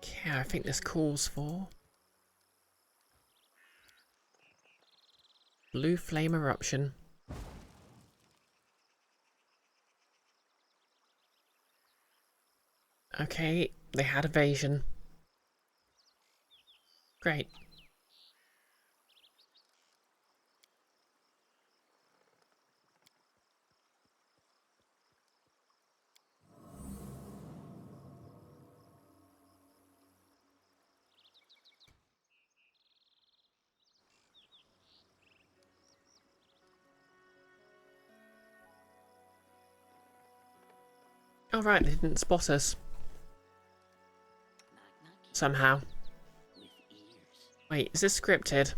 Okay, I think this calls for blue flame eruption. Okay, they had evasion. Great. Alright, they didn't spot us. Somehow. Wait, is this scripted?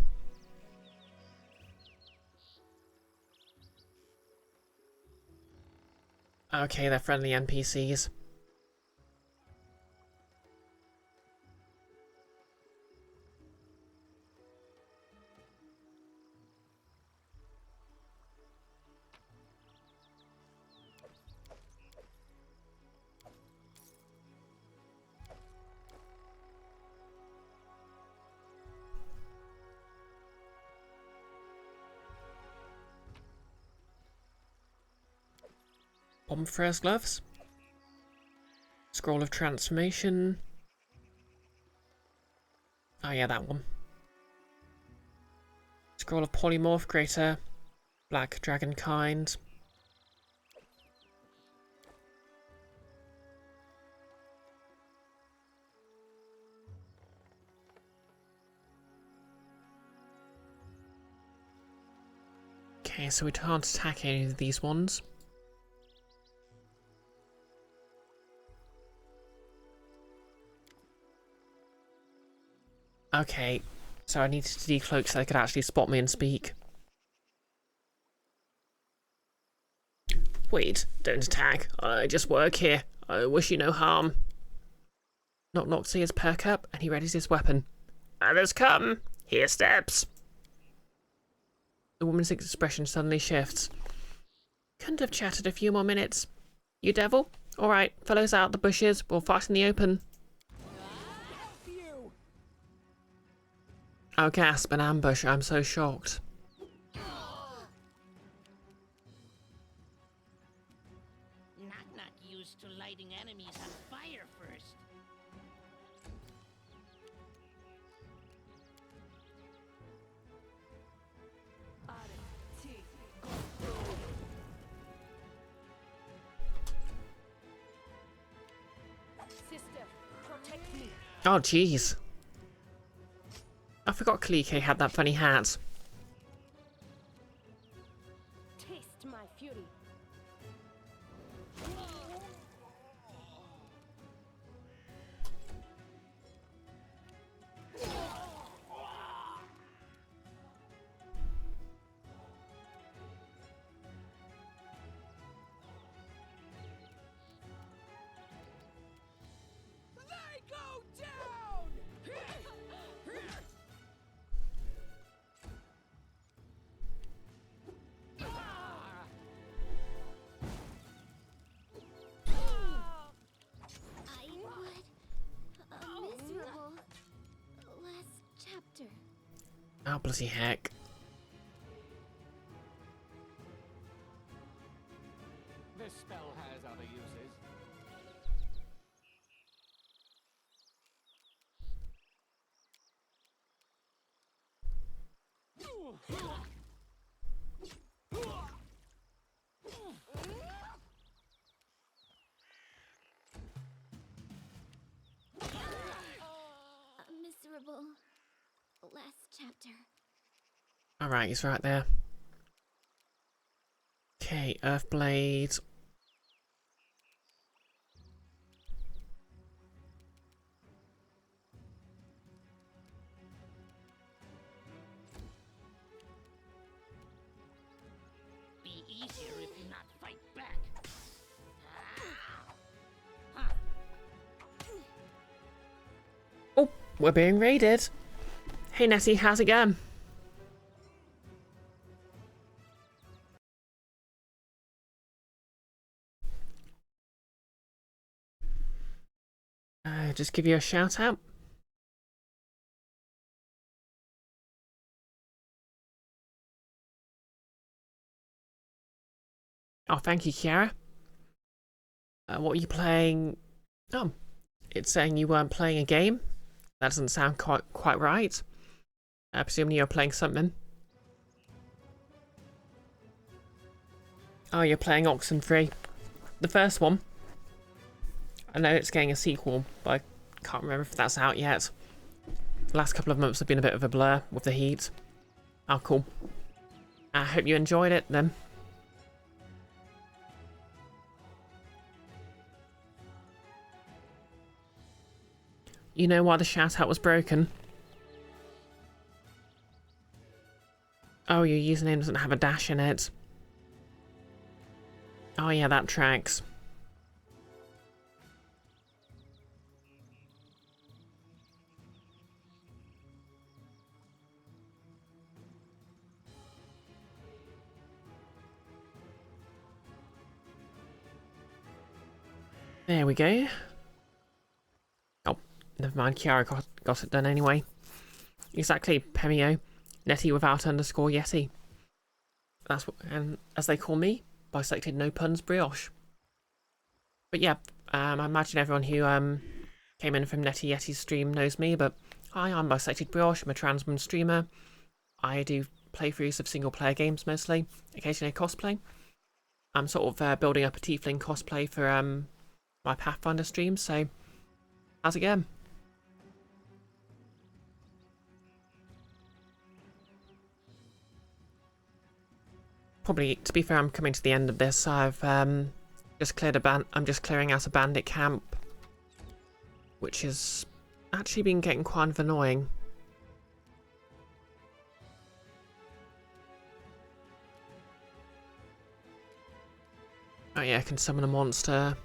Okay, they're friendly NPCs. Bomb throwers gloves. Scroll of transformation. Oh yeah, that one. Scroll of polymorph greater. Black dragon kind. Okay, so we can't attack any of these ones. Okay, so I needed to decloak so they could actually spot me and speak. Wait, don't attack. I just work here. I wish you no harm. Knock knock sees his perk up and he readies his weapon. Others come. Here steps. The woman's expression suddenly shifts. Couldn't have chatted a few more minutes. You devil? Alright, fellows out the bushes. We'll fight in the open. Oh, gasp, an ambush. I'm so shocked. Not used to lighting enemies on fire first. Sister, protect me. Oh, jeez. I forgot Klike had that funny hat. Taste my fury. They go down! I would. A miserable last chapter. Oh, bloody heck. This spell has other uses. A miserable last chapter. Alright, he's right there. Okay, Earthblade. easier if you not fight back. Oh, we're being raided. Hey Nettie, how's it going? Just give you a shout out. Oh, thank you, Kiara. What are you playing? Oh, it's saying you weren't playing a game. That doesn't sound quite right. Presumably you're playing something. Oh, you're playing Oxenfree. The first one. I know it's getting a sequel, but I can't remember if that's out yet. The last couple of months have been a bit of a blur with the heat. Oh, cool. I hope you enjoyed it then. You know why the shout out was broken? Oh, your username doesn't have a dash in it. Oh yeah, that tracks. There we go. Oh, never mind, Kiara got it done anyway. Exactly, Pemio. Nettie without underscore Yeti. That's what, and as they call me, Bisected No Puns Brioche. But yeah, I imagine everyone who came in from Nettie Yeti's stream knows me, but hi, I'm Bisected Brioche, I'm a trans woman streamer. I do playthroughs of single player games mostly, occasionally cosplay. I'm sort of building up a tiefling cosplay for my Pathfinder stream, so how's it going? Probably, to be fair, I'm coming to the end of this. I've just cleared I'm just clearing out a bandit camp, which has actually been getting quite annoying. Oh yeah, I can summon a monster.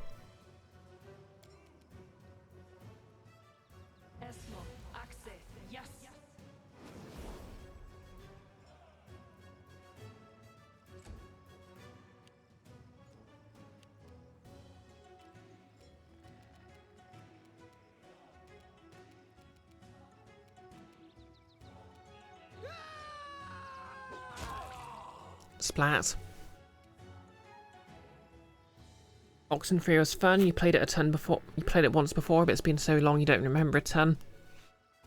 Splat. Oxenfree was fun. You played it a ton before. You played it once before, but it's been so long you don't remember a ton.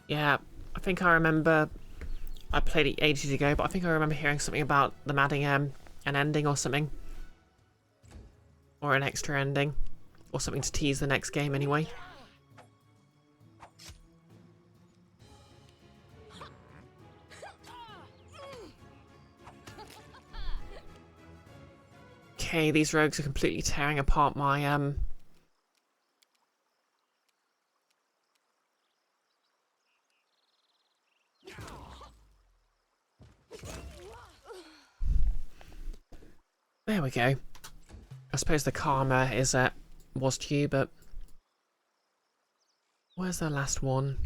Yeah, I think I remember. I played it ages ago, but I think I remember hearing something about them adding an ending or something, or an extra ending, or something to tease the next game anyway. Okay, these rogues are completely tearing apart my There we go. I suppose the karma is was due, but where's the last one?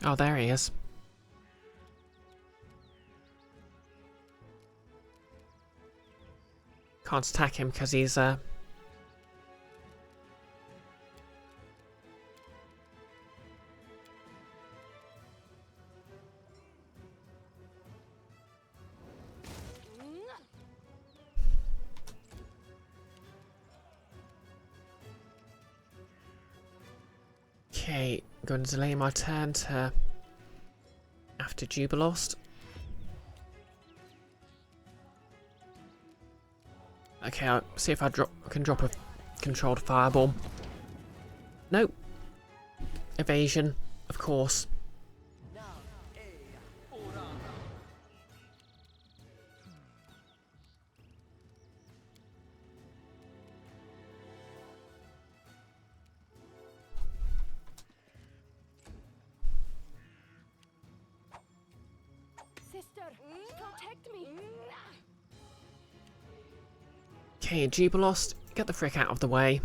Oh, there he is. Can't attack him because he's Okay, going to delay my turn to after Jubilost. Okay, I'll see if I can drop a controlled fireball. Nope. Evasion, of course. Protect me! Okay, Jubilost, get the frick out of the way.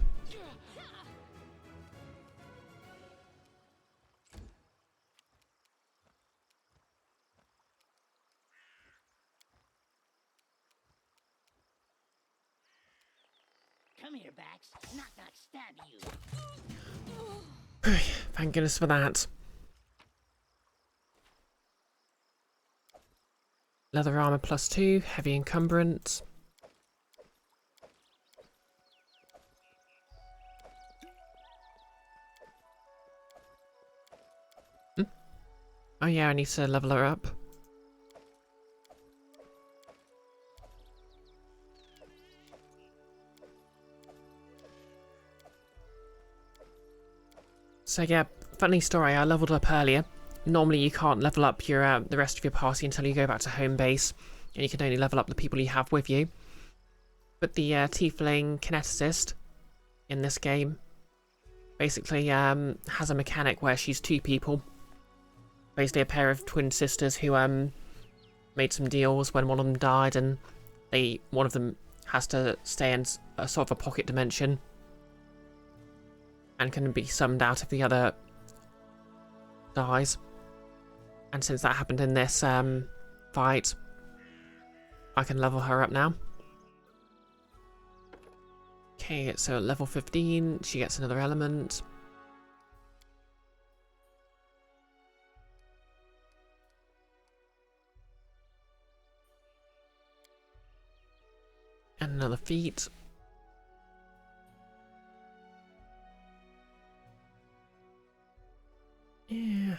Come here, Bax. Knock, stab you. Thank goodness for that. Leather armor +2, heavy encumbrance. Oh yeah, I need to level her up. So yeah, funny story, I leveled up earlier. Normally you can't level up your the rest of your party until you go back to home base, and you can only level up the people you have with you. But the Tiefling Kineticist in this game basically has a mechanic where she's two people. Basically a pair of twin sisters who made some deals when one of them died, and one of them has to stay in a sort of a pocket dimension and can be summoned out if the other dies. And since that happened in this fight, I can level her up now. Okay, so at level 15, she gets another element. And another feat. Yeah.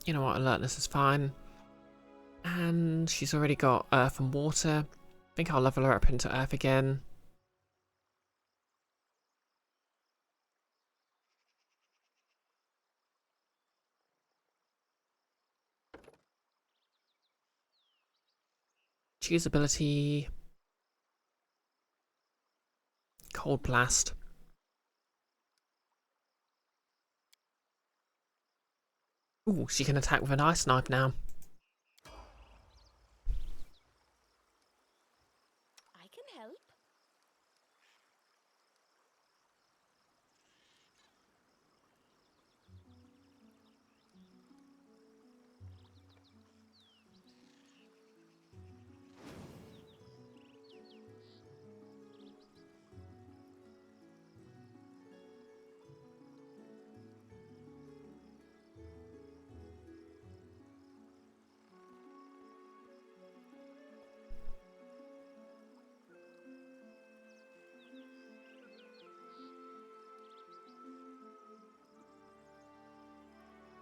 You know what, alertness is fine. And she's already got earth and water. I think I'll level her up into earth again. Choose ability. Cold Blast. Ooh, she can attack with an ice knife now. I can help.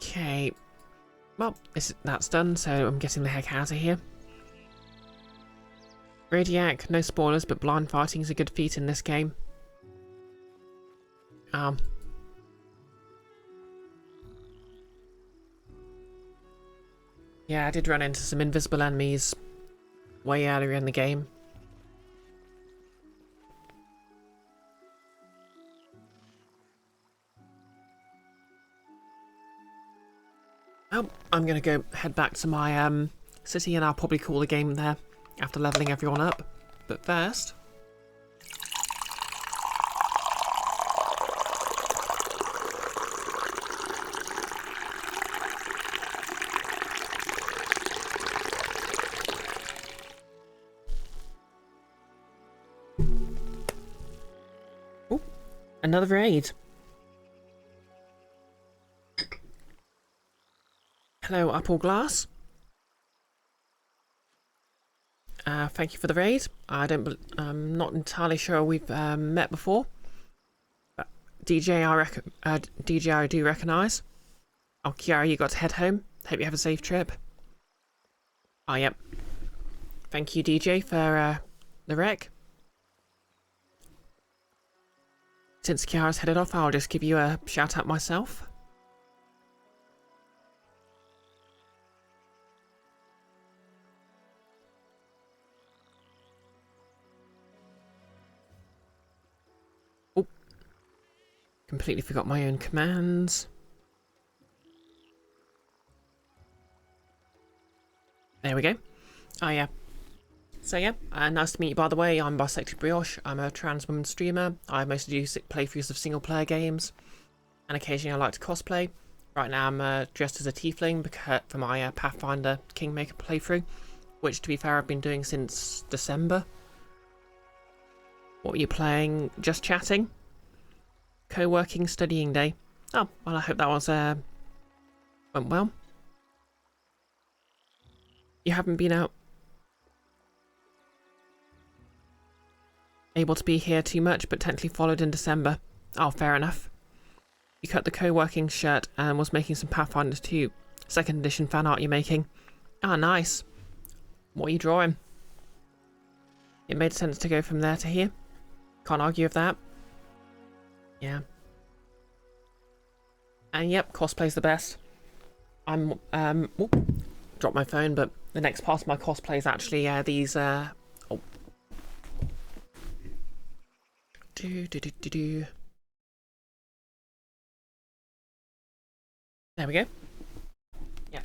Okay. Well, that's done, so I'm getting the heck out of here. Radiac, no spoilers, but blind fighting is a good feat in this game. Yeah, I did run into some invisible enemies way earlier in the game. Oh, I'm gonna go head back to my city, and I'll probably call the game there after leveling everyone up. But first, ooh, another raid. Hello, Apple Glass. Thank you for the raid. I'm not entirely sure we've met before. But DJ, DJ I do recognise. Oh, Kiara, you got to head home. Hope you have a safe trip. Oh, yep. Thank you, DJ, for the wreck. Since Kiara's headed off, I'll just give you a shout out myself. Oh, completely forgot my own commands. There we go. Oh yeah. So yeah, nice to meet you by the way. I'm BisectedBrioche. I'm a trans woman streamer. I mostly do playthroughs of single player games, and occasionally I like to cosplay. Right now I'm dressed as a tiefling for my Pathfinder Kingmaker playthrough, which to be fair I've been doing since December. What were you playing? Just chatting? Co-working studying day? Oh, well I hope that was went well. You haven't been out able to be here too much, but technically followed in December. Oh, fair enough. You cut the co-working shirt and was making some Pathfinder 2 second edition fan art you're making. Ah, nice. What are you drawing? It made sense to go from there to here. Can't argue with that. Yeah. And yep, cosplay's the best. I'm, dropped my phone, but the next part of my cosplay is actually these, There we go. Yeah.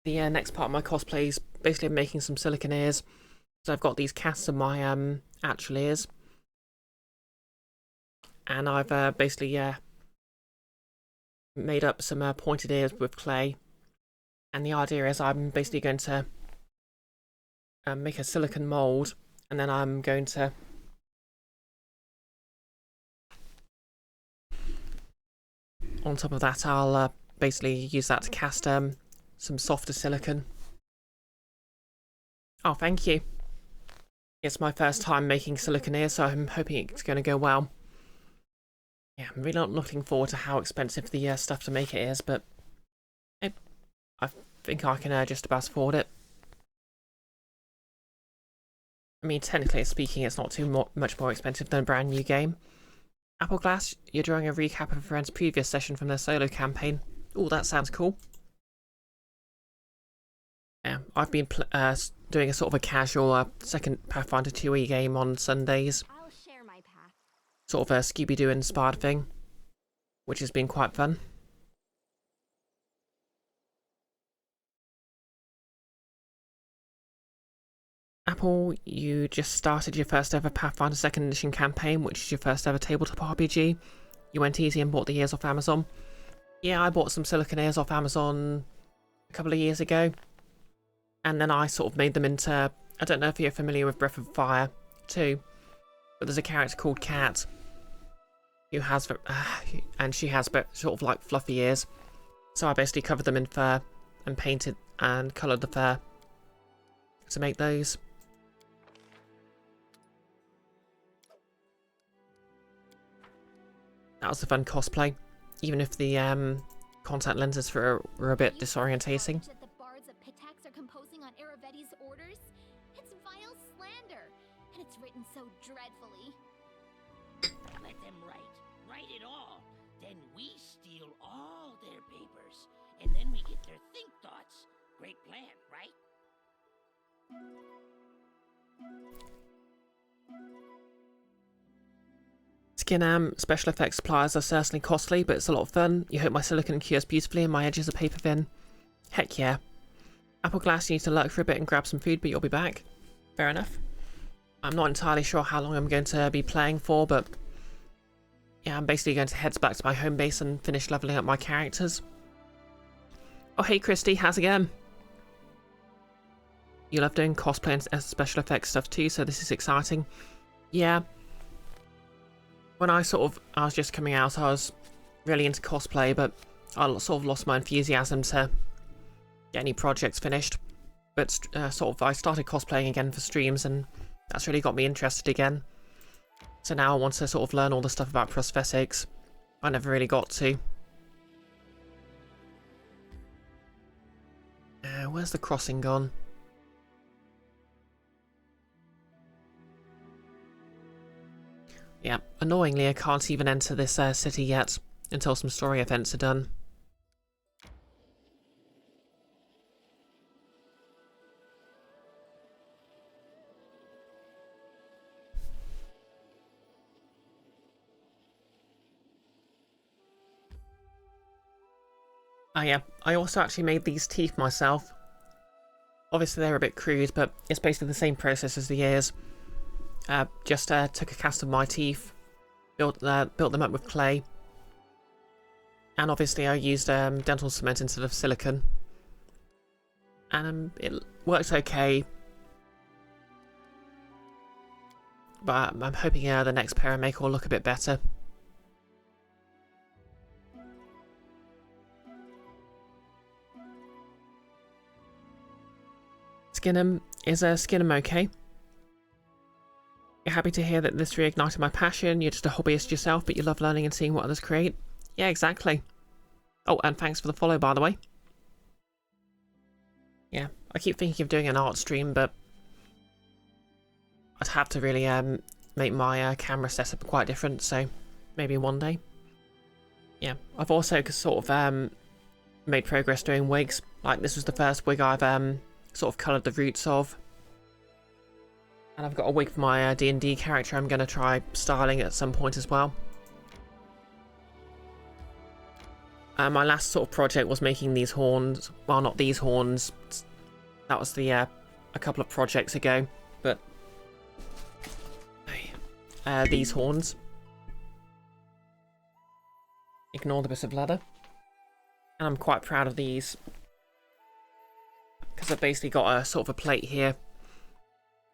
The next part of my cosplay is basically making some silicone ears. So I've got these casts of my actual ears. And I've basically made up some pointed ears with clay. And the idea is I'm basically going to make a silicone mold, and then I'm going to on top of that I'll basically use that to cast some softer silicone. Oh, thank you. It's my first time making silicone ears, so I'm hoping it's going to go well. Yeah, I'm really not looking forward to how expensive the stuff to make it is, but I think I can just about afford it. I mean, technically speaking, it's not too much more expensive than a brand new game. Appleglass, you're drawing a recap of a friend's previous session from their solo campaign. Oh, that sounds cool. Yeah, I've been doing a sort of a casual second Pathfinder 2e game on Sundays. I'll share my path. Sort of a Scooby-Doo inspired thing, which has been quite fun. Apple, you just started your first ever Pathfinder 2nd Edition campaign, which is your first ever tabletop RPG. You went easy and bought the ears off Amazon. Yeah, I bought some silicone ears off Amazon a couple of years ago. And then I sort of made them into... I don't know if you're familiar with Breath of Fire 2, but there's a character called Cat who has... and she has sort of like fluffy ears. So I basically covered them in fur and painted and coloured the fur to make those. That was a fun cosplay, even if the contact lenses were a bit disorientating. That the bards of Pitax are composing on Aravetti's orders? It's vile slander, and it's written so dreadfully. Let them write it all. Then we steal all their papers, and then we get their think thoughts. Great plan, right? Skin special effects suppliers are certainly costly, but it's a lot of fun. You hope my silicone cures beautifully and my edges are paper thin. Heck yeah. Appleglass, you need to lurk for a bit and grab some food, but you'll be back. Fair enough. I'm not entirely sure how long I'm going to be playing for, but yeah, I'm basically going to head back to my home base and finish leveling up my characters. Oh hey Christy, how's it going? You love doing cosplay and special effects stuff too, so this is exciting. Yeah. When I was just coming out, I was really into cosplay, but I sort of lost my enthusiasm to get any projects finished. But I started cosplaying again for streams, and that's really got me interested again. So now I want to sort of learn all the stuff about prosthetics. I never really got to. Where's the crossing gone? Yeah, annoyingly I can't even enter this city yet until some story events are done. Oh yeah, I also actually made these teeth myself. Obviously they're a bit crude, but it's basically the same process as the ears. Just took a cast of my teeth, built them up with clay, and obviously I used dental cement instead of silicone, and it works okay. But I'm hoping the next pair I make will look a bit better. Skin them okay. You're happy to hear that this reignited my passion. You're just a hobbyist yourself, but you love learning and seeing what others create. Yeah, exactly. Oh, and thanks for the follow, by the way. Yeah, I keep thinking of doing an art stream, but I'd have to really make my camera setup quite different, so maybe one day. Yeah, I've also sort of made progress doing wigs. Like, this was the first wig I've sort of coloured the roots of. And I've got a wig for my D&D character I'm going to try styling at some point as well. My last sort of project was making these horns. Well, not these horns. That was the a couple of projects ago. But these horns. Ignore the bit of leather. And I'm quite proud of these. Because I've basically got a sort of a plate here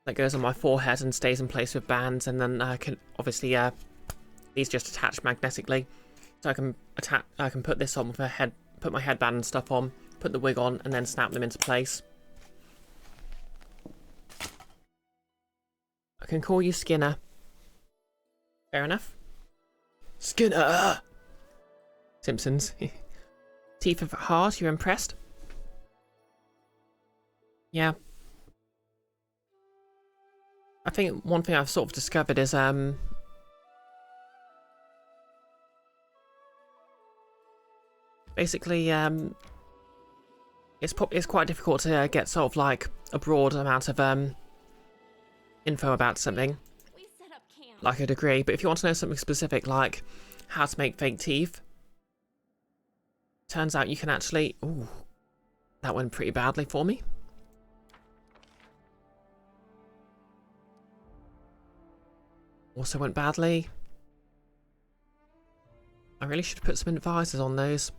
that goes on my forehead and stays in place with bands, and then I can obviously these just attach magnetically, so I can put this on with put my headband and stuff on, put the wig on, and then snap them into place. I can call you Skinner. Fair enough. Skinner! Simpsons. Teeth of heart, you're impressed? Yeah. I think one thing I've sort of discovered is basically it's quite difficult to get sort of like a broad amount of info about something, like a degree. But if you want to know something specific, like how to make fake teeth, turns out you can actually... Ooh, that went pretty badly for me. Also went badly. I really should put some advisors on those.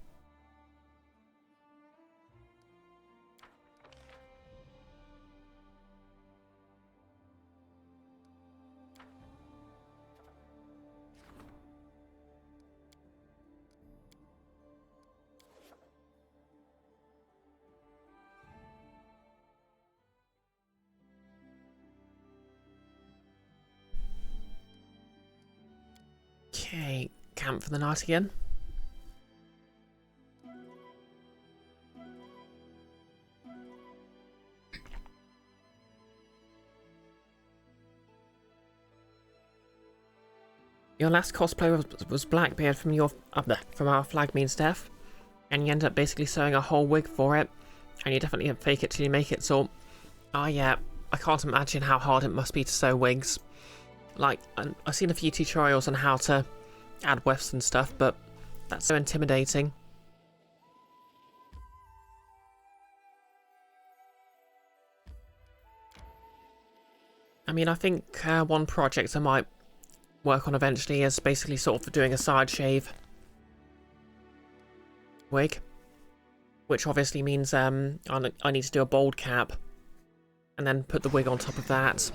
Okay, camp for the night again. Your last cosplay was Blackbeard from our Flag Means Death, and you end up basically sewing a whole wig for it, and you definitely fake it till you make it. So, yeah, I can't imagine how hard it must be to sew wigs. Like, I've seen a few tutorials on how to add wefts and stuff, but that's so intimidating. I mean, I think one project I might work on eventually is basically sort of doing a side shave wig, which obviously means I need to do a bald cap and then put the wig on top of that.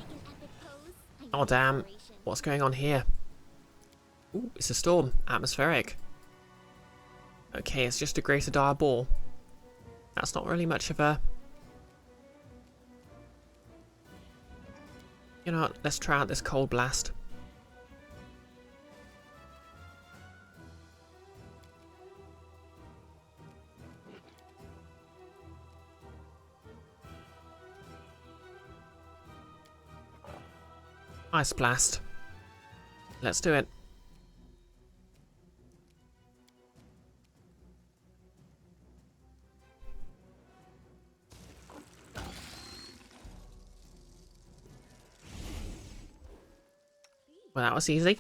Oh damn, what's going on here? Ooh, it's a storm. Atmospheric. Okay, it's just a greater dire ball. That's not really much of a... You know what, let's try out this cold blast. Ice blast. Let's do it. Well, that was easy.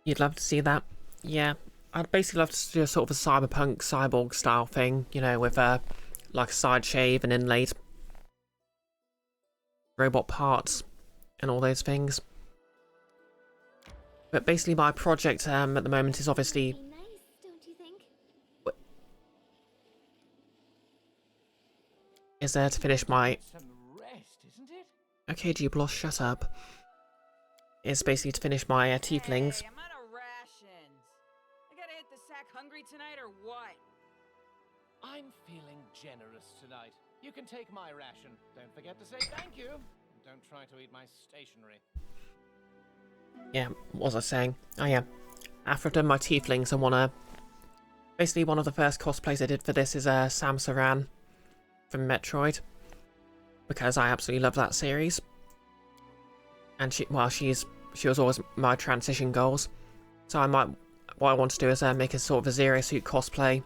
You'd love to see that? Yeah. I'd basically love to do a sort of a cyberpunk cyborg style thing, you know, with like a side shave and inlaid robot parts and all those things. But basically my project at the moment is obviously... Be nice, don't you think? is there to finish my... Some rest, isn't it? Okay, G-Bloss, shut up. Is basically to finish my tieflings. Hey, I'm out of rations. I gotta hit the sack hungry tonight or what? I'm feeling generous tonight. You can take my ration. Don't forget to say thank you. And don't try to eat my stationery. Yeah, what was I saying? Oh yeah. After I've done my tieflings, I wanna... Basically, one of the first cosplays I did for this is Sam Saran from Metroid. Because I absolutely love that series. And she was always my transition goals. So what I want to do is make a sort of a Zero Suit cosplay.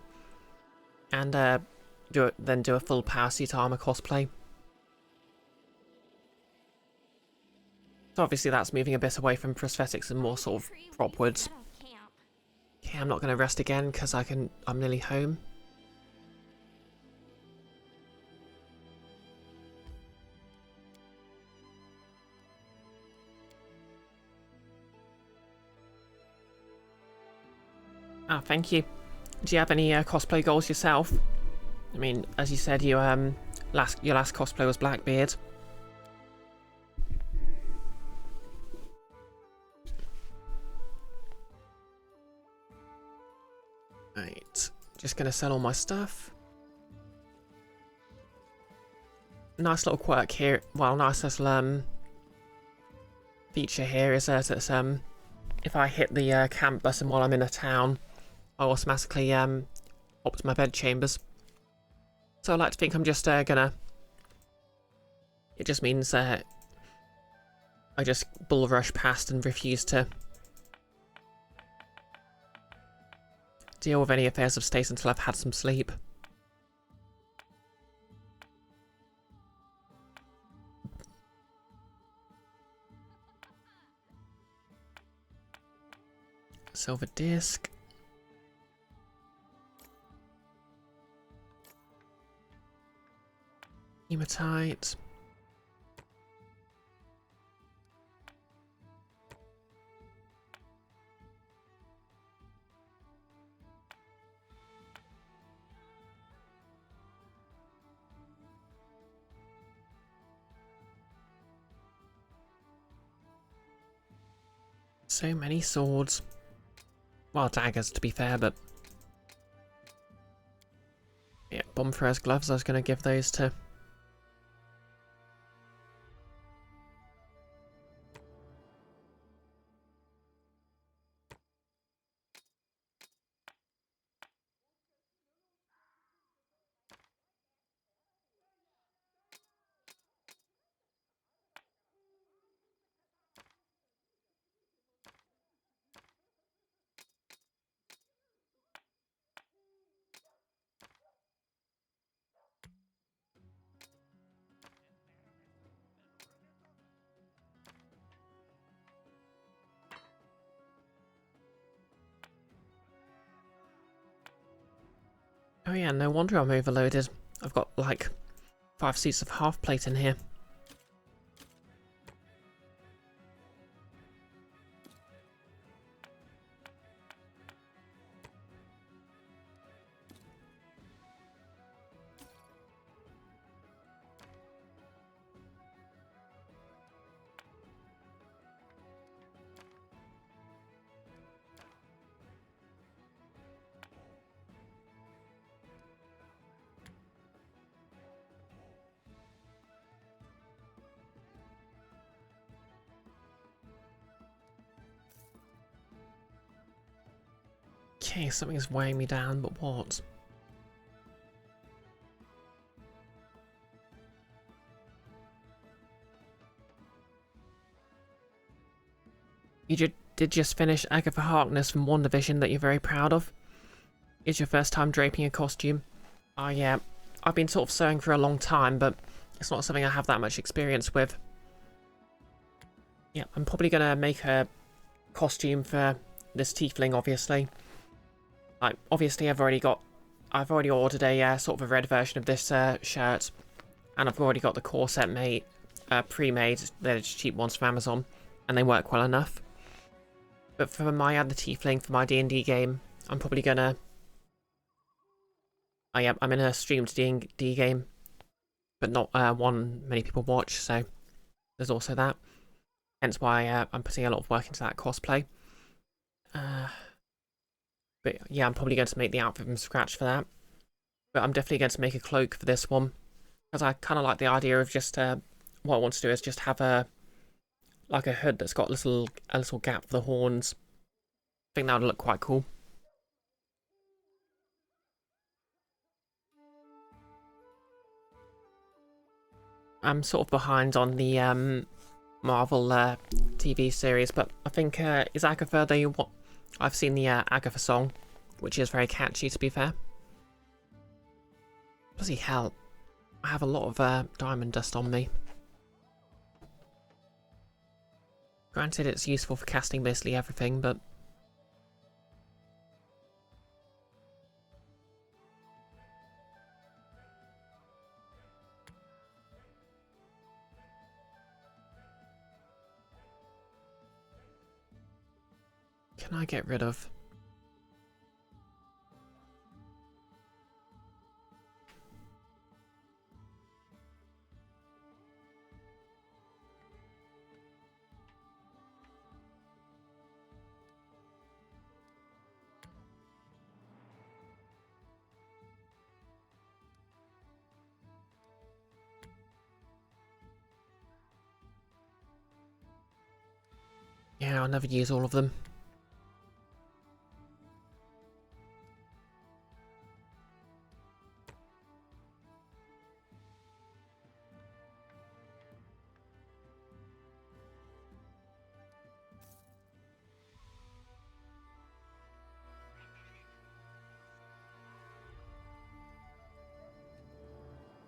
And do a full Power Suit Armor cosplay. So obviously that's moving a bit away from prosthetics and more sort of propwards. Okay, I'm not going to rest again because I'm nearly home. Ah, thank you. Do you have any cosplay goals yourself? I mean, as you said, your last cosplay was Blackbeard. Right, just gonna sell all my stuff. Nice little quirk here. Well, nice little feature here is that if I hit the camp button while I'm in a town, I automatically hop to my bed chambers. So I like to think I'm just gonna... It just means I just bull rush past and refuse to deal with any affairs of state until I've had some sleep. Silver disc. Hematite. So many swords. Well, daggers to be fair, but... Yeah, Bonfires gloves, I was going to give those to... Oh yeah, no wonder I'm overloaded. I've got like 5 suits of half plate in here. Okay, something's weighing me down, but what? You did just finish Agatha Harkness from WandaVision that you're very proud of? It's your first time draping a costume? Oh yeah, I've been sort of sewing for a long time, but it's not something I have that much experience with. Yeah, I'm probably going to make a costume for this tiefling, obviously. Like, obviously I've already ordered a sort of a red version of this shirt, and I've already got the core set made, pre-made. They're just cheap ones from Amazon, and they work well enough. But for my other tiefling, for my D&D game, I'm probably gonna... I'm in a streamed D&D game, but not one many people watch, so there's also that. Hence why I'm putting a lot of work into that cosplay. But yeah, I'm probably going to make the outfit from scratch for that. But I'm definitely going to make a cloak for this one, because I kind of like the idea of just what I want to do is just have a hood that's got a little gap for the horns. I think that would look quite cool. I'm sort of behind on the Marvel TV series, but I think is Agatha I've seen the Agatha song, which is very catchy, to be fair. Bloody hell, I have a lot of diamond dust on me. Granted, it's useful for casting basically everything, but... Can I get rid of... Yeah, I'll never use all of them.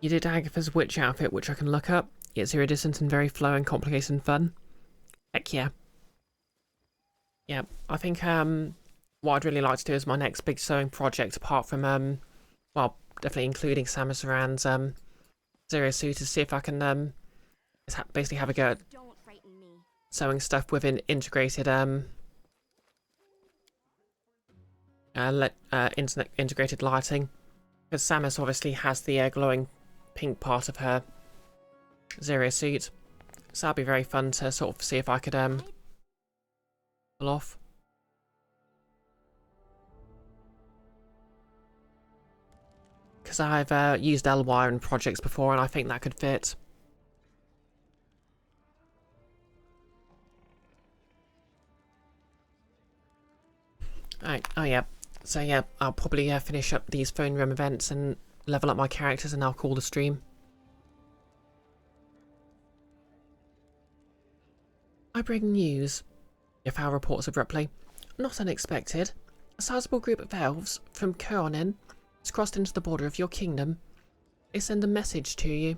You did Agatha's witch outfit, which I can look up. It's iridescent and very flowing, complicated and fun. Heck yeah. Yeah, I think what I'd really like to do is my next big sewing project, apart from well, definitely including Samus Aran's Zero Suit, is see if I can basically have a go at sewing stuff with an integrated integrated lighting, because Samus obviously has the glowing pink part of her Zero Suit, so that'd be very fun to sort of see if I could pull off. Because I've used L-wire in projects before, and I think that could fit. Alright, oh yeah. So yeah, I'll probably finish up these phone room events and level up my characters, and I'll call the stream. I bring news. Yafao reports abruptly. Not unexpected. A sizable group of elves from Kuonin has crossed into the border of your kingdom. They send a message to you.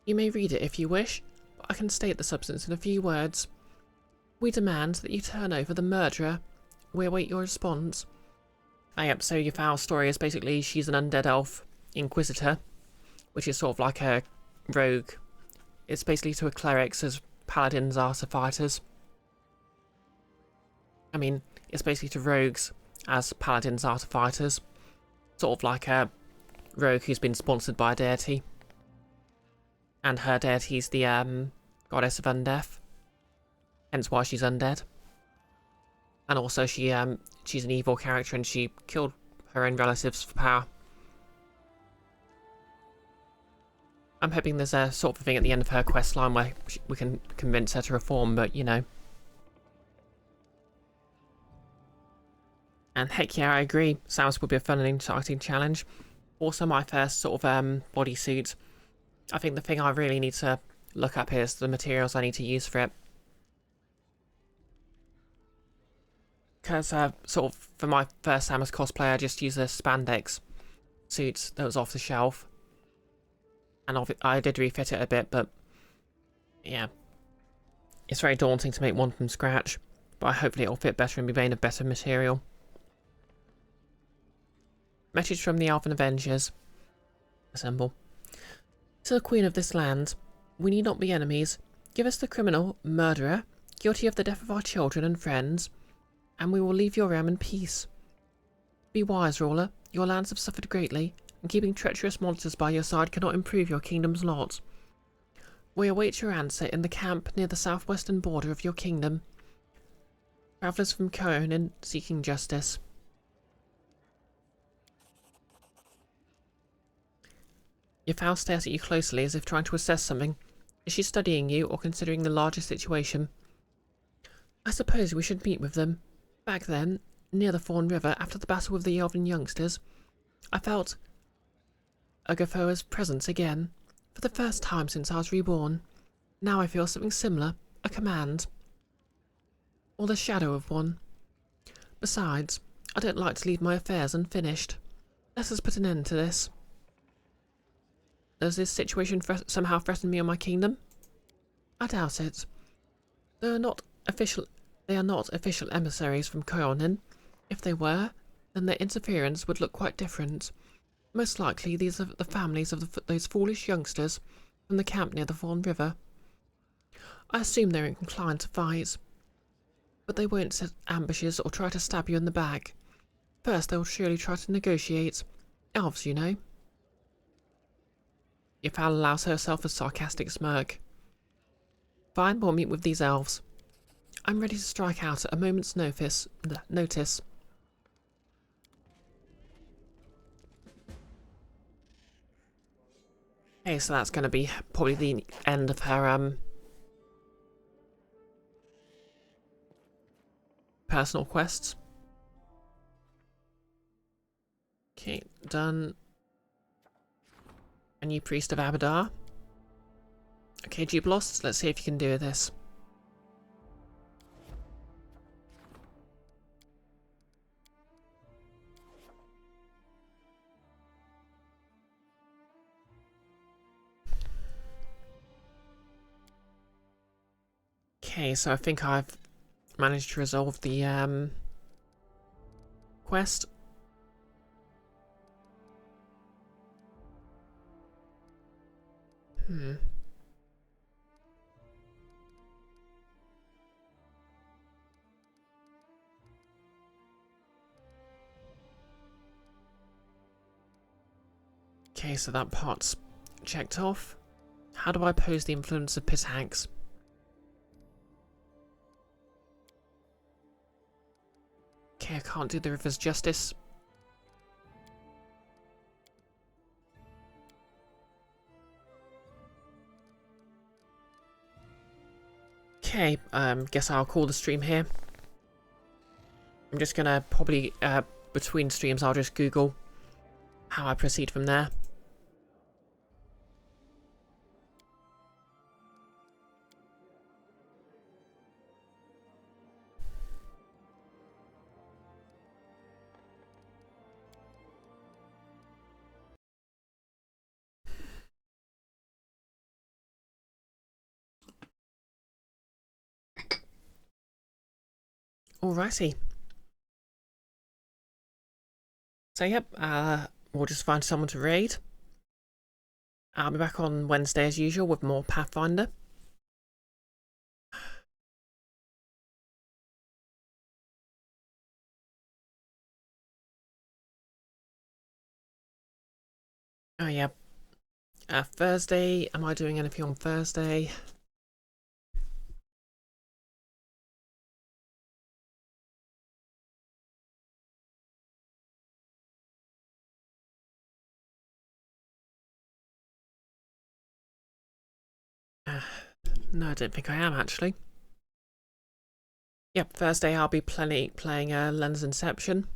You may read it if you wish, but I can state the substance in a few words. We demand that you turn over the murderer. We await your response. Ah, yep, so Yafao's story is basically she's an undead elf inquisitor, which is sort of like a rogue. It's basically to a clerics as paladins are to fighters. I mean, it's basically to rogues as paladins are to fighters. Sort of like a rogue who's been sponsored by a deity. And her deity's the goddess of undeath. Hence why she's undead. And also she's an evil character, and she killed her own relatives for power. I'm hoping there's a sort of thing at the end of her quest line where we can convince her to reform, but you know. And heck yeah, I agree. Samus would be a fun and exciting challenge. Also my first sort of bodysuit. I think the thing I really need to look up is the materials I need to use for it. Because sort of for my first Samus cosplay, I just used a spandex suit that was off the shelf. And I did refit it a bit, but yeah. It's very daunting to make one from scratch. but hopefully it'll fit better and be made of better material. Message from the Elven Avengers. Assemble. To the Queen of this land, we need not be enemies. Give us the criminal, murderer, guilty of the death of our children and friends, and we will leave your realm in peace. Be wise, ruler. Your lands have suffered greatly, and keeping treacherous monsters by your side cannot improve your kingdom's lot. We await your answer in the camp near the southwestern border of your kingdom. Travellers from Conan seeking justice. Your fowl stares at you closely as if trying to assess something. Is she studying you or considering the larger situation? I suppose we should meet with them. Back then, near the Fawn River, after the battle with the Elven youngsters, I felt Agathoa's presence again. For the first time since I was reborn. Now I feel something similar, a command. Or the shadow of one. Besides, I don't like to leave my affairs unfinished. Let us put an end to this. Does this situation somehow threaten me or my kingdom? I doubt it. They are not official emissaries from Conan. If they were, then their interference would look quite different. Most likely these are the families of those foolish youngsters from the camp near the Fawn River. I assume they're inclined to fight, but they won't set ambushes or try to stab you in the back. First they'll surely try to negotiate. Elves, you know. Yafal allows herself a sarcastic smirk. Fine, we'll meet with these elves. I'm ready to strike out at a moment's notice. Okay, so that's going to be probably the end of her personal quests. Okay, done. A new priest of Abadar. Okay, Jubilost, let's see if you can do this. Okay, so I think I've managed to resolve the quest. Okay, so that part's checked off. How do I oppose the influence of pit hags? Okay, I can't do the river's justice. Okay, guess I'll call the stream here. I'm just gonna probably, between streams, I'll just Google how I proceed from there. Alrighty. So yep, we'll just find someone to raid. I'll be back on Wednesday as usual with more Pathfinder. Oh yeah. Thursday, am I doing anything on Thursday? No, I don't think I am actually. Yep, Thursday I'll be playing Lens Inception.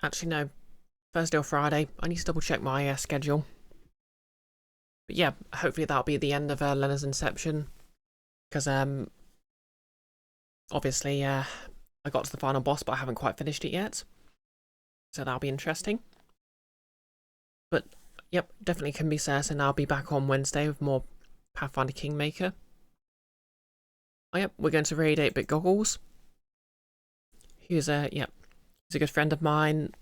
Actually, no. Thursday or Friday. I need to double check my schedule. But yeah, hopefully that'll be the end of Lens Inception. Because, obviously, I got to the final boss, but I haven't quite finished it yet. So that'll be interesting. But, yep, definitely can be certain I'll be back on Wednesday with more Pathfinder Kingmaker. Oh yep, we're going to raid 8-Bit Goggles. He's a good friend of mine.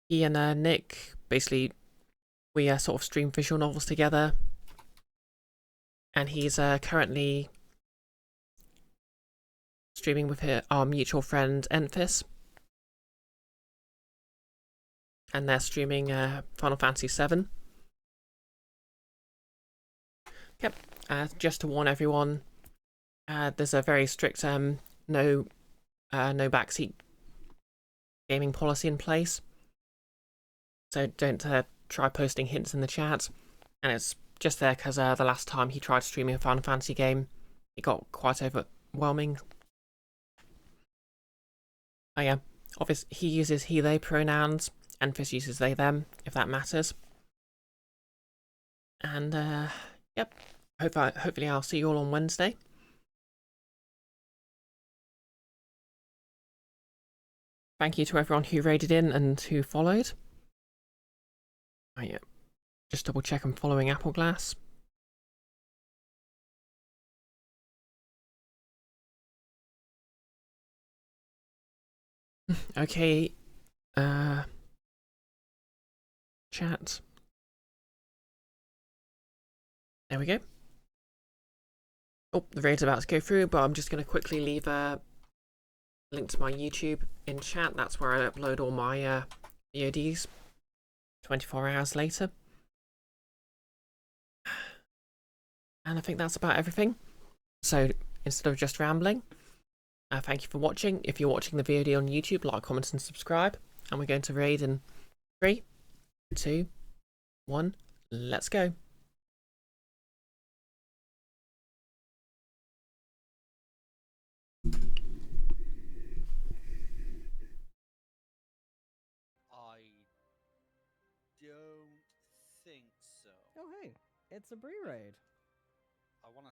He and Nick, basically, we sort of stream visual novels together. And he's currently streaming with our mutual friend Enfys. And they're streaming Final Fantasy VII. Yep, just to warn everyone, there's a very strict no backseat gaming policy in place. So don't try posting hints in the chat. And it's just there because the last time he tried streaming a Final Fantasy game, it got quite overwhelming. Oh yeah, obviously he uses he, they pronouns. Enfys uses they, them, if that matters. And yep, hopefully I'll see you all on Wednesday. Thank you to everyone who raided in and who followed. Oh yeah, just double check I'm following Appleglass. Okay, chat. There we go. Oh, the raid's about to go through, but I'm just going to quickly leave a link to my YouTube in chat. That's where I upload all my VODs 24 hours later. And I think that's about everything. So instead of just rambling, thank you for watching. If you're watching the VOD on YouTube, like, comment and subscribe. And we're going to raid in 3, 2, 1, let's go. I don't think so. Oh hey, it's a Brie raid. I want to